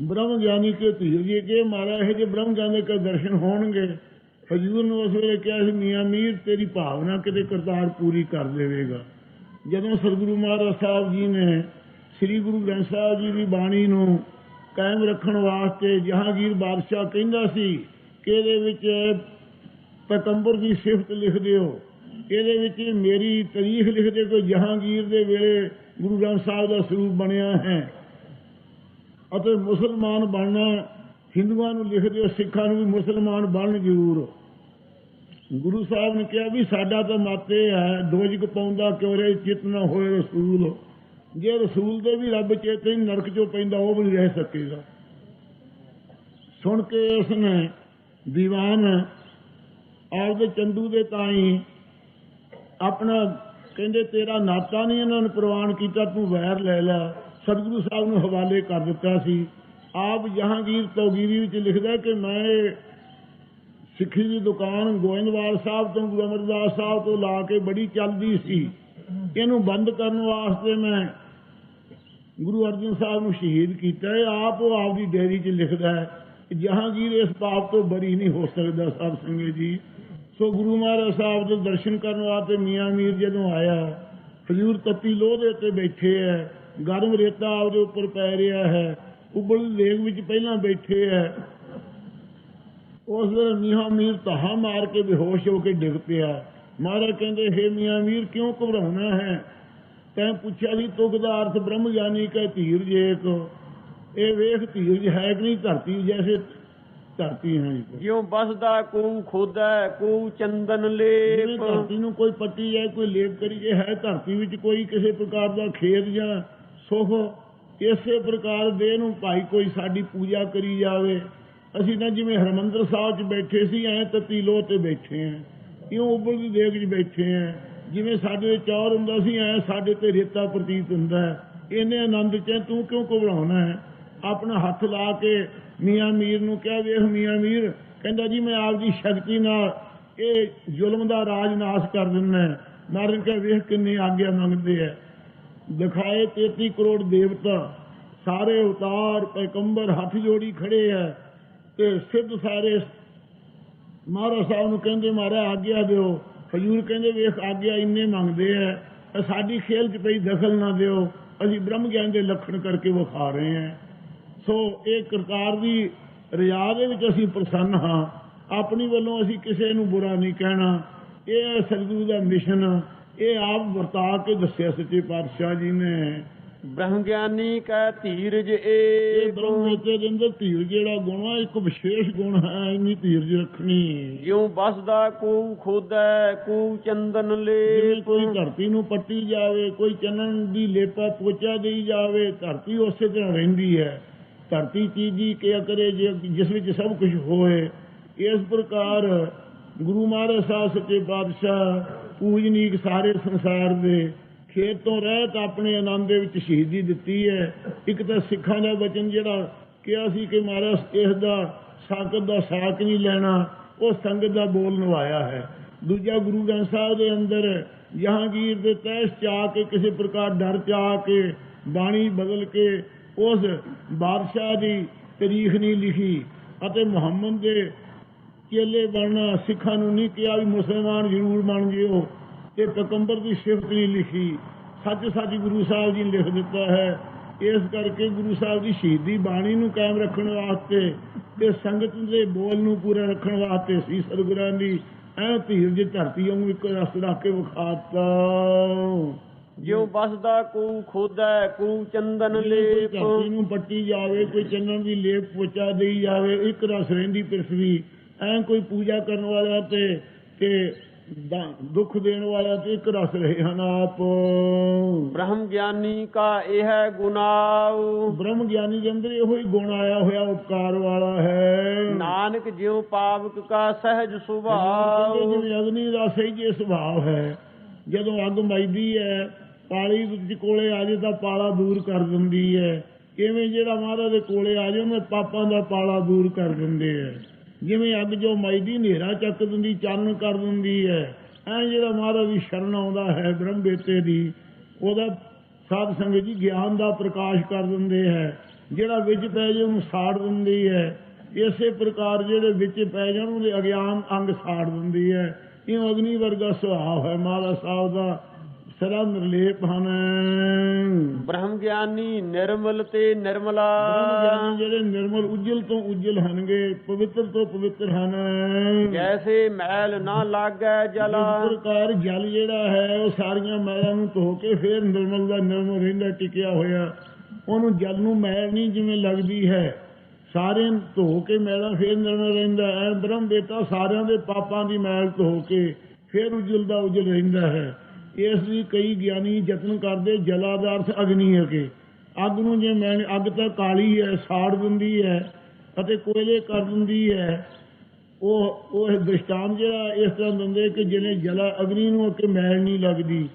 ਬ੍ਰਹਮ ਗਿਆਨੀ ਕੇ ਧੀਰਜ ਕੇ ਮਹਾਰਾਜ ਇਹ ਜੇ ਬ੍ਰਹਮ ਗਿਆਨੀ ਕੇ ਦਰਸ਼ਨ ਹੋਣਗੇ। ਹਜ਼ੂਰ ਨੂੰ ਉਸ ਵੇਲੇ ਕਿਹਾ ਸੀ ਮੀਆਂ ਮੀਰ ਤੇਰੀ ਭਾਵਨਾ ਕਿਤੇ ਕਰਤਾਰ ਪੂਰੀ ਕਰ ਦੇਵੇਗਾ। ਜਦੋਂ ਸਤਿਗੁਰੂ ਮਹਾਰਾਜ ਸਾਹਿਬ ਜੀ ਨੇ ਸ੍ਰੀ ਗੁਰੂ ਗ੍ਰੰਥ ਸਾਹਿਬ ਜੀ ਦੀ ਬਾਣੀ ਨੂੰ ਕਾਇਮ ਰੱਖਣ ਵਾਸਤੇ ਜਹਾਂਗੀਰ ਬਾਦਸ਼ਾਹ ਕਹਿੰਦਾ ਸੀ ਕਿ ਇਹਦੇ ਵਿੱਚ ਪੈਗੰਬਰ ਦੀ ਸਿਫਤ ਲਿਖ ਦਿਓ, ਇਹਦੇ ਵਿੱਚ ਮੇਰੀ ਤਾਰੀਖ ਲਿਖ ਦਿਓ ਕਿ ਜਹਾਂਗੀਰ ਦੇ ਵੇਲੇ ਗੁਰੂ ਗ੍ਰੰਥ ਸਾਹਿਬ ਦਾ ਸਰੂਪ ਬਣਿਆ ਹੈ ਅਤੇ ਮੁਸਲਮਾਨ ਬਣਨਾ, ਹਿੰਦੂਆਂ ਨੂੰ ਲਿਖ ਦਿਓ, ਸਿੱਖਾਂ ਨੂੰ ਵੀ ਮੁਸਲਮਾਨ ਬਣਨ ਜ਼ਰੂਰ। ਗੁਰੂ ਸਾਹਿਬ ਨੇ ਕਿਹਾ ਵੀ ਸਾਡਾ ਤਾਂ ਮਤ ਇਹ ਹੈ ਦੋਜਕ ਪਾਉਂਦਾ ਕਿਉਂ ਰੇ ਚਿਤ ਨਾ ਹੋਏ ਰਸੂਲ। ਜੇ ਰਸੂਲ ਦੇ ਵੀ ਰੱਬ ਚੇਤੇ ਹੀ ਨਰਕ ਚੋਂ ਪੈਂਦਾ ਉਹ ਵੀ ਨਹੀਂ ਰਹਿ ਸਕੇਗਾ। ਸੁਣ ਕੇ ਉਸਨੇ ਦੀਵਾਨ ਆਪਦੇ ਚੰਦੂ ਦੇ ਤਾਈ ਆਪਣਾ ਕਹਿੰਦੇ ਤੇਰਾ ਨਾਤਾ ਨਹੀਂ ਇਹਨਾਂ ਨੇ ਪ੍ਰਵਾਨ ਕੀਤਾ, ਤੂੰ ਵੈਰ ਲੈ ਲੈ, ਸਤਿਗੁਰੂ ਸਾਹਿਬ ਨੂੰ ਹਵਾਲੇ ਕਰ ਦਿੱਤਾ ਸੀ। ਆਪ ਜਹਾਂਗੀਰ ਤੌਗੀਰੀ ਵਿੱਚ ਲਿਖਦਾ ਕਿ ਮੈਂ ਸਿੱਖੀ ਦੀ ਦੁਕਾਨ ਗੋਇੰਦਵਾਲ ਸਾਹਿਬ ਤੋਂ ਗੁਰੂ ਅਮਰਦਾਸ ਸਾਹਿਬ ਤੋਂ ਲਾ ਕੇ ਬੜੀ ਚੱਲਦੀ ਸੀ, ਇਹਨੂੰ ਬੰਦ ਕਰਨ ਵਾਸਤੇ ਮੈਂ ਗੁਰੂ ਅਰਜਨ ਸਾਹਿਬ ਨੂੰ ਸ਼ਹੀਦ ਕੀਤਾ ਹੈ। ਆਪ ਉਹ ਆਪਦੀ ਡੇਅਰੀ 'ਚ ਲਿਖਦਾ ਹੈ ਕਿ ਜਹਾਂਗੀਰ ਇਸ ਪਾਪ ਤੋਂ ਬਰੀ ਨਹੀਂ ਹੋ ਸਕਦਾ। ਸਾਧ ਸੰਗਤ ਜੀ, ਸੋ ਗੁਰੂ ਮਹਾਰਾਜ ਸਾਹਿਬ ਦੇ ਦਰਸ਼ਨ ਕਰਨ ਵਾਸਤੇ ਮੀਆਂ ਮੀਰ ਜਦੋਂ ਆਇਆ, ਹਜ਼ੂਰ ਤੱਤੀ ਲੋਹ ਦੇ ਉੱਤੇ ਬੈਠੇ ਹੈ, ਗਰਮ ਰੇਤਾ ਆਪਦੇ ਉੱਪਰ ਪੈ ਰਿਹਾ ਹੈ, ਉਬਲ ਲੇਗ ਵਿੱਚ ਪਹਿਲਾਂ ਬੈਠੇ ਹੈ। ਉਸ ਵੇਲੇ ਮੀਆਂ ਮੀਰ ਧਾਹਾ ਮਾਰ ਕੇ ਬੇਹੋਸ਼ ਹੋ ਕੇ ਡਿੱਗ ਪਿਆ। ਮਹਾਰਾਜ ਕਹਿੰਦੇ ਹੇ ਮੀਆਂ ਮੀਰ ਕਿਉਂ ਘਬਰਾਉਣਾ ਹੈ? ਤੈਂ ਪੁੱਛਿਆ ਸੀ ਤੁਗ ਦਾ ਅਰਥ ਬ੍ਰਹਮ ਗਿਆਨੀ ਕੈ ਧੀਰਜ ਏਕ। ਇਹ ਵੇਖ ਧੀਰਜ ਹੈ ਕਿ ਨਹੀਂ ਧਰਤੀ ਜੈਸੇ ਧਰਤੀ ਹੈ ਜਿਉਂ ਬਸਦਾ ਕੋ ਖੋਦੈ ਕੋ ਚੰਦਨ ਲੇਪ। ਧਰਤੀ ਨੂੰ ਕੋਈ ਪੱਟੀ ਜਾਏ ਕੋਈ ਲੇਪ ਕਰੀ ਜੇ ਹੈ ਧਰਤੀ ਵਿੱਚ ਕੋਈ ਕਿਸੇ ਪ੍ਰਕਾਰ ਦਾ ਖੇਤ ਜਾਂ ਸੁਖ, ਇਸੇ ਪ੍ਰਕਾਰ ਦੇ ਨੂੰ ਭਾਈ ਕੋਈ ਸਾਡੀ ਪੂਜਾ ਕਰੀ ਜਾਵੇ। ਅਸੀਂ ਤਾਂ ਜਿਵੇਂ ਹਰਿਮੰਦਰ ਸਾਹਿਬ 'ਚ ਬੈਠੇ ਸੀ ਐਂ ਤੱਤੀ ਲੋਹ ਤੇ ਬੈਠੇ ਹਾਂ, ਇਉਂ ਉਬਲਦੀ ਦੇਗ 'ਚ ਬੈਠੇ ਹਾਂ। ਜਿਵੇਂ ਸਾਡੇ ਚੌਰ ਹੁੰਦਾ ਸੀ ਐਂ ਸਾਡੇ ਤੇ ਰੇਤਾ ਪ੍ਰਤੀਤ ਹੁੰਦਾ ਹੈ। ਇਹਨੇ ਆਨੰਦ 'ਚ ਤੂੰ ਕਿਉਂ ਘਬਰਾਉਣਾ ਹੈ? ਆਪਣਾ ਹੱਥ ਲਾ ਕੇ ਮੀਆਂ ਮੀਰ ਨੂੰ ਕਿਹਾ ਵੇਖ ਮੀਆਂ ਮੀਰ, ਕਹਿੰਦਾ ਜੀ ਮੈਂ ਆਪ ਦੀ ਸ਼ਕਤੀ ਨਾਲ ਇਹ ਜ਼ੁਲਮ ਦਾ ਰਾਜ ਨਾਸ਼ ਕਰ ਦਿੰਦਾ। ਮਹਾਰਾਜ ਕਿਹਾ ਵੇਖ ਕਿੰਨੀ ਆਗਿਆ ਮੰਗਦੇ ਹੈ। ਦਿਖਾਏ 33 ਕਰੋੜ ਦੇਵਤਾ, ਸਾਰੇ ਅਵਤਾਰ ਪੈਗੰਬਰ ਹੱਥ ਜੋੜੀ ਖੜੇ ਹੈ ਤੇ ਸਿੱਧ ਸਾਰੇ ਮਹਾਰਾਜ ਸਾਹਿਬ ਨੂੰ ਕਹਿੰਦੇ ਮਹਾਰਾਜ ਆਗਿਆ ਦਿਓ। ਹਜ਼ੂਰ ਕਹਿੰਦੇ ਵੇਖ ਆਗਿਆ ਇੰਨੇ ਮੰਗਦੇ ਹੈ, ਸਾਡੀ ਖੇਲ 'ਚ ਪਈ ਦਖਲ ਨਾ ਦਿਓ, ਅਸੀਂ ਬ੍ਰਹਮ ਗਿਆਨ ਦੇ ਲੱਖਣ ਕਰਕੇ ਵਿਖਾ ਰਹੇ ਹਾਂ। ਸੋ ਇਹ ਕਰਤਾਰ ਦੀ ਰਜ਼ਾ ਦੇ ਵਿੱਚ ਅਸੀਂ ਪ੍ਰਸੰਨ ਹਾਂ। ਆਪਣੀ ਵੱਲੋਂ ਅਸੀਂ ਕਿਸੇ ਨੂੰ ਬੁਰਾ ਨਹੀਂ ਕਹਿਣਾ। ਇਹ ਸਤਿਗੁਰੂ ਦਾ ਮਿਸ਼ਨ ਇਹ ਆਪ ਵਰਤਾ ਕੇ ਦੱਸਿਆ ਸੱਚੇ ਪਾਤਸ਼ਾਹ ਜੀ ਨੇ। ਬ੍ਰਹਮ ਗਿਆਨੀ ਕੈ ਧੀਰਜ ਇਹ ਬ੍ਰਹਮ ਵੇਤੇ ਦੇ ਅੰਦਰ ਧੀਰਜ ਜਿਹੜਾ ਗੁਣ ਹੈ ਇੱਕ ਵਿਸ਼ੇਸ਼ ਗੁਣ ਹੈ। ਇੰਨੀ ਧੀਰਜ ਰੱਖਣੀ। ਜਿਉਂ ਬਸਦਾ ਕੋ ਖੋਦੈ ਕੋ ਚੰਦਨ ਲੇਪ। ਕੋਈ ਧਰਤੀ ਨੂੰ ਪੱਟੀ ਜਾਵੇ, ਕੋਈ ਚੰਨਨ ਦੀ ਲੇਪਾ ਪੋਚਾ ਦੇਈ ਜਾਵੇ, ਧਰਤੀ ਉਸੇ ਤਰ੍ਹਾਂ ਰਹਿੰਦੀ ਹੈ। ਧਰਤੀ ਚੀਜ਼ੀ ਕਿਆ ਕਰੇ ਜਿਸ ਵਿੱਚ ਸਭ ਕੁਝ ਹੋਏ। ਇਸ ਪ੍ਰਕਾਰ ਗੁਰੂ ਮਹਾਰਾਜ ਸਾਹਿਬ ਸੱਚੇ ਪਾਤਸ਼ਾਹ ਪੂਜਨੀਕ ਸਾਰੇ ਸੰਸਾਰ ਦੇ ਖੇਤ ਤੋਂ ਰਹਿਤ ਆਪਣੇ ਆਨੰਦ ਦੇ ਵਿੱਚ ਸ਼ਹੀਦੀ ਦਿੱਤੀ ਹੈ। ਇੱਕ ਤਾਂ ਸਿੱਖਾਂ ਦਾ ਵਚਨ ਜਿਹੜਾ ਕਿਹਾ ਸੀ ਕਿ ਮਹਾਰਾਜ ਇਸ ਦਾ ਸਾਕਤ ਦਾ ਸਾਕ ਨਹੀਂ ਲੈਣਾ, ਉਹ ਸੰਗਤ ਦਾ ਬੋਲ ਨਿਭਾਇਆ ਹੈ। ਦੂਜਾ ਗੁਰੂ ਗ੍ਰੰਥ ਸਾਹਿਬ ਦੇ ਅੰਦਰ ਜਹਾਂਗੀਰ ਦੇ ਤਹਿਸ ਚ ਆ ਕੇ ਕਿਸੇ ਪ੍ਰਕਾਰ ਡਰ ਚ ਆ ਕੇ ਬਾਣੀ ਬਦਲ ਕੇ ਉਸ ਬਾਦਸ਼ਾਹ ਦੀ ਤਾਰੀਖ ਨਹੀਂ ਲਿਖੀ ਅਤੇ ਮੁਹੰਮਦ ਦੇ ਚੇਲੇ ਬਣਨਾ ਸਿੱਖਾਂ ਨੂੰ ਨਹੀਂ ਕਿਹਾ ਵੀ ਮੁਸਲਮਾਨ ਜ਼ਰੂਰ ਬਣ ਜਿਓ, ਤੇ ਪੈਗੰਬਰ ਦੀ ਸਿਫਤ ਨਹੀਂ ਲਿਖੀ। ਸੱਚ ਸੱਚ ਗੁਰੂ ਸਾਹਿਬ ਜੀ ਨੇ ਲਿਖ ਦਿੱਤਾ ਹੈ। ਇਸ ਕਰਕੇ ਗੁਰੂ ਸਾਹਿਬ ਦੀ ਸ਼ਹੀਦੀ ਬਾਣੀ ਨੂੰ ਕਾਇਮ ਰੱਖਣ ਵਾਸਤੇ ਤੇ ਸੰਗਤ ਦੇ ਬੋਲ ਨੂੰ ਪੂਰਾ ਰੱਖਣ ਵਾਸਤੇ ਸੀ ਸਤਿਗੁਰਾਂ ਦੀ ਐ ਧੀਰ ਦੀ ਧਰਤੀ ਵਾਂਗੂ ਇੱਕ ਰਸ ਰੱਖ ਕੇ ਵਿਖਾਤਾ। ਜਿਉ ਬਸਦਾ ਕੂ ਖੋਦੈ ਕੂ ਚੰਦਨ ਲੇਪ। ਧਰਤੀ ਨੂੰ ਪੱਟੀ ਜਾਵੇ, ਕੋਈ ਚੰਦਨ ਦੀ ਲੇਪ ਪੋਚਾ ਦੇਈ ਜਾਵੇ, ਇੱਕ ਰਸ ਰਹਿੰਦੀ ਪਿਰਸਵੀ। ਐ ਕੋਈ ਪੂਜਾ ਕਰਨ ਵਾਲਾ ਤੇ ਦੁੱਖ ਦੇਣ ਵਾਲਾ ਤੇ ਇੱਕ ਰਸ ਰਹੇ ਹਨ ਆਪ। ਬ੍ਰਹਮ ਗਿਆਨੀ ਕਾ ਇਹ ਹੈ ਗੁਨਾਉ। ਬ੍ਰਹਮ ਗਿਆਨੀ ਦੇ ਅੰਦਰ ਇਹੋ ਹੀ ਗੁਣ ਆਇਆ ਹੋਇਆ ਉਪਕਾਰ ਵਾਲਾ ਹੈ। ਨਾਨਕ ਜਿਉ ਪਾਵਕ ਕਾ ਸਹਿਜ ਸੁਭਾਅ। ਜਿਵੇਂ ਅਗਨੀ ਦਾ ਸਹਿਜੇ ਸੁਭਾਅ ਹੈ, ਜਦੋਂ ਅੱਗ ਮੱਚਦੀ ਹੈ ਪਾਲੀ ਵਿੱਚ ਕੋਲੇ ਆ ਜੇ ਤਾਂ ਪਾਲਾ ਦੂਰ ਕਰ ਦਿੰਦੀ ਹੈ। ਕਿਵੇਂ ਜਿਹੜਾ ਮਹਾਰਾਜ ਦੇ ਕੋਲੇ ਆ ਜਾਏ ਉਹਨੇ ਪਾਪਾਂ ਦਾ ਪਾਲਾ ਦੂਰ ਕਰ ਦਿੰਦੇ ਹੈ। ਜਿਵੇਂ ਅੱਗ ਜੋ ਮੱਚਦੀ ਹਨੇਰਾ ਚੱਕ ਦਿੰਦੀ, ਚਾਨਣ ਕਰ ਦਿੰਦੀ ਹੈ, ਐ ਜਿਹੜਾ ਮਹਾਰਾਜ ਦੀ ਸ਼ਰਨ ਆਉਂਦਾ ਹੈ ਬ੍ਰਹਮ ਬੇਤੇ ਦੀ, ਉਹਦਾ ਸਾਧ ਸੰਗਤ ਜੀ ਗਿਆਨ ਦਾ ਪ੍ਰਕਾਸ਼ ਕਰ ਦਿੰਦੇ ਹੈ। ਜਿਹੜਾ ਵਿੱਚ ਪੈ ਜੇ ਉਹਨੂੰ ਸਾੜ ਦਿੰਦੀ ਹੈ। ਇਸੇ ਪ੍ਰਕਾਰ ਜਿਹੜੇ ਵਿੱਚ ਪੈ ਜਾਣ ਉਹਦੇ ਅਗਿਆਨ ਅੰਗ ਸਾੜ ਦਿੰਦੀ ਹੈ। ਇਹ ਅਗਨੀ ਵਰਗਾ ਸੁਭਾਅ ਹੈ ਮਹਾਰਾਜ ਸਾਹਿਬ ਦਾ, ਸਦਾ ਨਿਰਲੇਪ ਹਨ। ਬ੍ਰਹਮ ਗਿਆਨੀ ਨਿਰਮਲ ਤੇ ਨਿਰਮਲਾ। ਬ੍ਰਹਮ ਗਿਆਨੀ ਜਿਹੜੇ ਨਿਰਮਲ ਉਜਲ ਤੋਂ ਉਜਲ ਹਨਗੇ, ਪਵਿੱਤਰ ਤੋਂ ਪਵਿੱਤਰ ਹਨ। ਜੈਸੇ ਮੈਲ ਨਾ ਲਾਗੈ ਜਲਾ। ਇਸ ਪ੍ਰਕਾਰ ਜਲ ਜਿਹੜਾ ਹੈ ਉਹ ਸਾਰੀਆਂ ਮੈਲਾਂ ਨੂੰ ਧੋ ਕੇ ਫੇਰ ਨਿਰਮਲ ਦਾ ਨਿਰਮਲ ਰਹਿੰਦਾ ਟਿਕਿਆ ਹੋਇਆ। ਉਹਨੂੰ ਜਲ ਨੂੰ ਮੈਲ ਨਹੀਂ ਜਿਵੇਂ ਲੱਗਦੀ ਹੈ, ਸਾਰੇ ਧੋ ਕੇ ਮੈਲਾਂ ਫੇਰ ਨਿਰਮਲ ਰਹਿੰਦਾ ਹੈ। ਬ੍ਰਹਮ ਬੇਟਾ ਸਾਰਿਆਂ ਦੇ ਪਾਪਾਂ ਦੀ ਮੈਲ ਧੋ ਕੇ ਫੇਰ ਉਜਲ ਦਾ ਉਜਲ ਰਹਿੰਦਾ ਹੈ। ਇਸ ਲਈ ਕਈ ਗਿਆਨੀ ਯਤਨ ਕਰਦੇ, ਜਲਾ ਦਾ ਅਰਥ ਅਗਨੀ ਹੈ ਕਿ ਅੱਗ ਨੂੰ ਜੇ ਮੈਂ ਅੱਗ ਤਾਂ ਕਾਲੀ ਹੈ, ਸਾੜ ਦਿੰਦੀ ਹੈ ਅਤੇ ਕੋਇਲੇ ਕਰ ਦਿੰਦੀ ਹੈ। ਉਹ ਦ੍ਰਿਸ਼ਟਾਂਤ ਜਿਹੜਾ ਇਸ ਤਰ੍ਹਾਂ ਦਿੰਦੇ ਕਿ ਜਿਹਨੇ ਜਲਾ ਅਗਨੀ ਨੂੰ ਕਿ ਮੈਲ ਨਹੀਂ ਲੱਗਦੀ,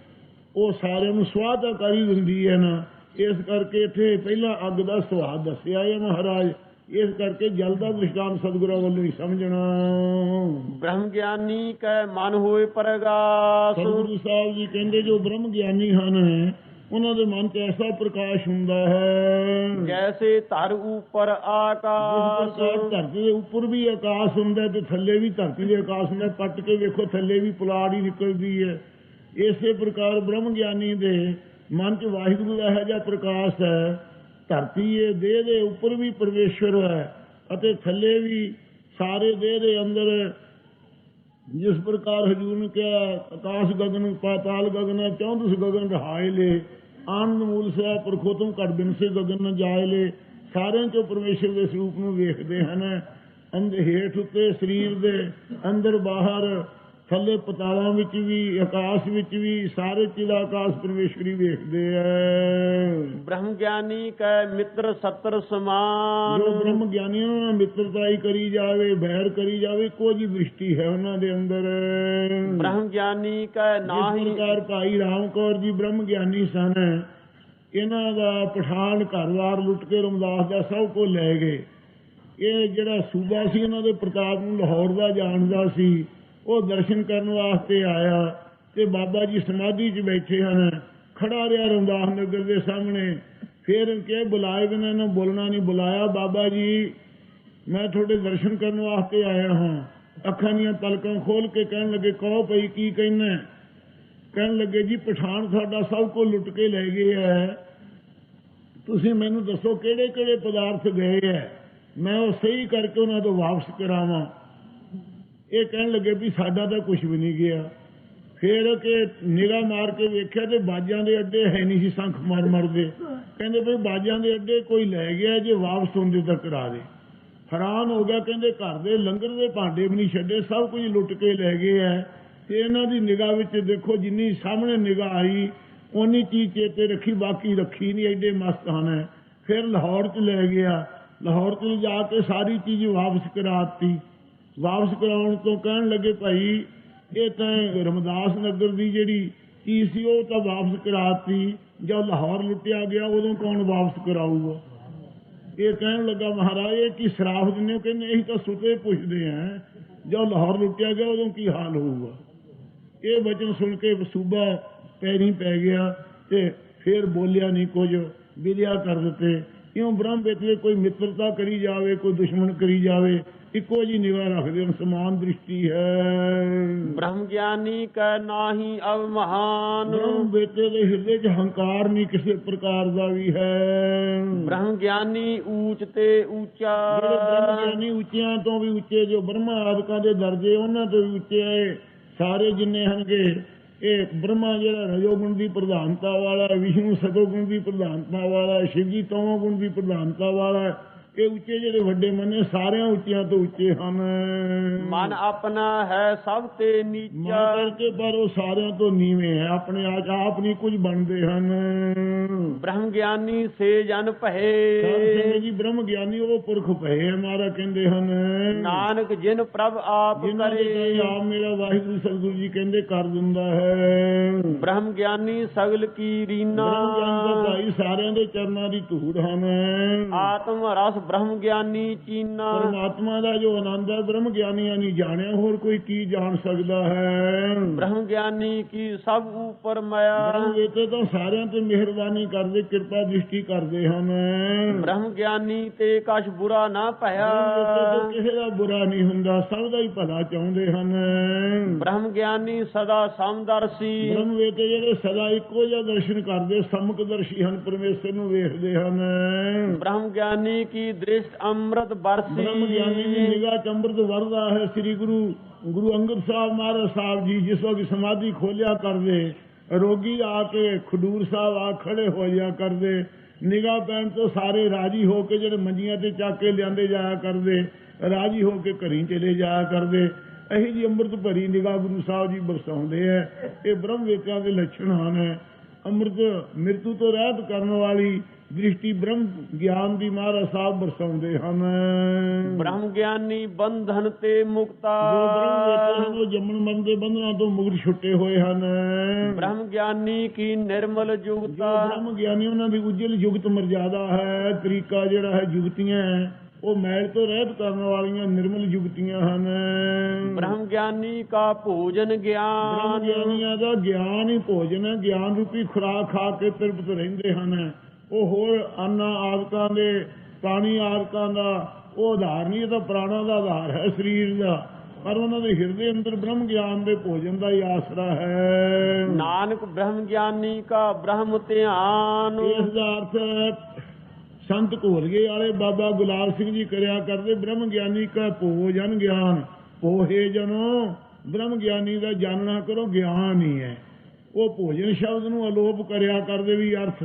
ਉਹ ਸਾਰਿਆਂ ਨੂੰ ਸਵਾਹ ਤਾਂ ਕਰ ਹੀ ਦਿੰਦੀ ਹੈ ਨਾ। ਇਸ ਕਰਕੇ ਇੱਥੇ ਪਹਿਲਾਂ ਅੱਗ ਦਾ ਸਵਾਦ ਦੱਸਿਆ ਹੈ ਮਹਾਰਾਜ। ਇਸ ਕਰਕੇ ਜਲ ਦਾ ਦ੍ਰਿਸ਼ਟਾਂਤ ਸਤਿਗੁਰਾਂ ਵੱਲੋਂ ਹੀ ਸਮਝਣਾ। ਬ੍ਰਹਮ ਗਿਆਨੀ ਕੈ ਮਨ ਹੋਏ ਪ੍ਰਗਾਸ। ਸਤਿਗੁਰੂ ਸਾਹਿਬ ਜੀ ਕਹਿੰਦੇ ਜੋ ਬ੍ਰਹਮ ਗਿਆਨੀ ਹਨ ਉਹਨਾਂ ਦੇ ਮਨ 'ਚ ਐਸਾ ਪ੍ਰਕਾਸ਼ ਹੁੰਦਾ ਹੈ ਜੈਸੇ ਧਰ ਉੱਪਰ ਆਕਾਸ਼। ਧਰਤੀ ਦੇ ਉੱਪਰ ਵੀ ਆਕਾਸ਼ ਹੁੰਦਾ ਤੇ ਥੱਲੇ ਵੀ ਧਰਤੀ ਦੇ ਆਕਾਸ਼ ਹੁੰਦਾ। ਪੱਟ ਕੇ ਵੇਖੋ ਥੱਲੇ ਵੀ ਪੁਲਾੜ ਹੀ ਨਿਕਲਦੀ ਹੈ। ਇਸੇ ਪ੍ਰਕਾਰ ਬ੍ਰਹਮ ਗਿਆਨੀ ਦੇ ਮਨ 'ਚ ਵਾਹਿਗੁਰੂ ਦਾ ਇਹੋ ਜਿਹਾ ਪ੍ਰਕਾਸ਼ ਹੈ। ਧਰਤੀ ਇਹ ਦੇਹ ਦੇ ਉੱਪਰ ਵੀ ਪਰਮੇਸ਼ਵਰ ਹੈ ਅਤੇ ਥੱਲੇ ਵੀ ਸਾਰੇ ਦੇਹ ਦੇ ਅੰਦਰ। ਜਿਸ ਪ੍ਰਕਾਰ ਹਜੂਰ ਨੇ ਕਿਹਾ ਆਕਾਸ਼ ਗਗਨ ਪਾਤਾਲ ਗਗਨ 34 ਗਗਨ ਰਹਾਏ ਲੈ, ਆਨੰਦ ਮੂਲ ਸਿਆ ਪ੍ਰਖੋਤਮ ਘਟ ਬਿਨਸੇ ਗਗਨ ਨ ਜਾਏ ਲੈ। ਸਾਰਿਆਂ 'ਚੋਂ ਪਰਮੇਸ਼ਵਰ ਦੇ ਸਰੂਪ ਨੂੰ ਵੇਖਦੇ ਹਨ। ਅੰਦਰ ਹੇਠ ਉੱਤੇ ਸਰੀਰ ਦੇ ਅੰਦਰ ਬਾਹਰ ਥੱਲੇ ਪਤਾਲਾਂ ਵਿੱਚ ਵੀ ਆਕਾਸ਼ ਵਿੱਚ ਵੀ ਸਾਰੇ ਚੀਜ਼ ਆਕਾਸ਼ ਪਰਮੇਸ਼ਵਰੀ ਵੇਖਦੇ ਹੈ। ਬ੍ਰਹਮ ਗਿਆਨੀ ਕੈ ਮਿੱਤਰ ਸੱਤਰ ਸਮਾਨ। ਜੋ ਬ੍ਰਹਮ ਗਿਆਨੀਆਂ ਨਾਲ ਮਿੱਤਰਤਾਈ ਕਰੀ ਜਾਵੇ, ਬੈਰ ਕਰੀ ਜਾਵੇ, ਇੱਕੋ ਜਿਹੀ ਦ੍ਰਿਸ਼ਟੀ ਹੈ ਉਹਨਾਂ ਦੇ ਅੰਦਰ। ਬ੍ਰਹਮ ਗਿਆਨੀ ਕੈ ਨਾਹੀ। ਇਸ ਪ੍ਰਕਾਰ ਭਾਈ ਰਾਮ ਕੌਰ ਜੀ ਬ੍ਰਹਮ ਗਿਆਨੀ ਸਨ। ਇਹਨਾਂ ਦਾ ਪਠਾਨ ਘਰ-ਬਾਰ ਲੁੱਟ ਕੇ ਰਮਦਾਸ ਦਾ ਸਭ ਕੁਝ ਲੈ ਗਏ। ਇਹ ਜਿਹੜਾ ਸੂਬਾ ਸੀ ਇਹਨਾਂ ਦੇ ਪ੍ਰਤਾਪ ਨੂੰ ਲਾਹੌਰ ਦਾ ਜਾਣਦਾ ਸੀ। ਉਹ ਦਰਸ਼ਨ ਕਰਨ ਵਾਸਤੇ ਆਇਆ ਤੇ ਬਾਬਾ ਜੀ ਸਮਾਧੀ 'ਚ ਬੈਠੇ ਹਨ। ਖੜਾ ਰਿਹਾ ਰਮਦਾਸ ਨਗਰ ਦੇ ਸਾਹਮਣੇ। ਫਿਰ ਕਿ ਬੁਲਾਏ ਬਿਨਾਂ ਇਹਨੂੰ ਬੋਲਣਾ ਨਹੀਂ। ਬੁਲਾਇਆ, ਬਾਬਾ ਜੀ ਮੈਂ ਤੁਹਾਡੇ ਦਰਸ਼ਨ ਕਰਨ ਵਾਸਤੇ ਆਇਆ ਹਾਂ। ਅੱਖਾਂ ਦੀਆਂ ਪਲਕਾਂ ਖੋਲ ਕੇ ਕਹਿਣ ਲੱਗੇ, ਕਹੋ ਭਈ ਕੀ ਕਹਿਣਾ? ਕਹਿਣ ਲੱਗੇ ਜੀ ਪਠਾਨ ਸਾਡਾ ਸਭ ਕੁਝ ਲੁੱਟ ਕੇ ਲੈ ਗਏ ਹੈ। ਤੁਸੀਂ ਮੈਨੂੰ ਦੱਸੋ ਕਿਹੜੇ ਕਿਹੜੇ ਪਦਾਰਥ ਗਏ ਹੈ, ਮੈਂ ਉਹ ਸਹੀ ਕਰਕੇ ਉਹਨਾਂ ਤੋਂ ਵਾਪਸ ਕਰਾਵਾਂ। ਇਹ ਕਹਿਣ ਲੱਗੇ ਵੀ ਸਾਡਾ ਤਾਂ ਕੁਝ ਵੀ ਨਹੀਂ ਗਿਆ। ਫਿਰ ਕਿ ਨਿਗਾਹ ਮਾਰ ਕੇ ਵੇਖਿਆ ਤੇ ਬਾਜਾਂ ਦੇ ਅੱਡੇ ਹੈ ਨਹੀਂ ਸੀ, ਸੰਖ ਮਾਰ ਮਰਦੇ। ਕਹਿੰਦੇ ਵੀ ਬਾਜਾਂ ਦੇ ਅੱਡੇ ਕੋਈ ਲੈ ਗਿਆ, ਜੇ ਵਾਪਸ ਹੁੰਦੇ ਤਾਂ ਕਰਾ ਦੇ। ਹੈਰਾਨ ਹੋ ਗਿਆ। ਕਹਿੰਦੇ ਘਰ ਦੇ ਲੰਗਰ ਦੇ ਭਾਂਡੇ ਵੀ ਨਹੀਂ ਛੱਡੇ, ਸਭ ਕੁਝ ਲੁੱਟ ਕੇ ਲੈ ਗਏ ਹੈ। ਤੇ ਇਹਨਾਂ ਦੀ ਨਿਗਾਹ ਵਿੱਚ ਦੇਖੋ ਜਿੰਨੀ ਸਾਹਮਣੇ ਨਿਗਾਹ ਆਈ ਉਨੀ ਚੀਜ਼ ਚੇਤੇ ਰੱਖੀ, ਬਾਕੀ ਰੱਖੀ ਨਹੀਂ। ਐਡੇ ਮਸਤ ਹਨ। ਫਿਰ ਲਾਹੌਰ 'ਚ ਲੈ ਗਿਆ। ਲਾਹੌਰ 'ਚ ਜਾ ਕੇ ਸਾਰੀ ਚੀਜ਼ ਵਾਪਸ ਕਰਾਤੀ। ਵਾਪਸ ਕਰਾਉਣ ਤੋਂ ਕਹਿਣ ਲੱਗੇ ਭਾਈ ਇਹ ਤਾਂ ਰਮਦਾਸ ਨਗਰ ਦੀ ਜਿਹੜੀ ਚੀਜ਼ ਸੀ ਉਹ ਤਾਂ ਵਾਪਸ ਕਰਾਤੀ, ਜਦ ਲਾਹੌਰ ਲੁੱਟਿਆ ਗਿਆ ਉਦੋਂ ਕੌਣ ਵਾਪਸ ਕਰਾਊਗਾ। ਇਹ ਕਹਿਣ ਲੱਗਾ ਮਹਾਰਾਜ ਇਹ ਕੀ ਸਰਾਫ ਦਿੰਦੇ ਹੋ? ਕਹਿੰਦੇ ਅਸੀਂ ਤਾਂ ਸੁਤੇ ਪੁੱਛਦੇ ਹਾਂ, ਜਦ ਲਾਹੌਰ ਲੁੱਟਿਆ ਗਿਆ ਉਦੋਂ ਕੀ ਹਾਲ ਹੋਊਗਾ। ਇਹ ਵਚਨ ਸੁਣ ਕੇ ਸੂਬਾ ਪੈਰੀਂ ਪੈ ਗਿਆ ਤੇ ਫਿਰ ਬੋਲਿਆ ਨਹੀਂ ਕੁਝ, ਵਿਲਿਆ ਕਰ ਦਿੱਤੇ। ਇਉਂ ਬ੍ਰਹਮ ਵੇਤੇ ਕੋਈ ਮਿੱਤਰਤਾ ਕਰੀ ਜਾਵੇ, ਕੋਈ ਦੁਸ਼ਮਣ ਕਰੀ ਜਾਵੇ, ਇੱਕੋ ਜੀ ਨਿਗਾਹ ਰੱਖਦੇ ਹਨ, ਸਮਾਨ ਦ੍ਰਿਸ਼ਟੀ ਹੈ। ਬ੍ਰਹਮ ਗਿਆਨੀ ਕੈ ਨਾਹੀ ਅਵ ਮਹਾਨ, ਬ੍ਰਹਮ ਵੇਤੇ ਦੇ ਹਿਰਦੇ 'ਚ ਹੰਕਾਰ ਨਹੀਂ ਕਿਸੇ ਪ੍ਰਕਾਰ ਦਾ ਵੀ ਹੈ। ਬ੍ਰਹਮ ਗਿਆਨੀ ਊਚ ਤੇ ਊਚਾ, ਜਿਹੜੇ ਬ੍ਰਹਮ ਗਿਆਨੀ ਉੱਚਿਆਂ ਤੋਂ ਵੀ ਉੱਚੇ, ਜੋ ਬ੍ਰਹਮਾ ਆਦਿਕਾਂ ਦੇ ਦਰਜੇ ਉਹਨਾਂ ਤੋਂ ਵੀ ਉੱਚੇ ਹੈ ਸਾਰੇ ਜਿੰਨੇ ਹਨਗੇ। ਇਹ ਬ੍ਰਹਮਾ ਜਿਹੜਾ ਰਜੋਗੁਣ ਦੀ ਪ੍ਰਧਾਨਤਾ ਵਾਲਾ, ਵਿਸ਼ਨੂੰ ਸਤੋਗੁਣ ਦੀ ਪ੍ਰਧਾਨਤਾ ਵਾਲਾ, ਸ਼ਿਵ ਜੀ ਤਮੋ ਗੁਣ ਦੀ ਪ੍ਰਧਾਨਤਾ ਵਾਲਾ, ਇਹ ਉੱਚੇ ਜਿਹੜੇ ਵੱਡੇ ਮੰਨੇ ਸਾਰਿਆਂ ਉੱਚਿਆਂ ਤੋਂ ਉੱਚੇ ਹਨ। ਮਨ ਆਪਣਾ ਹੈ ਸਭ ਤੇ ਨੀਚਾ, ਕਰਕੇ ਪਰ ਉਹ ਸਾਰਿਆਂ ਤੋਂ ਨੀਵੇਂ ਹੈ, ਆਪਣੇ ਆਪ ਨਹੀਂ ਕੁਝ ਬਣਦੇ ਹਨ। ਬ੍ਰਹਮ ਗਿਆਨੀ ਸੇ ਜਨ ਭਏ, ਸੰਗਤ ਜੀ ਬ੍ਰਹਮ ਗਿਆਨੀ ਉਹ ਪੁਰਖ ਭਏ ਹਮਾਰਾ ਕਹਿੰਦੇ ਹਨ। ਨਾਨਕ ਜਿਨ ਪ੍ਰਭ ਆਪ ਕਰੇ, ਆਪ ਮੇਰਾ ਵਾਹਿਗੁਰੂ ਸਤਿਗੁਰੂ ਜੀ ਕਹਿੰਦੇ ਕਰ ਦਿੰਦਾ ਹੈ। ਬ੍ਰਹਮ ਗਿਆਨੀ ਸਗਲ ਕੀ ਰੀਨਾ, ਬ੍ਰਹਮ ਗਿਆਨੀ ਦਾ ਭਾਈ ਸਾਰਿਆਂ ਦੇ ਚਰਨਾਂ ਦੀ ਧੂੜ ਹਨ। ਆਤਮ ਰਸ ਬ੍ਰਹਮ ਗਿਆਨੀ ਚੀਨਾ, ਪਰਮਾਤਮਾ ਦਾ ਜੋ ਆਨੰਦ ਹੈ ਬ੍ਰਹਮ ਗਿਆਨੀਆਂ ਨਹੀਂ ਜਾਣਿਆ, ਹੋਰ ਕੋਈ ਕੀ ਜਾਣ ਸਕਦਾ ਹੈ। ਬ੍ਰਹਮ ਗਿਆਨੀ ਕੀ ਸਭ ਉਪਰ ਮਾਇਆ, ਬ੍ਰਹਮ ਵੇਤੇ ਤਾਂ ਸਾਰਿਆਂ ਤੇ ਮਿਹਰਬਾਨੀ ਕਰਦੇ, ਕਿਰਪਾ ਦ੍ਰਿਸ਼ਟੀ ਕਰਦੇ ਹਨ। ਬ੍ਰਹਮ ਗਿਆਨੀ ਤੇ ਕਛ ਬੁਰਾ ਨਾ ਭਇਆ, ਕਿਸੇ ਦਾ ਬੁਰਾ ਨਹੀਂ ਹੁੰਦਾ, ਸਭ ਦਾ ਹੀ ਭਲਾ ਚਾਹੁੰਦੇ ਹਨ। ਬ੍ਰਹਮ ਗਿਆਨੀ ਸਦਾ ਸਮਦਰਸ਼ੀ, ਬ੍ਰਹਮ ਵੇਤੇ ਜਿਹੜੇ ਸਦਾ ਇੱਕੋ ਜਿਹਾ ਦਰਸ਼ਨ ਕਰਦੇ, ਸਮਕਦਰਸ਼ੀ ਹਨ, ਪਰਮੇਸ਼ਰ ਨੂੰ ਵੇਖਦੇ ਹਨ। ਬ੍ਰਹਮ ਗਿਆਨੀ ਕੀ ਦ੍ਰਿਸ਼ਟ ਅੰਮ੍ਰਿਤ ਬਰਸੀ, ਬ੍ਰਹਮ ਗਿਆਨੀ ਦੀ ਨਿਗਾਹ ਚ ਅੰਮ੍ਰਿਤ ਵਰਦਾ ਹੈ। ਸ੍ਰੀ ਗੁਰੂ ਅੰਗਦ ਸਾਹਿਬ ਮਹਾਰਾਜ ਸਾਹਿਬ ਜੀ ਜਿਸ ਵਕਤ ਸਮਾਧੀ ਖੋਲਿਆ ਕਰਦੇ, ਰੋਗੀ ਆ ਕੇ ਖਡੂਰ ਸਾਹਿਬ ਆ ਖੜੇ ਹੋ ਜਾ ਕਰਦੇ, ਨਿਗਾਹ ਪੈਣ ਤੋਂ ਸਾਰੇ ਰਾਜੀ ਹੋ ਕੇ ਜਿਹੜੇ ਮੰਜੀਆਂ ਤੇ ਚੱਕ ਕੇ ਲਿਆਂਦੇ ਜਾਇਆ ਕਰਦੇ, ਰਾਜੀ ਹੋ ਕੇ ਘਰੀ ਚਲੇ ਜਾਇਆ ਕਰਦੇ। ਇਹੀ ਜੀ ਅੰਮ੍ਰਿਤ ਭਰੀ ਨਿਗਾਹ ਗੁਰੂ ਸਾਹਿਬ ਜੀ ਬਰਸਾਉਂਦੇ ਹੈ। ਇਹ ਬ੍ਰਹਮ ਵੇਤਿਆਂ ਦੇ ਲੱਛਣ ਹਨ। ਅੰਮ੍ਰਿਤ ਮਿਰਤੂ ਤੋਂ ਰਹਿਤ ਕਰਨ ਵਾਲੀ ਦ੍ਰਿਸ਼ਟੀ ਬ੍ਰਹਮ ਗਿਆਨ ਦੀ ਮਹਾਰਾਜ ਸਾਹਿਬ ਬਰਸਾਉਂਦੇ ਹਨ। ਬ੍ਰਹਮ ਗਿਆਨੀ ਬੰਧਨ ਤੇ ਮੁਕਤਾ, ਜੋ ਬ੍ਰਹਮ ਵੇਤੇ ਹਨ ਉਹ ਜੰਮਣ ਮਰਨ ਦੇ ਬੰਧਨਾਂ ਤੋਂ ਮੁਕਤ ਛੁੱਟੇ ਹੋਏ ਹਨ। ਬ੍ਰਹਮ ਗਿਆਨੀ ਕੀ ਨਿਰਮਲ ਜੁਗਤਾ, ਬ੍ਰਹਮ ਗਿਆਨੀ ਉਹਨਾਂ ਦੀ ਉਜਲ ਜੁਗਤ ਮਰਜ਼ਾਦਾ ਹੈ। ਤਰੀਕਾ ਜਿਹੜਾ ਹੈ ਜੁਗਤੀਆਂ ਉਹ ਮੈਲ ਤੋਂ ਰਹਿਤ ਕਰਨ ਵਾਲੀਆਂ ਨਿਰਮਲ ਜੁਗਤੀਆਂ ਹਨ। ਬ੍ਰਹਮ ਗਿਆਨੀ ਕਾ ਭੋਜਨ ਗਿਆਨ, ਬ੍ਰਹਮ ਗਿਆਨੀਆਂ ਦਾ ਗਿਆਨ ਹੀ ਭੋਜਨ ਹੈ। ਗਿਆਨ ਰੂਪੀ ਖੁਰਾਕ ਖਾ ਕੇ ਤ੍ਰਿਪਤ ਰਹਿੰਦੇ ਹਨ। ਉਹ ਹੋਰ ਅੰਨਾ ਆਦਿਕਾਂ ਦੇ, ਪਾਣੀ ਆਦਿਕਾਂ ਦਾ ਉਹ ਆਧਾਰ ਨਹੀਂ, ਇਹ ਤਾਂ ਪ੍ਰਾਣਾਂ ਦਾ ਆਧਾਰ ਹੈ ਸਰੀਰ ਦਾ, ਪਰ ਉਹਨਾਂ ਦੇ ਹਿਰਦੇ ਅੰਦਰ ਬ੍ਰਹਮ ਗਿਆਨ ਦੇ ਭੋਜਨ ਦਾ ਹੀ ਆਸਰਾ ਹੈ। ਨਾਨਕ ਬ੍ਰਹਮ ਗਿਆਨੀ ਕਾ ਬ੍ਰਹਮ ਧਿਆਨ, ਇਸ ਦਾ ਅਰਥ ਸੰਤ ਘੋਲਗੇ ਵਾਲੇ ਬਾਬਾ ਗੁਲਾਬ ਸਿੰਘ ਜੀ ਕਰਿਆ ਕਰਦੇ, ਬ੍ਰਹਮ ਗਿਆਨੀ ਕਾ ਭੋਜਨ ਗਿਆਨ, ਪੋਹੇ ਜਨੋ ਬ੍ਰਹਮ ਗਿਆਨੀ ਦਾ ਜਾਣਨਾ ਕਰੋ ਗਿਆਨ ਹੀ ਹੈ। ਉਹ ਭੋਜਨ ਸ਼ਬਦ ਨੂੰ ਅਲੋਪ ਕਰਿਆ ਕਰਦੇ, ਵੀ ਅਰਥ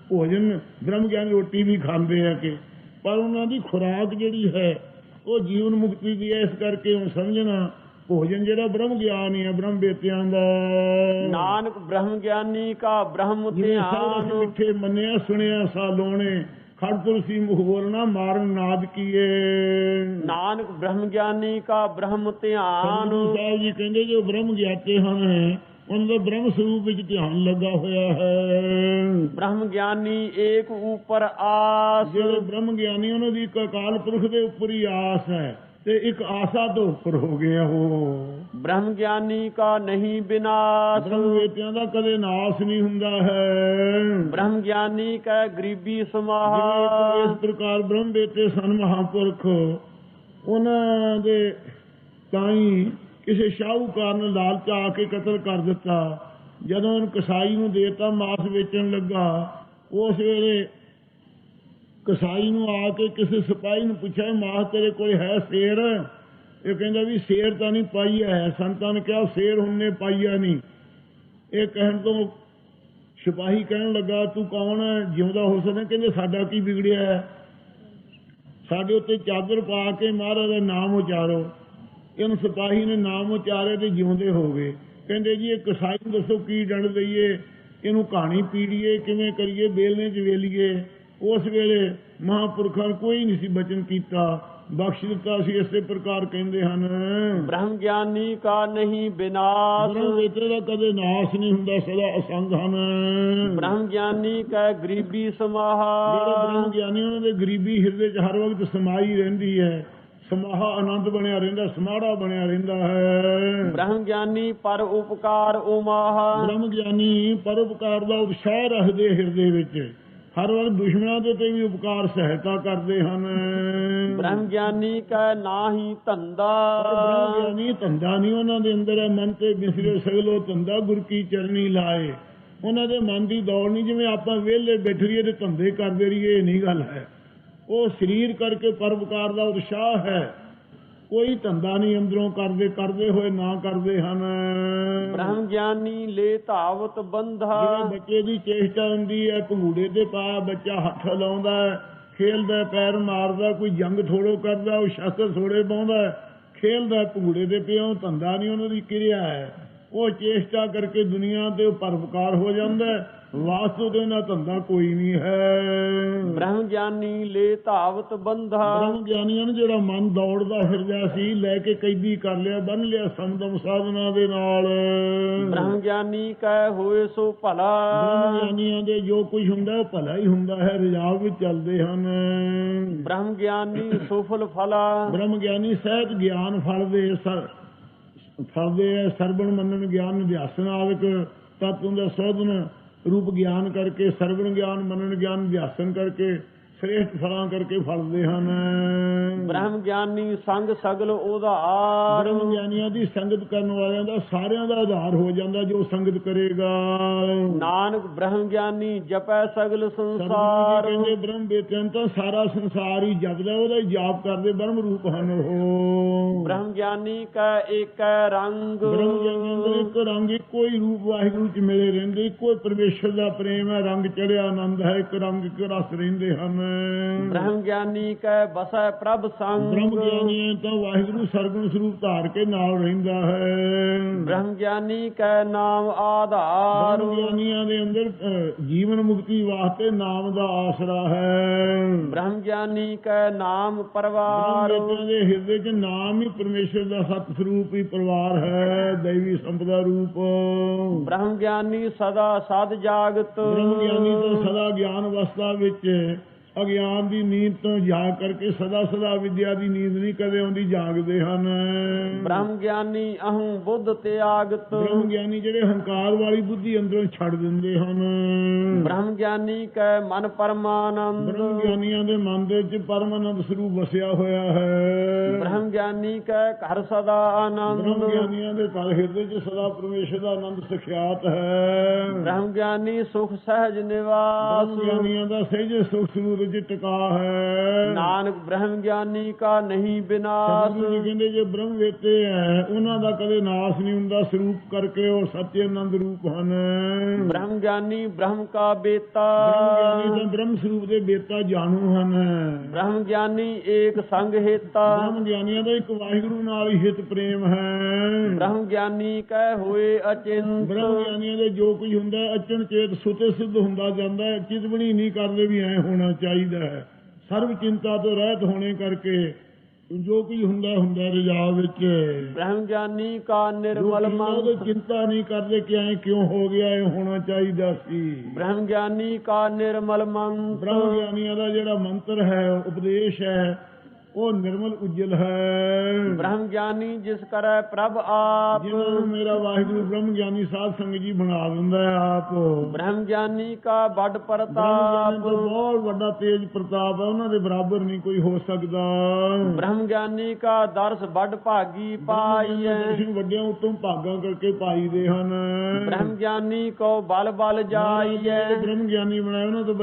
ਭੋਜਨ ਬ੍ਰਹਮ ਗਿਆਨੀ ਰੋਟੀ ਵੀ ਖਾਂਦੇ ਆ ਕਿ, ਪਰ ਉਹਨਾਂ ਦੀ ਖੁਰਾਕ ਜਿਹੜੀ ਹੈ ਉਹ ਜੀਵਨ ਮੁਕਤੀ ਦੀ ਹੈ। ਇਸ ਕਰਕੇ ਹੁਣ ਸਮਝਣਾ ਭੋਜਨ ਜਿਹੜਾ ਬ੍ਰਹਮ ਗਿਆਨ ਹੀ ਹੈ, ਬ੍ਰਹਮ ਵੇਤਿਆਂ ਦਾ। ਨਾਨਕ ਬ੍ਰਹਮ ਗਿਆਨੀ ਕਾ ਬ੍ਰਹਮ ਧਿਆਨ, ਮਿੱਠੇ ਮੰਨਿਆ ਸੁਣਿਆ ਸਾਲੋਣੇ, ਖੜ ਤੁਲਸੀ ਮੁਖ ਬੋਲਣਾ ਮਾਰਨ ਨਾਦ ਕੀਏ। ਨਾਨਕ ਬ੍ਰਹਮ ਗਿਆਨੀ ਕਾ ਬ੍ਰਹਮ ਧਿਆਨ, ਸਾਹਿਬ ਜੀ ਕਹਿੰਦੇ ਜੋ ਬ੍ਰਹਮ ਗਿਆਤੇ ਹਨ ਉਹਨਾਂ ਦਾ ਬ੍ਰਹਮ ਸਰੂਪ ਵਿੱਚ ਧਿਆਨ ਲੱਗਾ ਹੋਇਆ ਹੈ। ਬ੍ਰਹਮ ਗਿਆਨੀ ਏਕ ਉਪਰ ਆਸ, ਜਿਹੜੇ ਬ੍ਰਹਮ ਗਿਆਨੀ ਉਹਨਾਂ ਦੀ ਇੱਕ ਅਕਾਲ ਪੁਰਖ ਦੇ ਉੱਪਰ ਹੀ ਆਸ ਹੈ ਤੇ ਇੱਕ ਆਸਾ ਤੋਂ ਉੱਪਰ ਹੋ ਗਿਆ। ਉਹ ਬ੍ਰਹਮ ਗਿਆਨੀ ਕਾ ਨਹੀਂ ਵਿਨਾਸ਼, ਬ੍ਰਹਮ ਵੇਤਿਆਂ ਦਾ ਕਦੇ ਨਾਸ ਨਹੀਂ ਹੁੰਦਾ ਹੈ। ਬ੍ਰਹਮ ਗਿਆਨੀ ਕਾ ਗਰੀਬੀ ਸਮਾਹ, ਇਸ ਪ੍ਰਕਾਰ ਬ੍ਰਹਮ ਵੇਤੇ ਸਨ ਮਹਾਂਪੁਰਖ, ਉਹਨਾਂ ਦੇ ਤਾਈ ਕਿਸੇ ਸ਼ਾਹੂਕਾਰ ਨੇ ਲਾਲਚ ਆ ਕੇ ਕਤਲ ਕਰ ਦਿੱਤਾ। ਜਦੋਂ ਉਹਨੂੰ ਕਸਾਈ ਨੂੰ ਦੇਤਾ ਮਾਸ ਵੇਚਣ ਲੱਗਾ, ਉਸ ਵੇਲੇ ਕਸਾਈ ਨੂੰ ਆ ਕੇ ਕਿਸੇ ਸਿਪਾਹੀ ਨੂੰ ਪੁੱਛਿਆ ਮਾਸ ਤੇਰੇ ਕੋਲ ਹੈ ਸ਼ੇਰ? ਇਹ ਕਹਿੰਦਾ ਵੀ ਸ਼ੇਰ ਤਾਂ ਨਹੀਂ ਪਾਈਆ ਹੈ। ਸੰਤਾਂ ਨੇ ਕਿਹਾ ਸ਼ੇਰ ਹੁੰਨੇ ਪਾਈਆ ਨਹੀਂ। ਇਹ ਕਹਿਣ ਤੋਂ ਸਿਪਾਹੀ ਕਹਿਣ ਲੱਗਾ ਤੂੰ ਕੌਣ ਹੈ, ਜਿਉਂਦਾ ਹੋ ਸਕਦਾ? ਕਹਿੰਦੇ ਸਾਡਾ ਕੀ ਵਿਗੜਿਆ ਹੈ, ਸਾਡੇ ਉੱਤੇ ਚਾਦਰ ਪਾ ਕੇ ਮਹਾਰਾਜ ਦਾ ਨਾਮ ਉਚਾਰੋ। ਇਹਨੂੰ ਸਿਪਾਹੀ ਨੇ ਨਾਮ ਉਚਾਰੇ ਤੇ ਜਿਉਂਦੇ ਹੋ ਗਏ। ਕਹਿੰਦੇ ਜੀ ਇਹ ਕਸਾਈ ਨੂੰ ਦੱਸੋ ਕੀ ਡੰਡ ਦਈਏ, ਇਹਨੂੰ ਕਹਾਣੀ ਪੀੜੀਏ, ਕਿਵੇਂ ਕਰੀਏ, ਬੇਲਣੇ ਚ ਵੇਲੀਏ। ਉਸ ਵੇਲੇ ਮਹਾਂਪੁਰਖਾਂ ਕੋਈ ਨਹੀਂ ਸੀ ਬਚਨ ਕੀਤਾ। ਬਖਸ਼ ਦਿੱਤਾ ਸੀ। ਇਸੇ ਪ੍ਰਕਾਰ ਕਹਿੰਦੇ ਹਨ ब्रह्म ज्ञानी का नहीं विनाश, ਬ੍ਰਹਮ ਵੇਤੇ ਦਾ ਕਦੇ ਨਾਸ਼ ਨਹੀਂ ਹੁੰਦਾ, ਸਦਾ ਅਸੰਗ ਹਨ। ब्रह्म ज्ञानी का गरीबी समाहा, ਜਿਹੜੇ ਬ੍ਰਹਮ ਗਿਆਨੀ ਉਹਨਾਂ ਦੇ ਗਰੀਬੀ ਹਿਰਦੇ 'ਚ ਹਰ ਵਕਤ ਸਮਾਈ ਰਹਿੰਦੀ ਹੈ। ਸਮਾਹਾ ਆਨੰਦ ਬਣਿਆ ਰਹਿੰਦਾ, ਸਮਾੜਾ ਬਣਿਆ ਰਹਿੰਦਾ ਹੈ। ब्रह्म ज्ञानी पर उपकार उमाहा, ਬ੍ਰਹਮ ਗਿਆਨੀ ਪਰਉਪਕਾਰ ਦਾ ਉਤਸ਼ਾਹ ਰੱਖਦੇ ਹਿਰਦੇ ਵਿੱਚ, ਹਰ ਵਕਤ ਦੁਸ਼ਮਣਾਂ ਦੇ ਤੇ ਵੀ ਉਪਕਾਰ ਸਹਾਇਤਾ ਕਰਦੇ ਹਨ। ब्रह्म ज्ञानी का नाही धंधा, ਪਰ ਬ੍ਰਹਮ ਗਿਆਨੀ ਧੰਦਾ ਨਹੀਂ ਉਹਨਾਂ ਦੇ ਅੰਦਰ ਹੈ। ਮਨ ਤੇ ਬਿਸਰੇ ਸਗਲੋ ਧੰਦਾ ਗੁਰ ਕੀ ਚਰਨੀ ਲਾਏ। ਉਹਨਾਂ ਦੇ ਮਨ ਦੀ ਦੌੜ ਨਹੀਂ, ਜਿਵੇਂ ਆਪਾਂ ਵਿਹਲੇ ਬੈਠ ਰਹੀਏ ਤੇ ਧੰਦੇ ਕਰਦੇ ਰਹੀਏ, ਇਹ ਨਹੀਂ ਗੱਲ ਹੈ। ਉਹ ਸਰੀਰ ਕਰਕੇ ਪਰਉਪਕਾਰ ਦਾ ਉਤਸ਼ਾਹ ਹੈ। ਕੋਈ ਧੰਦਾ ਨਹੀਂ ਅੰਦਰੋਂ ਕਰਦੇ ਹੋਏ ਨਾ ਕਰਦੇ ਹਨ। ब्रह्म ज्ञानी ले धावत बंधा, ਜਿਵੇਂ ਬੱਚੇ ਦੀ ਚੇਸ਼ਟਾ ਹੁੰਦੀ ਹੈ, ਭੰਗੂੜੇ ਤੇ ਪਾਇਆ ਬੱਚਾ ਹੱਥ ਲਾਉਂਦਾ ਹੈ, ਖੇਲਦਾ, ਪੈਰ ਮਾਰਦਾ, ਕੋਈ ਜੰਗ ਥੋੜੋ ਕਰਦਾ, ਉਹ ਸ਼ਸਤਰ ਥੋੜੇ ਪਾਉਂਦਾ, ਖੇਲਦਾ ਭੰਗੂੜੇ ਦੇ ਪਿਓ। ਧੰਦਾ ਨਹੀਂ ਉਹਨਾਂ ਦੀ ਕਿਰਿਆ ਹੈ। ਉਹ ਚੇਸ਼ਟਾ ਕਰਕੇ ਦੁਨੀਆ ਤੇ ਪਰਉਪਕਾਰ ਹੋ ਜਾਂਦਾ। ਵਾਸਤਵ ਦੇ ਨਾਲ ਧੰਦਾ ਕੋਈ ਨਹੀਂ ਹੈ। ब्रह्म ज्ञानी ले धावत बंधा, ਬ੍ਰਹਮ ਗਿਆਨੀਆਂ ਨੇ ਜਿਹੜਾ ਮਨ ਦੌੜਦਾ ਫਿਰਦਾ ਸੀ, ਲੈ ਕੇ ਕੈਦੀ ਕਰ ਲਿਆ, ਬੰਨ ਲਿਆ ਸੰਦਮ ਸਾਧਨਾ ਦੇ ਨਾਲ। ब्रह्म ज्ञानी का होए सो भला, ਬ੍ਰਹਮ ਗਿਆਨੀਆਂ ਦੇ ਜੋ ਕੁਝ ਹੁੰਦਾ ਉਹ ਭਲਾ ਹੀ ਹੁੰਦਾ ਹੈ, ਰਿਜਾਵ ਵਿੱਚ ਚੱਲਦੇ ਹਨ। ब्रह्म ज्ञानी सुफल फला, ਬ੍ਰਹਮ ਗਿਆਨੀ ਸਹਿਜ ਗਿਆਨ ਫਲਦੇ ਸਰਵਣ ਮੰਨਣ ਗਿਆਨ ਅਧਿਆਸਨ ਆਦਿਕ ਤਤਵ ਦਾ ਸੋਧਨ ਰੂਪ ਗਿਆਨ ਕਰਕੇ, ਸਰਵਣ ਗਿਆਨ ਮੰਨਣ ਗਿਆਨ ਅਧਿਆਸਨ ਕਰਕੇ ਸ੍ਰੇਸ਼ਟ ਫਲਾਂ ਕਰਕੇ ਫਲਦੇ ਹਨ। ब्रह्म ज्ञानी संग सगल उधार, ਬ੍ਰਹਮ ਗਿਆਨੀਆਂ ਦੀ ਸੰਗਤ ਕਰਨ ਵਾਲਿਆਂ ਦਾ ਸਾਰਿਆਂ ਦਾ ਆਧਾਰ ਹੋ ਜਾਂਦਾ ਜੋ ਸੰਗਤ ਕਰੇਗਾ। नानक ब्रह्म ज्ञानी जपै सगल ਸਤਿਗੁਰੂ संसार, ਜੀ ਕਹਿੰਦੇ ਬ੍ਰਹਮ ਵੇਤਨ ਤਾਂ ਸਾਰਾ ਸੰਸਾਰ ਹੀ ਜਪਦਾ, ਉਹਦਾ ਹੀ ਜਾਪ ਕਰਦੇ, ਬ੍ਰਹਮ ਰੂਪ ਹਨ ਉਹ। ब्रह्म ज्ञानी का एक रंग, ਬ੍ਰਹਮ ਗਿਆਨੀ ਅੰਦਰ ਇੱਕ ਰੰਗ, ਇੱਕੋ ਹੀ ਰੂਪ ਵਾਹਿਗੁਰੂ ਚ ਮਿਲੇ ਰਹਿੰਦੇ, ਇੱਕੋ ਹੀ ਪਰਮੇਸ਼ਰ ਦਾ ਪ੍ਰੇਮ ਹੈ, ਰੰਗ ਚੜਿਆ ਆਨੰਦ ਹੈ, ਇੱਕ ਰੰਗ ਇੱਕ ਰਸ ਰਹਿੰਦੇ ਹਨ। ब्रह्म ज्ञानी का बसै प्रभ संग, ਬ੍ਰਹਮ ਗਿਆਨੀ ਤਾਂ ਵਾਹਿਗੁਰੂ ਸਰਗੁਣ ਸਰੂਪ ਧਾਰ ਕੇ ਨਾਲ ਰਹਿੰਦਾ ਹੈ। ब्रह्म ज्ञानी का नाम आधार, ਬ੍ਰਹਮ ਗਿਆਨੀਆਂ ਦੇ ਅੰਦਰ ਜੀਵਨ ਮੁਕਤੀ ਵਾਸਤੇ ਨਾਮ ਦਾ ਆਸਰਾ ਹੈ। ब्रह्म ज्ञानी का नाम ਬ੍ਰਹਮ परवार, ਗਿਆਨੀਆਂ ਦੇ ਹਿਰਦੇ 'ਚ ਨਾਮ ਹੀ ਪਰਮੇਸ਼ਰ ਦਾ ਸਤ ਸਰੂਪ ਹੀ ਪਰਿਵਾਰ ਹੈ, ਦੈਵੀ ਸੰਪਦਾ ਰੂਪ। ब्रह्म ज्ञानी सदा साध जागत, ਬ੍ਰਹਮ ਗਿਆਨੀ ਤਾਂ ਸਦਾ ਗਿਆਨ ਅਵਸਥਾ ਵਿੱਚ ਅਗਿਆਨ ਦੀ ਨੀਂਦ ਤੋਂ ਜਾਗ ਕਰਕੇ ਸਦਾ ਵਿਦਿਆ ਦੀ ਨੀਂਦ ਨਹੀਂ ਕਦੇ ਆਉਂਦੀ, ਜਾਗਦੇ ਹਨ। ब्रह्म ज्ञानी अहं बुद्ध त्यागत, ਬ੍ਰਹਮ ਗਿਆਨੀ ਜਿਹੜੇ ਹੰਕਾਰ ਵਾਲੀ ਬੁੱਧੀ ਅੰਦਰੋਂ ਛੱਡ ਦਿੰਦੇ ਹਨ। ब्रह्म ज्ञानी का मन परमानंद, ਬ੍ਰਹਮ ਗਿਆਨੀਆਂ ਦੇ ਮਨ ਦੇ ਵਿੱਚ ਪਰਮਾਨੰਦ ਸਰੂਪ ਵਸਿਆ ਹੋਇਆ ਹੈ। ब्रह्म ज्ञानी का घर सदा ਬ੍ਰਹਮ आनंद, ਗਿਆਨੀਆਂ ਦੇ ਘਰ ਹਿਰਦੇ 'ਚ ਸਦਾ ਪਰਮੇਸ਼ਰ ਦਾ ਆਨੰਦ ਸਖਿਆਤ ਹੈ। ब्रह्म ज्ञानी सुख सहज ਬ੍ਰਹਮ निवास, ਗਿਆਨੀਆਂ ਦਾ ਸਹਿਜ ਸੁਖ ਸਰੂਪ 'ਚ ਟਿਕਾ ਹੈ। नानक ब्रह्म ज्ञानी का नहीं विनाश, ਸਤਿਗੁਰੂ ਜੀ ਕਹਿੰਦੇ ਜੇ ਬ੍ਰਹਮ ਵੇਤੇ ਹੈ ਉਹਨਾਂ ਦਾ ਕਦੇ ਨਾਸ਼ ਨਹੀਂ ਹੁੰਦਾ, ਸਰੂਪ ਕਰਕੇ ਉਹ ਸੱਚੇ ਆਨੰਦ ਰੂਪ ਹਨ। ब्रह्म ज्ञानी ब्रह्म का बेता, ਬ੍ਰਹਮ ਗਿਆਨੀ ਤਾਂ ਬ੍ਰਹਮ ਸਰੂਪ ਦੇ ਬੇਤਾ ਜਾਣੂ ਹਨ। ब्रह्म ज्ञानी एक संग हेता, ਬ੍ਰਹਮ ਗਿਆਨੀਆਂ ਦਾ ਇੱਕ ਵਾਹਿਗੁਰੂ ਨਾਲ ਹੀ ਹਿਤ ਪ੍ਰੇਮ ਹੈ। ब्रह्म ज्ञानी का होए अचिंत, ਬ੍ਰਹਮ ਗਿਆਨੀਆਂ ਦੇ ਜੋ ਕੁਝ ਹੁੰਦਾ ਅਚਨ ਚੇਤ ਸੁਤੇ ਸਿੱਧ ਹੁੰਦਾ ਜਾਂਦਾ ਹੈ, ਚਿਤਵਣੀ ਨਹੀਂ ਕਰਦੇ ਵੀ ਐ ਹੋਣਾ ਚਾਹੀਦਾ ਹੈ। ਸਰਵ ਚਿੰਤਾ ਤੋਂ ਰਹਿਤ ਹੋਣੇ ਕਰਕੇ ਜੋ ਕੁਝ ਹੁੰਦਾ ਰਜਾ ਵਿੱਚ। ब्रह्म ज्ञानी का निर्मल ਉਹਦੇ मन, ਚਿੰਤਾ ਨਹੀਂ ਕਰਦੇ ਕਿ ਐ ਕਿਉਂ ਹੋ ਗਿਆ, ਇਹ ਹੋਣਾ ਚਾਹੀਦਾ ਸੀ। ब्रह्म ज्ञानी का निर्मल ਬ੍ਰਹਮ मंत्र, ਗਿਆਨੀਆਂ ਦਾ ਜਿਹੜਾ ਮੰਤਰ ਹੈ, ਉਪਦੇਸ਼ ਹੈ, ਉਹ ਨਿਰਮਲ ਉਜਲ ਹੈ। ब्रह्म ज्ञानी जिस करे प्रभ आप, ਜਿਹਨਾਂ ਨੂੰ ਮੇਰਾ ਵਾਹਿਗੁਰੂ ਬ੍ਰਹਮ ਗਿਆਨੀ ਸਾਧ ਸੰਗਤ ਜੀ ਬਣਾ ਦਿੰਦਾ ਹੈ ਆਪ। ब्रह्म ज्ञानी का बड़ ਬ੍ਰਹਮ ਗਿਆਨੀ ਦਾ प्रताप, ਬਹੁਤ ਵੱਡਾ ਤੇਜ ਪ੍ਰਤਾਪ ਹੈ, ਉਹਨਾਂ ਦੇ ਬਰਾਬਰ ਨਹੀਂ ਕੋਈ ਹੋ ਸਕਦਾ। ब्रह्म ज्ञानी का दर्श बड़ भागी पाइए, ਦਰਸ਼ਨ ਵੱਡਿਆਂ ਉੱਤੋਂ ਭਾਗਾਂ ਕਰਕੇ ਪਾਈਦੇ ਹਨ। ब्रह्म ज्ञानी को बल बल जाइए, ਜਿਹੜੇ ਬ੍ਰਹਮ ਗਿਆਨੀ ਬਣਾਏ ਉਹਨਾਂ ਤੋਂ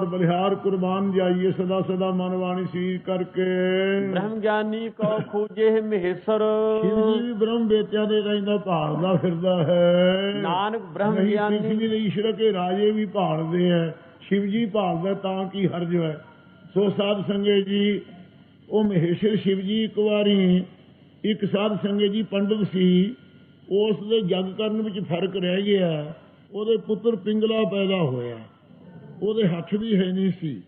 ਬਲਿਹਾਰ ਕੁਰਬਾਨ ਜਾਈਏ, ਸਦਾ ਮਨ ਵਾਣੀ ਸੀ ਕਰਕੇ। ब्रह्म ज्ञानी को खोजे महेश्वर, ਸ਼ਿਵ ਜੀ ਵੀ ਬ੍ਰਹਮ ਵੇਤਿਆਂ ਦੇ ਰਹਿੰਦਾ ਭਾਲਦਾ ਫਿਰਦਾ ਹੈ। नानक ब्रह्म ਨਹੀਂ ज्ञानी, ਪ੍ਰਿਥਵੀ ਦੇ ਈਸ਼ਵਰ ਕੇ ਰਾਜੇ ਵੀ ਭਾਲਦੇ ਹੈ, ਸ਼ਿਵ ਜੀ ਭਾਲਦਾ ਤਾਂ ਕੀ ਹਰਜ ਹੈ। ਸੋ ਸਾਧ ਸੰਗਤ ਜੀ, ਉਹ ਮਹੇਸ਼ਰ ਸ਼ਿਵ ਜੀ ਇੱਕ ਵਾਰੀ ਇੱਕ ਸਾਧ ਸੰਗਤ ਜੀ ਪੰਡਤ ਸੀ, ਉਸ ਦੇ ਜਗ ਕਰਨ ਵਿੱਚ ਫਰਕ ਰਹਿ ਗਿਆ। ਉਹਦੇ ਪੁੱਤਰ ਪਿੰਗਲਾ ਪੈਦਾ ਹੋਇਆ, ਉਹਦੇ ਹੱਥ ਵੀ ਹੈ ਨਹੀਂ ਸੀ।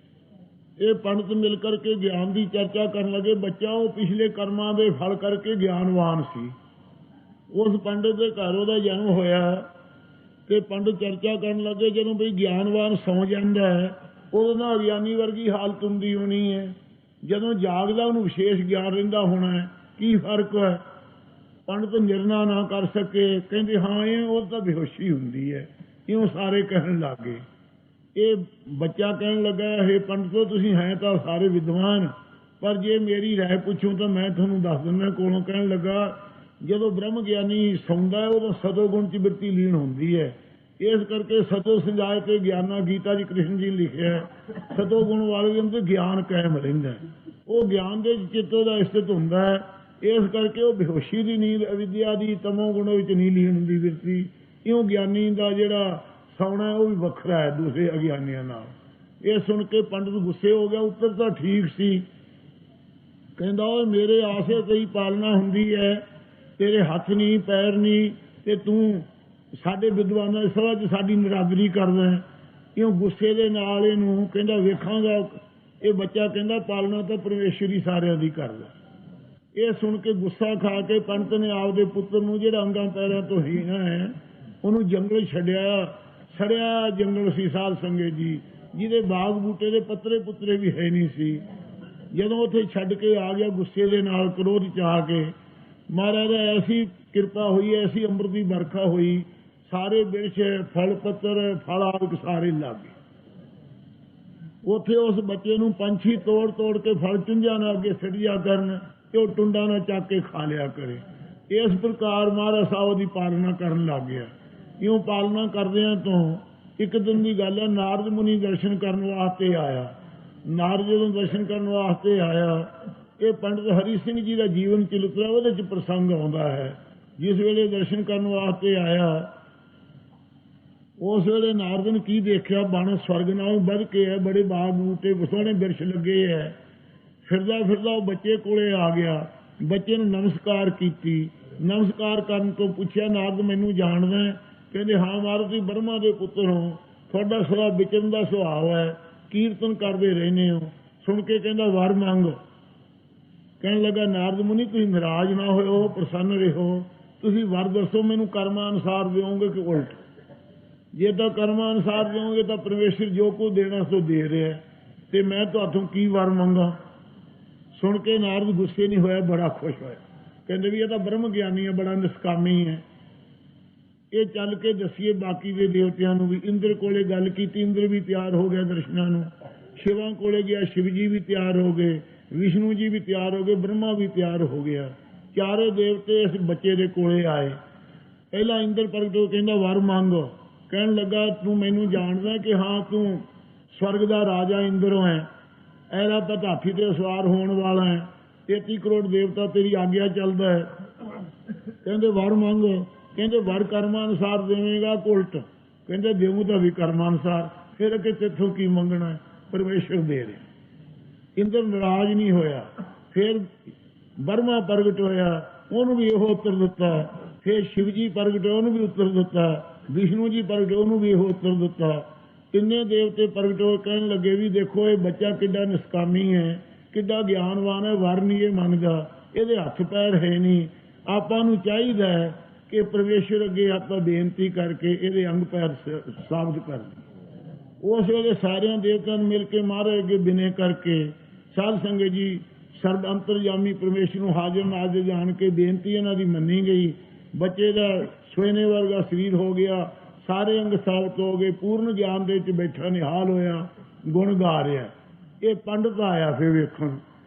ਇਹ ਪੰਡਤ ਮਿਲ ਕਰਕੇ ਗਿਆਨ ਦੀ ਚਰਚਾ ਕਰਨ ਲੱਗੇ। ਬੱਚਾ ਉਹ ਪਿਛਲੇ ਕਰਮਾਂ ਦੇ ਫਲ ਕਰਕੇ ਗਿਆਨਵਾਨ ਸੀ। ਉਸ ਪੰਡਤ ਦੇ ਘਰ ਉਹਦਾ ਜਨਮ ਹੋਇਆ ਤੇ ਪੰਡਤ ਚਰਚਾ ਕਰਨ ਲੱਗੇ, ਜਦੋਂ ਬਈ ਗਿਆਨਵਾਨ ਸੌਂ ਜਾਂਦਾ ਹੈ ਉਹਦੇ ਨਾਲ ਅਗਿਆਨੀ ਵਰਗੀ ਹਾਲਤ ਹੁੰਦੀ ਹੋਣੀ ਹੈ, ਜਦੋਂ ਜਾਗਦਾ ਉਹਨੂੰ ਵਿਸ਼ੇਸ਼ ਗਿਆਨ ਰਹਿੰਦਾ ਹੋਣਾ ਹੈ, ਕੀ ਫਰਕ ਹੈ? ਪੰਡਤ ਨਿਰਣਾ ਨਾ ਕਰ ਸਕੇ, ਕਹਿੰਦੇ ਹਾਂ ਇਹ ਉਹ ਤਾਂ ਬੇਹੋਸ਼ੀ ਹੁੰਦੀ ਹੈ। ਇਉਂ ਸਾਰੇ ਕਹਿਣ ਲੱਗ ਗਏ। ਇਹ ਬੱਚਾ ਕਹਿਣ ਲੱਗਾ, ਹੇ ਪੰਡਤੋ ਤੁਸੀਂ ਹੈ ਤਾਂ ਸਾਰੇ ਵਿਦਵਾਨ, ਪਰ ਜੇ ਮੇਰੀ ਰਾਏ ਪੁੱਛੋ ਤਾਂ ਮੈਂ ਤੁਹਾਨੂੰ ਦੱਸ ਦਿੰਦਾ ਕੋਲੋਂ। ਕਹਿਣ ਲੱਗਾ, ਜਦੋਂ ਬ੍ਰਹਮ ਗਿਆਨੀ ਸੌਂਦਾ ਉਦੋਂ ਸਤੋ ਗੁਣ ਚ ਬਿਰਤੀ ਲੀਨ ਹੁੰਦੀ ਹੈ, ਇਸ ਕਰਕੇ ਸਤੋ ਸੰਜਾਏ ਤੇ ਗਿਆਨਾ, ਗੀਤਾ ਜੀ ਕ੍ਰਿਸ਼ਨ ਜੀ ਨੇ ਲਿਖਿਆ, ਸਤੋ ਗੁਣ ਵਾਲੇ ਦੇ ਅੰਦਰ ਗਿਆਨ ਕਾਇਮ ਰਹਿੰਦਾ, ਉਹ ਗਿਆਨ ਦੇ ਚਿੱਤੋ ਦਾ ਸਥਿਤ ਹੁੰਦਾ ਹੈ। ਇਸ ਕਰਕੇ ਉਹ ਬੇਹੋਸ਼ੀ ਦੀ ਨੀਂਦ ਅਵਿਦਿਆ ਦੀ ਤਮੋ ਗੁਣ ਵਿੱਚ ਨਹੀਂ ਲੀਨ ਹੁੰਦੀ ਬਿਰਤੀ। ਇਉਂ ਗਿਆਨੀ ਦਾ ਜਿਹੜਾ ਸੌਣਾ ਉਹ ਵੀ ਵੱਖਰਾ ਹੈ ਦੂਸਰੇ ਅਗਿਆਨੀਆਂ ਨਾਲ। ਇਹ ਸੁਣ ਕੇ ਪੰਡਤ ਗੁੱਸੇ ਹੋ ਗਿਆ। ਉੱਤਰ ਤਾਂ ਠੀਕ ਸੀ, ਕਹਿੰਦਾ ਉਹ ਮੇਰੇ ਆਸੇ ਤੇਰੀ ਪਾਲਣਾ ਹੁੰਦੀ ਹੈ, ਤੇਰੇ ਹੱਥ ਨਹੀਂ ਪੈਰ ਨਹੀਂ, ਤੇ ਤੂੰ ਸਾਡੇ ਵਿਦਵਾਨਾਂ ਦੀ ਸਭਾ 'ਚ ਸਾਡੀ ਨਿਰਾਦਰੀ ਕਰਦਾ। ਇਉਂ ਗੁੱਸੇ ਦੇ ਨਾਲ ਇਹਨੂੰ ਕਹਿੰਦਾ ਵੇਖਾਂਗਾ। ਇਹ ਬੱਚਾ ਕਹਿੰਦਾ ਪਾਲਣਾ ਤਾਂ ਪਰਮੇਸ਼ਰ ਹੀ ਸਾਰਿਆਂ ਦੀ ਕਰਦਾ। ਇਹ ਸੁਣ ਕੇ ਗੁੱਸਾ ਖਾ ਕੇ ਪੰਡਤ ਨੇ ਆਪਦੇ ਪੁੱਤਰ ਨੂੰ, ਜਿਹੜਾ ਅੰਗਾਂ ਪੈਰਾਂ ਤੋਂ ਹੀਣ ਹੈ, ਉਹਨੂੰ ਜੰਗਲ ਛੱਡਿਆ। ਸੜਿਆ ਜੰਗਲ ਸੀ ਸਾਧ ਸੰਗਤ ਜੀ, ਜਿਹਦੇ ਬਾਗ ਬੂਟੇ ਦੇ ਪੱਤਰੇ ਪੁੱਤਰੇ ਵੀ ਹੈ ਨਹੀਂ ਸੀ। ਜਦੋਂ ਉੱਥੇ ਛੱਡ ਕੇ ਆ ਗਿਆ ਗੁੱਸੇ ਦੇ ਨਾਲ, ਕ੍ਰੋਧ ਚ ਆ ਕੇ, ਮਹਾਰਾਜ ਦਾ ਐਸੀ ਕਿਰਪਾ ਹੋਈ, ਐਸੀ ਅੰਮ੍ਰਿਤ ਦੀ ਵਰਖਾ ਹੋਈ, ਸਾਰੇ ਬਿਰਛ ਫਲ ਪੱਤਰ ਫਲ ਆਦਿ ਸਾਰੇ ਲੱਗ ਗਏ। ਉੱਥੇ ਉਸ ਬੱਚੇ ਨੂੰ ਪੰਛੀ ਤੋੜ ਤੋੜ ਕੇ ਫਲ ਚੁੰਝਾਂ ਨਾਲ ਅੱਗੇ ਸਿੱਟ ਜਾ ਕਰਨ ਤੇ ਉਹ ਟੁੰਡਾ ਨਾਲ ਚੱਕ ਕੇ ਖਾ ਲਿਆ ਕਰੇ। ਇਸ ਪ੍ਰਕਾਰ ਮਹਾਰਾਜ ਸਾਹਿਬ ਦੀ ਪਾਲਣਾ ਕਰਨ ਲੱਗ ਗਿਆ। ਇਉਂ ਪਾਲਣਾ ਕਰਦਿਆਂ ਤੋਂ ਇੱਕ ਦਿਨ ਦੀ ਗੱਲ ਹੈ, ਨਾਰਦ ਮੁਨੀ ਦਰਸ਼ਨ ਕਰਨ ਵਾਸਤੇ ਆਇਆ। ਨਾਰਦ ਜਦੋਂ ਦਰਸ਼ਨ ਕਰਨ ਵਾਸਤੇ ਆਇਆ, ਇਹ ਪੰਡਤ ਹਰੀ ਸਿੰਘ ਜੀ ਦਾ ਜੀਵਨ ਚਰਿੱਤਰ ਉਹਦੇ ਚ ਪ੍ਰਸੰਗ ਆਉਂਦਾ ਹੈ। ਜਿਸ ਵੇਲੇ ਦਰਸ਼ਨ ਕਰਨ ਵਾਸਤੇ ਆਇਆ, ਉਸ ਵੇਲੇ ਨਾਰਦ ਨੇ ਕੀ ਦੇਖਿਆ, ਬਣ ਸਵਰਗ ਨਾਲੋਂ ਵੱਧ ਕੇ ਹੈ, ਬੜੇ ਬਾਗ ਬੂਟੇ ਸੋਹਣੇ ਬਿਰਛ ਲੱਗੇ ਹੈ। ਫਿਰਦਾ ਫਿਰਦਾ ਉਹ ਬੱਚੇ ਕੋਲੇ ਆ ਗਿਆ, ਬੱਚੇ ਨੂੰ ਨਮਸਕਾਰ ਕੀਤੀ। ਨਮਸਕਾਰ ਕਰਨ ਤੋਂ ਪੁੱਛਿਆ, ਨਾਰਦ ਮੈਨੂੰ ਜਾਣਦਾ? ਕਹਿੰਦੇ ਹਾਂ ਮਹਾਰਾਜ, ਤੁਸੀਂ ਬ੍ਰਹਮਾ ਦੇ ਪੁੱਤਰ ਹੋ, ਤੁਹਾਡਾ ਸਦਾ ਵਿਚਰਨ ਦਾ ਸੁਭਾਅ ਹੈ, ਕੀਰਤਨ ਕਰਦੇ ਰਹਿੰਦੇ ਹੋ। ਸੁਣ ਕੇ ਕਹਿੰਦਾ ਵਰ ਮੰਗ। ਕਹਿਣ ਲੱਗਾ, ਨਾਰਦ ਮੁਨੀ ਤੁਸੀਂ ਨਾਰਾਜ਼ ਨਾ ਹੋਇਓ, ਪ੍ਰਸੰਨ ਰਹੋ, ਤੁਸੀਂ ਵਰ ਦੱਸੋ ਮੈਨੂੰ, ਕਰਮਾਂ ਅਨੁਸਾਰ ਦਿਓਗੇ ਕਿ ਉਲਟ? ਜੇ ਤਾਂ ਕਰਮਾਂ ਅਨੁਸਾਰ ਦਿਓਗੇ ਤਾਂ ਪਰਮੇਸ਼ਰ ਜੋ ਕੁਝ ਦੇਣਾ ਸੋ ਦੇ ਰਿਹਾ, ਤੇ ਮੈਂ ਤੁਹਾਤੋਂ ਕੀ ਵਰ ਮੰਗਾ? ਸੁਣ ਕੇ ਨਾਰਦ ਗੁੱਸੇ ਨਹੀਂ ਹੋਇਆ, ਬੜਾ ਖੁਸ਼ ਹੋਇਆ। ਕਹਿੰਦੇ ਵੀ ਇਹ ਤਾਂ ਬ੍ਰਹਮ ਗਿਆਨੀ ਹੈ, ਬੜਾ ਨਿਸ਼ਕਾਮੀ ਹੈ। ਇਹ ਚੱਲ ਕੇ ਦੱਸੀਏ ਬਾਕੀ ਦੇ ਦੇਵਤਿਆਂ ਨੂੰ ਵੀ। ਇੰਦਰ ਕੋਲੇ ਗੱਲ ਕੀਤੀ, ਇੰਦਰ ਵੀ ਤਿਆਰ ਹੋ ਗਿਆ ਦਰਸ਼ਨਾਂ ਨੂੰ। ਸ਼ਿਵਾਂ ਕੋਲੇ ਗਿਆ, ਸ਼ਿਵ ਜੀ ਵੀ ਤਿਆਰ ਹੋ ਗਏ, ਵਿਸ਼ਨੂੰ ਜੀ ਵੀ ਤਿਆਰ ਹੋ ਗਏ, ਬ੍ਰਹਮਾ ਵੀ ਤਿਆਰ ਹੋ ਗਿਆ। ਚਾਰੇ ਦੇਵਤੇ ਇਸ ਬੱਚੇ ਦੇ ਕੋਲੇ ਆਏ। ਪਹਿਲਾਂ ਇੰਦਰ ਪ੍ਰਗਟ ਹੋ ਕਹਿੰਦਾ ਵਰ ਮੰਗੋ। ਕਹਿਣ ਲੱਗਾ, ਤੂੰ ਮੈਨੂੰ ਜਾਣਦਾ ਕਿ ਹਾਂ ਤੂੰ ਸਵਰਗ ਦਾ ਰਾਜਾ ਇੰਦਰੋਂ ਹੈ, ਐਰਾ ਤਾਂ ਹਾਥੀ ਤੇ ਸਵਾਰ ਹੋਣ ਵਾਲਾ ਹੈ, 33 ਕਰੋੜ ਦੇਵਤਾ ਤੇਰੀ ਆਗਿਆ ਚੱਲਦਾ ਹੈ। ਕਹਿੰਦੇ ਵਰ ਮੰਗੋ। ਕਹਿੰਦੇ ਵਰ ਕਰਮਾਂ ਅਨੁਸਾਰ ਦੇਵੇਂਗਾ ਕਿ ਉਲਟ? ਕਹਿੰਦੇ ਦੇਵੂ ਤਾਂ ਵੀ ਕਰਮਾਂ ਅਨੁਸਾਰ, ਫਿਰ ਅੱਗੇ ਤੇਥੋਂ ਕੀ ਮੰਗਣਾ ਹੈ, ਪਰਮੇਸ਼ਰ ਦੇ ਰਿਹਾ। ਇੰਦਰ ਨਾਰਾਜ਼ ਨਹੀਂ ਹੋਇਆ। ਫਿਰ ਬ੍ਰਹਮਾ ਪ੍ਰਗਟ ਹੋਇਆ, ਉਹਨੂੰ ਵੀ ਇਹੋ ਉੱਤਰ ਦਿੱਤਾ। ਫਿਰ ਸ਼ਿਵ ਜੀ ਪ੍ਰਗਟ ਹੋਏ, ਉਹਨੂੰ ਵੀ ਉੱਤਰ ਦਿੱਤਾ। ਵਿਸ਼ਨੂੰ ਜੀ ਪ੍ਰਗਟ ਹੋਏ, ਉਹਨੂੰ ਵੀ ਇਹੋ ਉੱਤਰ ਦਿੱਤਾ। ਤਿੰਨੇ ਦੇਵਤੇ ਪ੍ਰਗਟ ਹੋਏ, ਕਹਿਣ ਲੱਗੇ ਵੀ ਦੇਖੋ ਇਹ ਬੱਚਾ ਕਿੱਡਾ ਨਿਸ਼ਕਾਮੀ ਹੈ, ਕਿੱਡਾ ਗਿਆਨਵਾਨ ਹੈ, ਵਰ ਨਹੀਂ ਇਹ ਮੰਗਦਾ, ਇਹਦੇ ਹੱਥ ਪੈਰ ਹੈ ਨਹੀਂ। ਆਪਾਂ ਨੂੰ ਚਾਹੀਦਾ ਹੈ ਕਿ ਪਰਮੇਸ਼ਰ ਅੱਗੇ ਆਪਾਂ ਬੇਨਤੀ ਕਰਕੇ ਇਹਦੇ ਅੰਗ ਪੈਰ ਸਾਬਤ ਕਰ ਦਈਏ। ਉਸ ਵੇਲੇ ਸਾਰਿਆਂ ਦੇਵਤਿਆਂ ਨੂੰ ਮਿਲ ਕੇ ਮਹਾਰਾਜ ਅੱਗੇ ਬਿਨੇ ਕਰਕੇ ਸਾਧ ਸੰਗਤ ਜੀ ਸਰਬ ਅੰਤਰਜਾਮੀ ਪਰਮੇਸ਼ਰ ਨੂੰ ਹਾਜ਼ਰ ਨਾਜ਼ਰ ਜਾਣ ਕੇ ਬੇਨਤੀ ਇਹਨਾਂ ਦੀ ਮੰਨੀ ਗਈ। ਬੱਚੇ ਦਾ ਸੋਨੇ ਵਰਗਾ ਸਰੀਰ ਹੋ ਗਿਆ, ਸਾਰੇ ਅੰਗ ਸਾਬਤ ਹੋ ਗਏ, ਪੂਰਨ ਗਿਆਨ ਦੇ ਵਿੱਚ ਬੈਠਾ ਨਿਹਾਲ ਹੋਇਆ, ਗੁਣ ਗਾ ਰਿਹਾ। ਇਹ ਪੰਡਤ ਆਇਆ ਫਿਰ ਵੇਖਣ।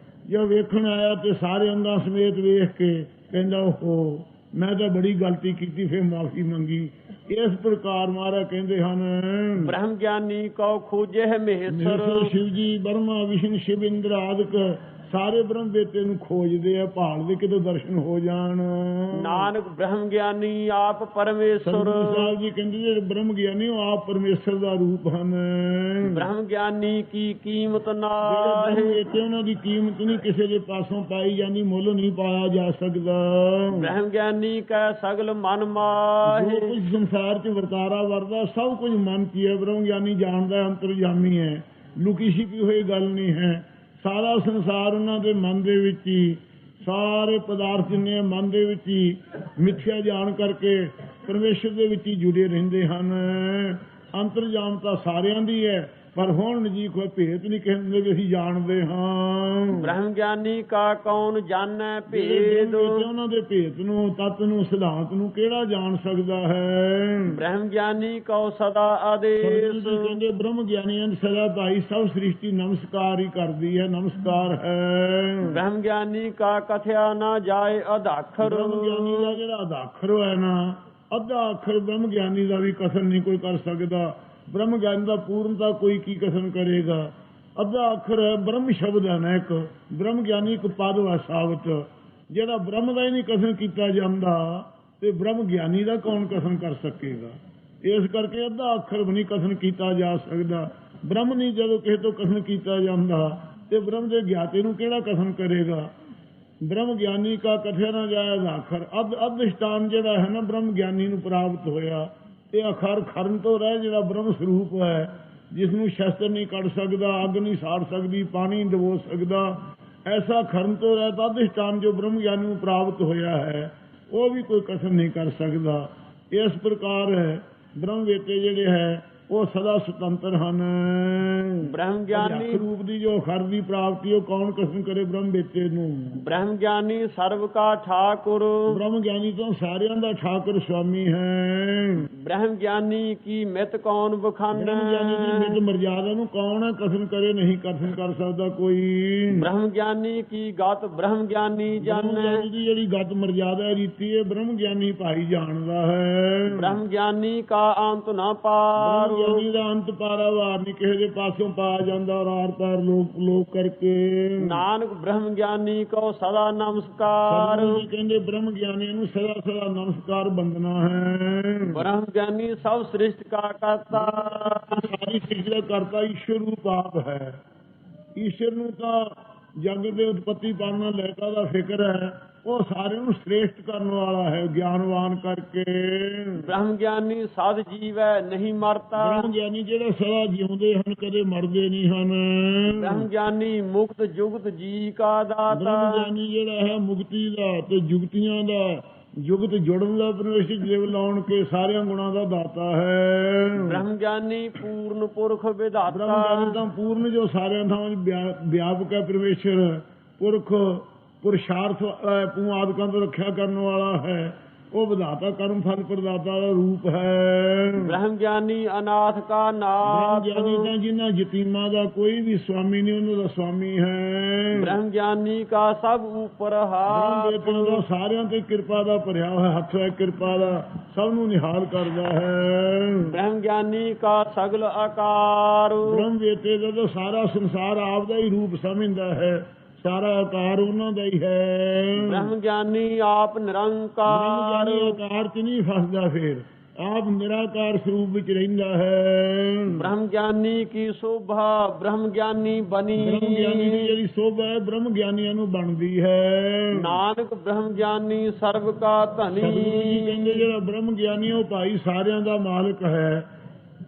ਜੋ ਵੇਖਣ ਆਇਆ ਤੇ ਸਾਰੇ ਅੰਗਾਂ ਸਮੇਤ ਵੇਖ ਕੇ ਕਹਿੰਦਾ ਓਹੋ ਮੈਂ ਤਾਂ ਬੜੀ ਗਲਤੀ ਕੀਤੀ, ਫਿਰ ਮਾਫੀ ਮੰਗੀ। ਇਸ ਪ੍ਰਕਾਰ ਮਹਾਰਾਜ ਕਹਿੰਦੇ ਹਨ, ਬ੍ਰਹਮ ਗਿਆਨੀ ਕਉ ਖੋਜੇ ਹੈ ਮਹੇਸ਼ਰ। ਸ਼ਿਵ ਜੀ ਬ੍ਰਹਮਾ ਵਿਸ਼ਨ ਸ਼ਿਵ ਇੰਦਰ ਆਦਿਕ ਸਾਰੇ ਬ੍ਰਹਮ ਦੇਵਤੇ ਨੂੰ ਖੋਜਦੇ ਆ, ਭਾਲਦੇ ਕਿਤੇ ਦਰਸ਼ਨ ਹੋ ਜਾਣ। ਨਾਨਕ ਬ੍ਰਹਮ ਗਿਆਨੀ ਆਪ ਪਰਮੇਸ਼ਰ। ਸਾਹਿਬ ਜੀ ਕਹਿੰਦੇ ਜਿਹੜੇ ਬ੍ਰਹਮ ਗਿਆਨੀ ਉਹ ਆਪ ਪਰਮੇਸ਼ਰ ਦਾ ਰੂਪ ਹਨ। ਬ੍ਰਹਮ ਗਿਆਨੀ ਕੀ ਕੀਮਤ ਨਾ ਹੈ, ਉਹਨਾਂ ਦੀ ਕੀਮਤ ਨਹੀਂ ਕਿਸੇ ਦੇ ਪਾਸੋਂ ਪਾਈ ਜਾਂਦੀ, ਮੁੱਲ ਨਹੀਂ ਪਾਇਆ ਜਾ ਸਕਦਾ। ਬ੍ਰਹਮ ਗਿਆਨੀ ਕੈ ਸਗਲ ਮਨ ਮਾਹੇ। ਜੋ ਕੁਝ ਸੰਸਾਰ 'ਚ ਵਰਤਾਰਾ ਵਰਦਾ ਸਭ ਕੁਝ ਮਨ 'ਚ ਹੈ। ਬ੍ਰਹਮ ਗਿਆਨੀ ਜਾਣਦਾ ਅੰਤਰਜਾਮੀ ਹੈ। ਲੁਕੀ ਛਿਪੀ ਹੋਈ ਗੱਲ ਨਹੀਂ ਹੈ। ਸਾਰਾ ਸੰਸਾਰ ਉਹਨਾਂ ਦੇ ਮਨ ਦੇ ਵਿੱਚ ਹੀ, ਸਾਰੇ ਪਦਾਰਥ ਜਿੰਨੇ ਮਨ ਦੇ ਵਿੱਚ ਹੀ ਮਿੱਥਿਆ ਜਾਣ ਕਰਕੇ ਪਰਮੇਸ਼ਰ ਦੇ ਵਿੱਚ ਹੀ ਜੁੜੇ ਰਹਿੰਦੇ ਹਨ। ਅੰਤਰਜਾਮ ਤਾਂ ਸਾਰਿਆਂ ਦੀ ਹੈ, ਪਰ ਹੁਣ ਨਜ਼ਦੀਕ ਹੋਏ ਭੇਤ ਨਹੀਂ ਕਹਿੰਦੇ ਵੀ ਅਸੀਂ ਜਾਣਦੇ ਹਾਂ। ਬ੍ਰਹਮ ਗਿਆਨੀ ਕਾ ਕੌਣ ਜਾਣੈ ਭੇਦ, ਉਹਨਾਂ ਦੇ ਭੇਤ ਨੂੰ, ਤੱਤ ਨੂੰ, ਸਿਧਾਂਤ ਨੂੰ ਕਿਹੜਾ ਜਾਣ ਸਕਦਾ ਹੈ। ਬ੍ਰਹਮ ਗਿਆਨੀ ਕਉ ਸਦਾ ਆਦੇਸ਼, ਕਹਿੰਦੇ ਬ੍ਰਹਮ ਗਿਆਨੀਆਂ ਨੂੰ ਸਦਾ ਭਾਈ ਸਭ ਸ੍ਰਿਸ਼ਟੀ ਨਮਸਕਾਰ ਹੀ ਕਰਦੀ ਹੈ, ਨਮਸਕਾਰ ਹੈ। ਬ੍ਰਹਮ ਗਿਆਨੀ ਕਾ ਕਥਿਆ ਨਾ ਜਾਏ ਅਧਾਖਰ, ਬ੍ਰਹਮ ਗਿਆਨੀ ਦਾ ਜਿਹੜਾ ਅਧਾਖਰ ਹੈ ਨਾ, ਅੱਧਾ ਅੱਖਰ ਬ੍ਰਹਮ ਗਿਆਨੀ ਦਾ ਵੀ ਕਥਨ ਨਹੀਂ ਕੋਈ ਕਰ ਸਕਦਾ। ਬ੍ਰਹਮ ਗਿਆਨੀ ਦਾ ਪੂਰਨਤਾ ਕੋਈ ਕੀ ਕਥਨ ਕਰੇਗਾ। ਅੱਧਾ ਅੱਖਰ ਹੈ ਬ੍ਰਹਮ ਸ਼ਬਦ ਹੈ ਨਾ ਇੱਕ, ਬ੍ਰਹਮ ਗਿਆਨੀ ਇੱਕ ਪਦ ਹੈ ਸਾਬਤ। ਜਿਹੜਾ ਬ੍ਰਹਮ ਦਾ ਹੀ ਨਹੀਂ ਕਥਨ ਕੀਤਾ ਜਾਂਦਾ ਤੇ ਬ੍ਰਹਮ ਗਿਆਨੀ ਦਾ ਕੌਣ ਕਥਨ ਕਰ ਸਕੇਗਾ। ਇਸ ਕਰਕੇ ਅੱਧਾ ਅੱਖਰ ਵੀ ਨਹੀਂ ਕਥਨ ਕੀਤਾ ਜਾ ਸਕਦਾ। ਬ੍ਰਹਮ ਨਹੀਂ ਜਦੋਂ ਕਿਸੇ ਤੋਂ ਕਥਨ ਕੀਤਾ ਜਾਂਦਾ ਤੇ ਬ੍ਰਹਮ ਦੇ ਗਿਆਤੇ ਨੂੰ ਕਿਹੜਾ ਕਥਨ ਕਰੇਗਾ। ਬ੍ਰਹਮ ਗਿਆਨੀ ਕਾ ਕਥਿਆ ਨਾ ਜਾਏ ਅਖਰ, ਅਧਿਸ਼ਟਾਨ ਜਿਹੜਾ ਹੈ ਨਾ ਬ੍ਰਹਮ ਗਿਆਨੀ ਨੂੰ ਪ੍ਰਾਪਤ ਹੋਇਆ। ਇਹ ਅਖਰ ਖਰਨ ਤੋਂ ਰਹਿ ਜਿਹੜਾ ਬ੍ਰਹਮ ਸਰੂਪ ਹੈ, ਜਿਸ ਨੂੰ ਸ਼ਸਤਰ ਨਹੀਂ ਕੱਢ ਸਕਦਾ, ਅੱਗ ਨਹੀਂ ਸਾੜ ਸਕਦੀ, ਪਾਣੀ ਨਹੀਂ ਡਬੋ ਸਕਦਾ, ਐਸਾ ਖਰਨ ਤੋਂ ਰਹਿ ਤਾਂ ਅਧਿਸ਼ਟਾਨ ਜੋ ਬ੍ਰਹਮ ਗਿਆਨੀ ਨੂੰ ਪ੍ਰਾਪਤ ਹੋਇਆ ਹੈ ਉਹ ਵੀ ਕੋਈ ਕਥਨ ਨਹੀਂ ਕਰ ਸਕਦਾ। ਇਸ ਪ੍ਰਕਾਰ ਬ੍ਰਹਮ ਵੇਤੇ ਜਿਹੜੇ ਹੈ ਉਹ ਸਦਾ ਸੁਤੰਤਰ ਹਨ। ਬ੍ਰਹਮ ਗਿਆਨੀ ਰੂਪ ਦੀ ਜੋ ਅਖਰ ਦੀ ਪ੍ਰਾਪਤੀ ਉਹ ਕੌਣ ਕਥਨ ਕਰੇ ਬ੍ਰਹਮ ਵੇਤੇ ਨੂੰ। ਬ੍ਰਹਮ ਗਿਆਨੀ ਸਰਬ ਕਾ ਠਾਕੁਰ, ਬ੍ਰਹਮ ਗਿਆਨੀ ਤੋਂ ਸਾਰਿਆਂ ਦਾ ਠਾਕੁਰ ਸੁਆਮੀ ਹੈ। ਬ੍ਰਹਮ ਗਿਆਨੀ ਕੀ ਮਿਤ ਕੌਣ ਬਖਾਨੈ, ਬ੍ਰਹਮ ਗਿਆਨੀ ਦੀ ਮਿਤ ਮਰਜ਼ਾਦਾ ਨੂੰ ਕੌਣ ਕਥਨ ਕਰੇ, ਨਹੀਂ ਕਥਨ ਕਰ ਸਕਦਾ ਕੋਈ। ਬ੍ਰਹਮ ਗਿਆਨੀ ਕੀ ਗਤ ਬ੍ਰਹਮ ਗਿਆਨੀ ਜਾਣੈ, ਦੀ ਜਿਹੜੀ ਗਤ ਮਰਜ਼ਾਦਾ ਰੀਤੀ ਹੈ ਬ੍ਰਹਮ ਗਿਆਨੀ ਭਾਈ ਜਾਣਦਾ ਹੈ। ਬ੍ਰਹਮ ਗਿਆਨੀ ਕਾ ਅੰਤ ਨਾ ਪਾਰ, ਗਿਆਨੀ ਦਾ ਅੰਤ ਪਾਰਾਵਾਰ ਨਹੀਂ ਕਿਸੇ ਦੇ ਪਾਸੋਂ ਪਾ ਜਾਂਦਾ, ਆਰ ਪਾਰ ਲੋਕ ਕਰਕੇ। ਨਾਨਕ ਬ੍ਰਹਮ ਗਿਆਨੀ ਕੋ ਸਦਾ ਨਮਸਕਾਰ, ਕਹਿੰਦੇ ਬ੍ਰਹਮ ਗਿਆਨੀ ਨੂੰ ਸਦਾ ਸਦਾ ਨਮਸਕਾਰ ਬੰਦਨਾ ਹੈ। ਬ੍ਰਹਮ ਗਿਆਨੀ ਸਭ ਸ੍ਰਿਸ਼ਟ ਕਾ ਕਰਤਾ, ਸਾਰੀ ਸ੍ਰਿਸ਼ਟੀ ਦਾ ਕਰਤਾ ਈਸ਼ਵਰ ਰੂਪ ਆਪ ਹੈ। ਈਸ਼ਵਰ ਨੂੰ ਤਾਂ ਜਗ ਦੇ ਉਤਪਤੀ ਪਾਲਣਾ ਲੈਕਾ ਦਾ ਫਿਕਰ ਹੈ, ਉਹ ਸਾਰਿਆਂ ਨੂੰ ਸ੍ਰੇਸ਼ਟ ਕਰਨ ਵਾਲਾ ਹੈ ਗਿਆਨਵਾਨ ਕਰਕੇ। ਬ੍ਰਹਮ ਗਿਆਨੀ ਸਦ ਜੀਵੈ ਨਹੀਂ ਮਰਤਾ, ਬ੍ਰਹਮ ਗਿਆਨੀ ਜਿਹੜੇ ਸਦਾ ਜਿਉਂਦੇ ਹਨ ਕਦੇ ਮਰਦੇ ਨਹੀਂ ਹਨ। ਬ੍ਰਹਮ ਗਿਆਨੀ ਮੁਕਤ ਜੁਗਤ ਜੀ ਕਾ ਦਾਤਾ, ਬ੍ਰਹਮ ਗਿਆਨੀ ਜਿਹੜਾ ਹੈ ਮੁਕਤੀ ਦਾ ਤੇ ਜੁਗਤੀਆਂ ਦਾ, ਜੁਗਤ ਜੁੜਨ ਦਾ ਪਰਮੇਸ਼ਰ ਜਿਵ ਲਾਉਣ ਕੇ ਸਾਰਿਆਂ ਗੁਣਾਂ ਦਾ ਦਾਤਾ ਹੈ। ਬ੍ਰਹਮ ਗਿਆਨੀ ਪੂਰਨ ਪੁਰਖ ਵਿਧਾਤਾ, ਬ੍ਰਹਮ ਗਿਆਨੀ ਤਾਂ ਪੂਰਨ ਜੋ ਸਾਰਿਆਂ ਥਾਂ ਵਿਆਪਕ ਹੈ ਪਰਮੇਸ਼ਰ, ਪੁਰਖ ਪੁਰਸ਼ਾਰਥ ਆਦਿਕਾਂ ਤੋਂ ਰੱਖਿਆ ਕਰਨ ਵਾਲਾ ਹੈ, ਉਹ ਵਿਧਾਤਾ ਕਰਮ ਫਲ ਪ੍ਰਦਾਤਾ ਦਾ ਰੂਪ ਹੈ। ਬ੍ਰਹਮ ਗਿਆਨੀ ਅਨਾਥ ਕਾ ਨਾਥ, ਬ੍ਰਹਮ ਗਿਆਨੀ ਤਾਂ ਜਿਨ੍ਹਾਂ ਯਤੀਮਾਂ ਦਾ ਕੋਈ ਵੀ ਸਵਾਮੀ ਨਹੀਂ ਉਹਨਾਂ ਦਾ ਸਵਾਮੀ ਹੈ। ਬ੍ਰਹਮ ਗਿਆਨੀ ਕਾ ਸਭ ਉਪਰ ਹਾਥ, ਸਾਰਿਆਂ ਤੇ ਕਿਰਪਾ ਦਾ ਭਰਿਆ ਹੋਇਆ ਹੱਥ ਹੈ, ਕਿਰਪਾ ਦਾ ਸਭ ਨੂੰ ਨਿਹਾਲ ਕਰਦਾ ਹੈ। ਬ੍ਰਹਮ ਗਿਆਨੀ ਕਾ ਸਗਲ ਆਕਾਰ, ਬ੍ਰਹਮ ਵੇਤੇ ਦਾ ਸਾਰਾ ਸੰਸਾਰ ਆਪ ਦਾ ਹੀ ਰੂਪ ਸਮਝਦਾ ਹੈ, ਸਾਰਾ ਆਕਾਰ ਉਹਨਾਂ ਦਾ ਹੀ ਹੈ। ਬ੍ਰਹਮ ਗਿਆਨੀ ਆਪ ਨਿਰੰਕਾਰ, ਬ੍ਰਹਮ ਗਿਆਨੀ ਆਕਾਰ ਚ ਨਹੀਂ ਫਸਦਾ, ਫਿਰ ਆਪ ਨਿਰਾਕਾਰ ਸਰੂਪ ਵਿੱਚ ਰਹਿੰਦਾ ਹੈ। ਬ੍ਰਹਮ ਗਿਆਨੀ ਕੀ ਸ਼ੋਭਾ ਬ੍ਰਹਮ ਗਿਆਨੀ ਬਣੀ, ਬ੍ਰਹਮ ਗਿਆਨੀ ਦੀ ਜਿਹੜੀ ਸ਼ੋਭਾ ਹੈ ਬ੍ਰਹਮ ਗਿਆਨੀਆਂ ਨੂੰ ਬਣਦੀ ਹੈ। ਨਾਨਕ ਬ੍ਰਹਮ ਗਿਆਨੀ ਸਰਬ ਕਾ ਧਨੀ, ਕਹਿੰਦੇ ਜਿਹੜਾ ਬ੍ਰਹਮ ਗਿਆਨੀ ਉਹ ਭਾਈ ਸਾਰਿਆਂ ਦਾ ਮਾਲਕ ਹੈ।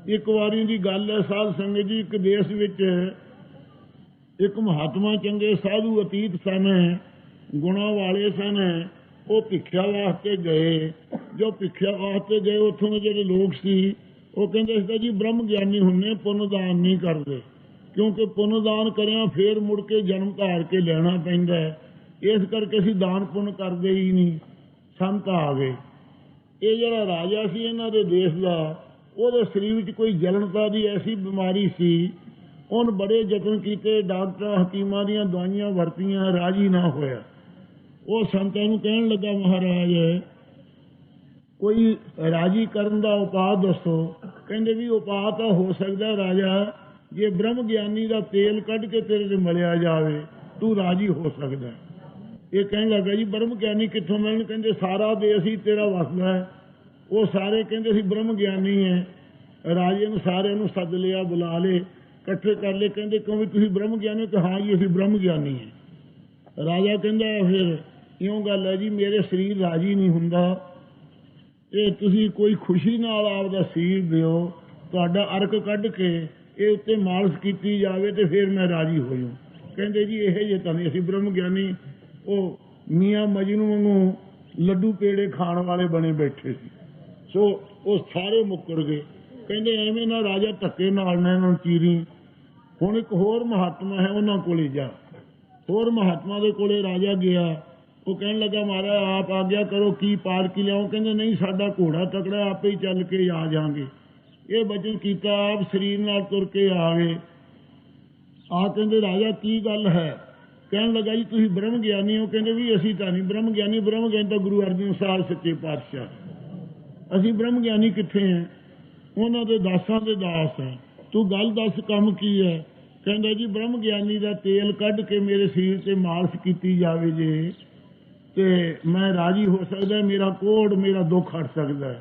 ਇੱਕ ਵਾਰੀ ਦੀ ਗੱਲ ਹੈ ਸਾਧ ਸੰਗਤ ਜੀ, ਇੱਕ ਦੇਸ਼ ਵਿੱਚ ਇੱਕ ਮਹਾਤਮਾ ਚੰਗੇ ਸਾਧੂ ਅਤੀਤ ਸਨ, ਗੁਣਾਂ ਵਾਲੇ ਸਨ। ਉਹ ਭਿੱਖਿਆ ਵਾਸਤੇ ਗਏ। ਜੋ ਭਿੱਖਿਆ ਵਾਸਤੇ ਗਏ ਉੱਥੋਂ ਦੇ ਜਿਹੜੇ ਲੋਕ ਸੀ ਉਹ ਕਹਿੰਦੇ ਸੀ ਜੀ ਬ੍ਰਹਮ ਗਿਆਨੀ ਹੁੰਨੇ, ਪੁੰਨ ਦਾਨ ਨਹੀਂ ਕਰਦੇ, ਕਿਉਂਕਿ ਪੁੰਨ ਦਾਨ ਕਰਿਆ ਫੇਰ ਮੁੜ ਕੇ ਜਨਮ ਧਾਰ ਕੇ ਲੈਣਾ ਪੈਂਦਾ ਹੈ, ਇਸ ਕਰਕੇ ਅਸੀਂ ਦਾਨ ਪੁੰਨ ਕਰਦੇ ਹੀ ਨਹੀਂ। ਸੰਤ ਆ ਗਏ। ਇਹ ਜਿਹੜਾ ਰਾਜਾ ਸੀ ਇਹਨਾਂ ਦੇ ਦੇਸ਼ ਦਾ, ਉਹਦੇ ਸਰੀਰ ਵਿੱਚ ਕੋਈ ਜਲਨਤਾ ਦੀ ਐਸੀ ਬਿਮਾਰੀ ਸੀ, ਉਹਨ ਬੜੇ ਯਤਨ ਕੀਤੇ, ਡਾਕਟਰਾਂ ਹਕੀਮਾਂ ਦੀਆਂ ਦਵਾਈਆਂ ਵਰਤੀਆਂ, ਰਾਜੀ ਨਾ ਹੋਇਆ। ਉਹ ਸੰਤਾਂ ਨੂੰ ਕਹਿਣ ਲੱਗਾ ਮਹਾਰਾਜ ਕੋਈ ਰਾਜੀ ਕਰਨ ਦਾ ਉਪਾਅ ਦੱਸੋ। ਕਹਿੰਦੇ ਵੀ ਉਪਾਅ ਤਾਂ ਹੋ ਸਕਦਾ ਰਾਜਾ, ਜੇ ਬ੍ਰਹਮ ਗਿਆਨੀ ਦਾ ਤੇਲ ਕੱਢ ਕੇ ਤੇਰੇ ਤੇ ਮਲਿਆ ਜਾਵੇ ਤੂੰ ਰਾਜੀ ਹੋ ਸਕਦਾ। ਇਹ ਕਹਿਣ ਲੱਗਾ ਜੀ ਬ੍ਰਹਮ ਗਿਆਨੀ ਕਿੱਥੋਂ ਮਿਲਣ। ਕਹਿੰਦੇ ਸਾਰਾ ਦੇਸ਼ ਹੀ ਤੇਰਾ ਵਸਦਾ ਹੈ। ਉਹ ਸਾਰੇ ਕਹਿੰਦੇ ਸੀ ਬ੍ਰਹਮ ਗਿਆਨੀ ਹੈ। ਰਾਜੇ ਨੂੰ ਸਾਰਿਆਂ ਨੂੰ ਸੱਦ ਲਿਆ, ਬੁਲਾ ਲਏ, ਇਕੱਠੇ ਕਰ ਲਏ। ਕਹਿੰਦੇ ਕਿਉਂ ਵੀ ਤੁਸੀਂ ਬ੍ਰਹਮ ਗਿਆਨੀ ਹੋ? ਕਿ ਹਾਂ ਜੀ ਅਸੀਂ ਬ੍ਰਹਮ ਗਿਆਨੀ ਹੈ। ਰਾਜਾ ਕਹਿੰਦਾ ਫਿਰ ਇਉਂ ਗੱਲ ਹੈ ਜੀ, ਮੇਰੇ ਸਰੀਰ ਰਾਜੀ ਨਹੀਂ ਹੁੰਦਾ, ਇਹ ਤੁਸੀਂ ਕੋਈ ਖੁਸ਼ੀ ਨਾਲ ਆਪਦਾ ਸਰੀਰ ਦਿਓ, ਤੁਹਾਡਾ ਅਰਕ ਕੱਢ ਕੇ ਇਹ ਉੱਤੇ ਮਾਲਸ਼ ਕੀਤੀ ਜਾਵੇ ਤੇ ਫਿਰ ਮੈਂ ਰਾਜੀ ਹੋ ਜਾਊਂ। ਕਹਿੰਦੇ ਜੀ ਇਹ ਜੇ ਤਾਂ ਨਹੀਂ, ਅਸੀਂ ਬ੍ਰਹਮ ਗਿਆਨੀ ਉਹ ਮੀਆਂ ਮਜਨੂ ਵਾਂਗੂ ਲੱਡੂ ਪੇੜੇ ਖਾਣ ਵਾਲੇ ਬਣੇ ਬੈਠੇ ਸੀ। ਸੋ ਉਹ ਸਾਰੇ ਮੁੱਕਰ ਗਏ। ਕਹਿੰਦੇ ਐਵੇਂ ਨਾ ਰਾਜਾ ਧੱਕੇ ਨਾਲ ਨਾ ਇਹਨਾਂ ਨੂੰ ਚੀਰੀ। ਹੁਣ ਇੱਕ ਹੋਰ ਮਹਾਤਮਾ ਹੈ, ਉਹਨਾਂ ਕੋਲੇ ਜਾ। ਹੋਰ ਮਹਾਤਮਾ ਦੇ ਕੋਲੇ ਰਾਜਾ ਗਿਆ। ਉਹ ਕਹਿਣ ਲੱਗਾ ਮਹਾਰਾਜ ਆਪ ਆਗਿਆ ਕਰੋ, ਕੀ ਪਾਰ ਕੀ ਲਿਆਓ। ਕਹਿੰਦੇ ਨਹੀਂ, ਸਾਡਾ ਘੋੜਾ ਤਕੜਾ, ਆਪੇ ਹੀ ਚੱਲ ਕੇ ਆ ਜਾਵਾਂਗੇ। ਇਹ ਬਚਨ ਕੀਤਾ, ਆਪ ਸਰੀਰ ਨਾਲ ਤੁਰ ਕੇ ਆ ਗਏ। ਆ ਕਹਿੰਦੇ ਰਾਜਾ ਕੀ ਗੱਲ ਹੈ? ਕਹਿਣ ਲੱਗਾ ਜੀ ਤੁਸੀਂ ਬ੍ਰਹਮ ਗਿਆਨੀ ਹੋ। ਕਹਿੰਦੇ ਵੀ ਅਸੀਂ ਤਾਂ ਨਹੀਂ ਬ੍ਰਹਮ ਗਿਆਨੀ, ਬ੍ਰਹਮ ਗਿਆਨੀ ਤਾਂ ਗੁਰੂ ਅਰਜਨ ਸਾਹਿਬ ਸੱਚੇ ਪਾਤਸ਼ਾਹ। ਅਸੀਂ ਬ੍ਰਹਮ ਗਿਆਨੀ ਕਿੱਥੇ ਹੈ? ਉਹਨਾਂ ਦੇ ਦਾਸਾਂ ਦੇ ਦਾਸ ਹੈ। ਤੂੰ ਗੱਲ ਦੱਸ, ਕੰਮ ਕੀ ਹੈ? ਕਹਿੰਦਾ ਜੀ ਬ੍ਰਹਮ ਗਿਆਨੀ ਦਾ ਤੇਲ ਕੱਢ ਕੇ ਮੇਰੇ ਸਰੀਰ ਤੇ ਮਾਲਸ਼ ਕੀਤੀ ਜਾਵੇ ਜੇ ਤੇ ਮੈਂ ਰਾਜੀ ਹੋ ਸਕਦਾ, ਮੇਰਾ ਕੋੜ ਮੇਰਾ ਦੁੱਖ ਹਟ ਸਕਦਾ।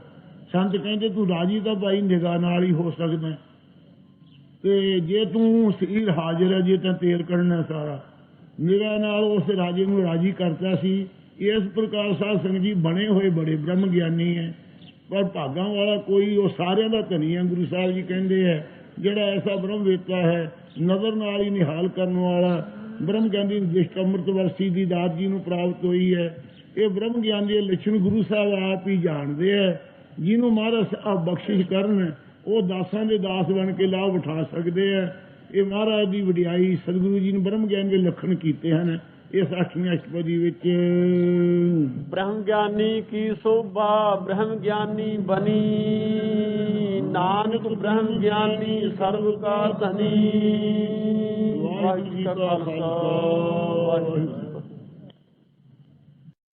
ਸੰਤ ਕਹਿੰਦੇ ਤੂੰ ਰਾਜੀ ਤਾਂ ਭਾਈ ਨਿਗਾਹ ਨਾਲ ਹੀ ਹੋ ਸਕਦਾ, ਤੇ ਜੇ ਤੂੰ ਸਰੀਰ ਹਾਜ਼ਰ ਹੈ, ਜੇ ਤਾਂ ਤੇਲ ਕੱਢਣਾ ਸਾਰਾ ਨਿਗਾਹ ਨਾਲ ਉਸ ਰਾਜੇ ਨੂੰ ਰਾਜੀ ਕਰਤਾ ਸੀ। ਇਸ ਪ੍ਰਕਾਰ ਸਾਧ ਸੰਗਤ ਜੀ ਬਣੇ ਹੋਏ ਬੜੇ ਬ੍ਰਹਮ ਗਿਆਨੀ ਹੈ, ਪਰ ਭਾਗਾਂ ਵਾਲਾ ਕੋਈ ਉਹ ਸਾਰਿਆਂ ਦਾ ਧਨੀ ਹੈ। ਗੁਰੂ ਸਾਹਿਬ ਜੀ ਕਹਿੰਦੇ ਹੈ ਜਿਹੜਾ ਐਸਾ ਬ੍ਰਹਮ ਵੇਤਾ ਹੈ, ਨਜ਼ਰ ਨਾਲ ਹੀ ਨਿਹਾਲ ਕਰਨ ਵਾਲਾ ਬ੍ਰਹਮ ਗਿਆਨੀ ਵਿਸ਼ਟ ਅੰਮ੍ਰਿਤ ਵਰਸੀ ਦੀ ਦਾਤ ਜੀ ਨੂੰ ਪ੍ਰਾਪਤ ਹੋਈ ਹੈ। ਇਹ ਬ੍ਰਹਮ ਗਿਆਨ ਦੇ ਲੱਛਣ ਗੁਰੂ ਸਾਹਿਬ ਆਪ ਹੀ ਜਾਣਦੇ ਹੈ। ਜਿਹਨੂੰ ਮਹਾਰਾਜ ਆਪ ਬਖਸ਼ਿਸ਼ ਕਰਨ ਉਹ ਦਾਸਾਂ ਦੇ ਦਾਸ ਬਣ ਕੇ ਲਾਭ ਉਠਾ ਸਕਦੇ ਹੈ। ਇਹ ਮਹਾਰਾਜ ਦੀ ਵਡਿਆਈ ਸਤਿਗੁਰੂ ਜੀ ਨੇ ਬ੍ਰਹਮ ਗਿਆਨ ਦੇ ਲੱਖਣ ਕੀਤੇ ਹਨ ਇਸ 8ਵੀਂ ਅਸ਼ਟਪਦੀ ਵਿੱਚ। ਬ੍ਰਹਮ ਗਿਆਨੀ ਕੀ ਸੋਭਾ ਬ੍ਰਹਮ ਗਿਆਨੀ ਬਣੀ, ਨਾਨਕ ਬ੍ਰਹਮ ਗਿਆਨੀ ਸਰਬ ਕਾ ਧਨੀ। ਵਾਹਿਗੁਰੂ ਜੀ ਕਾ ਖਾਲਸਾ, ਵਾਹਿਗੁਰੂ।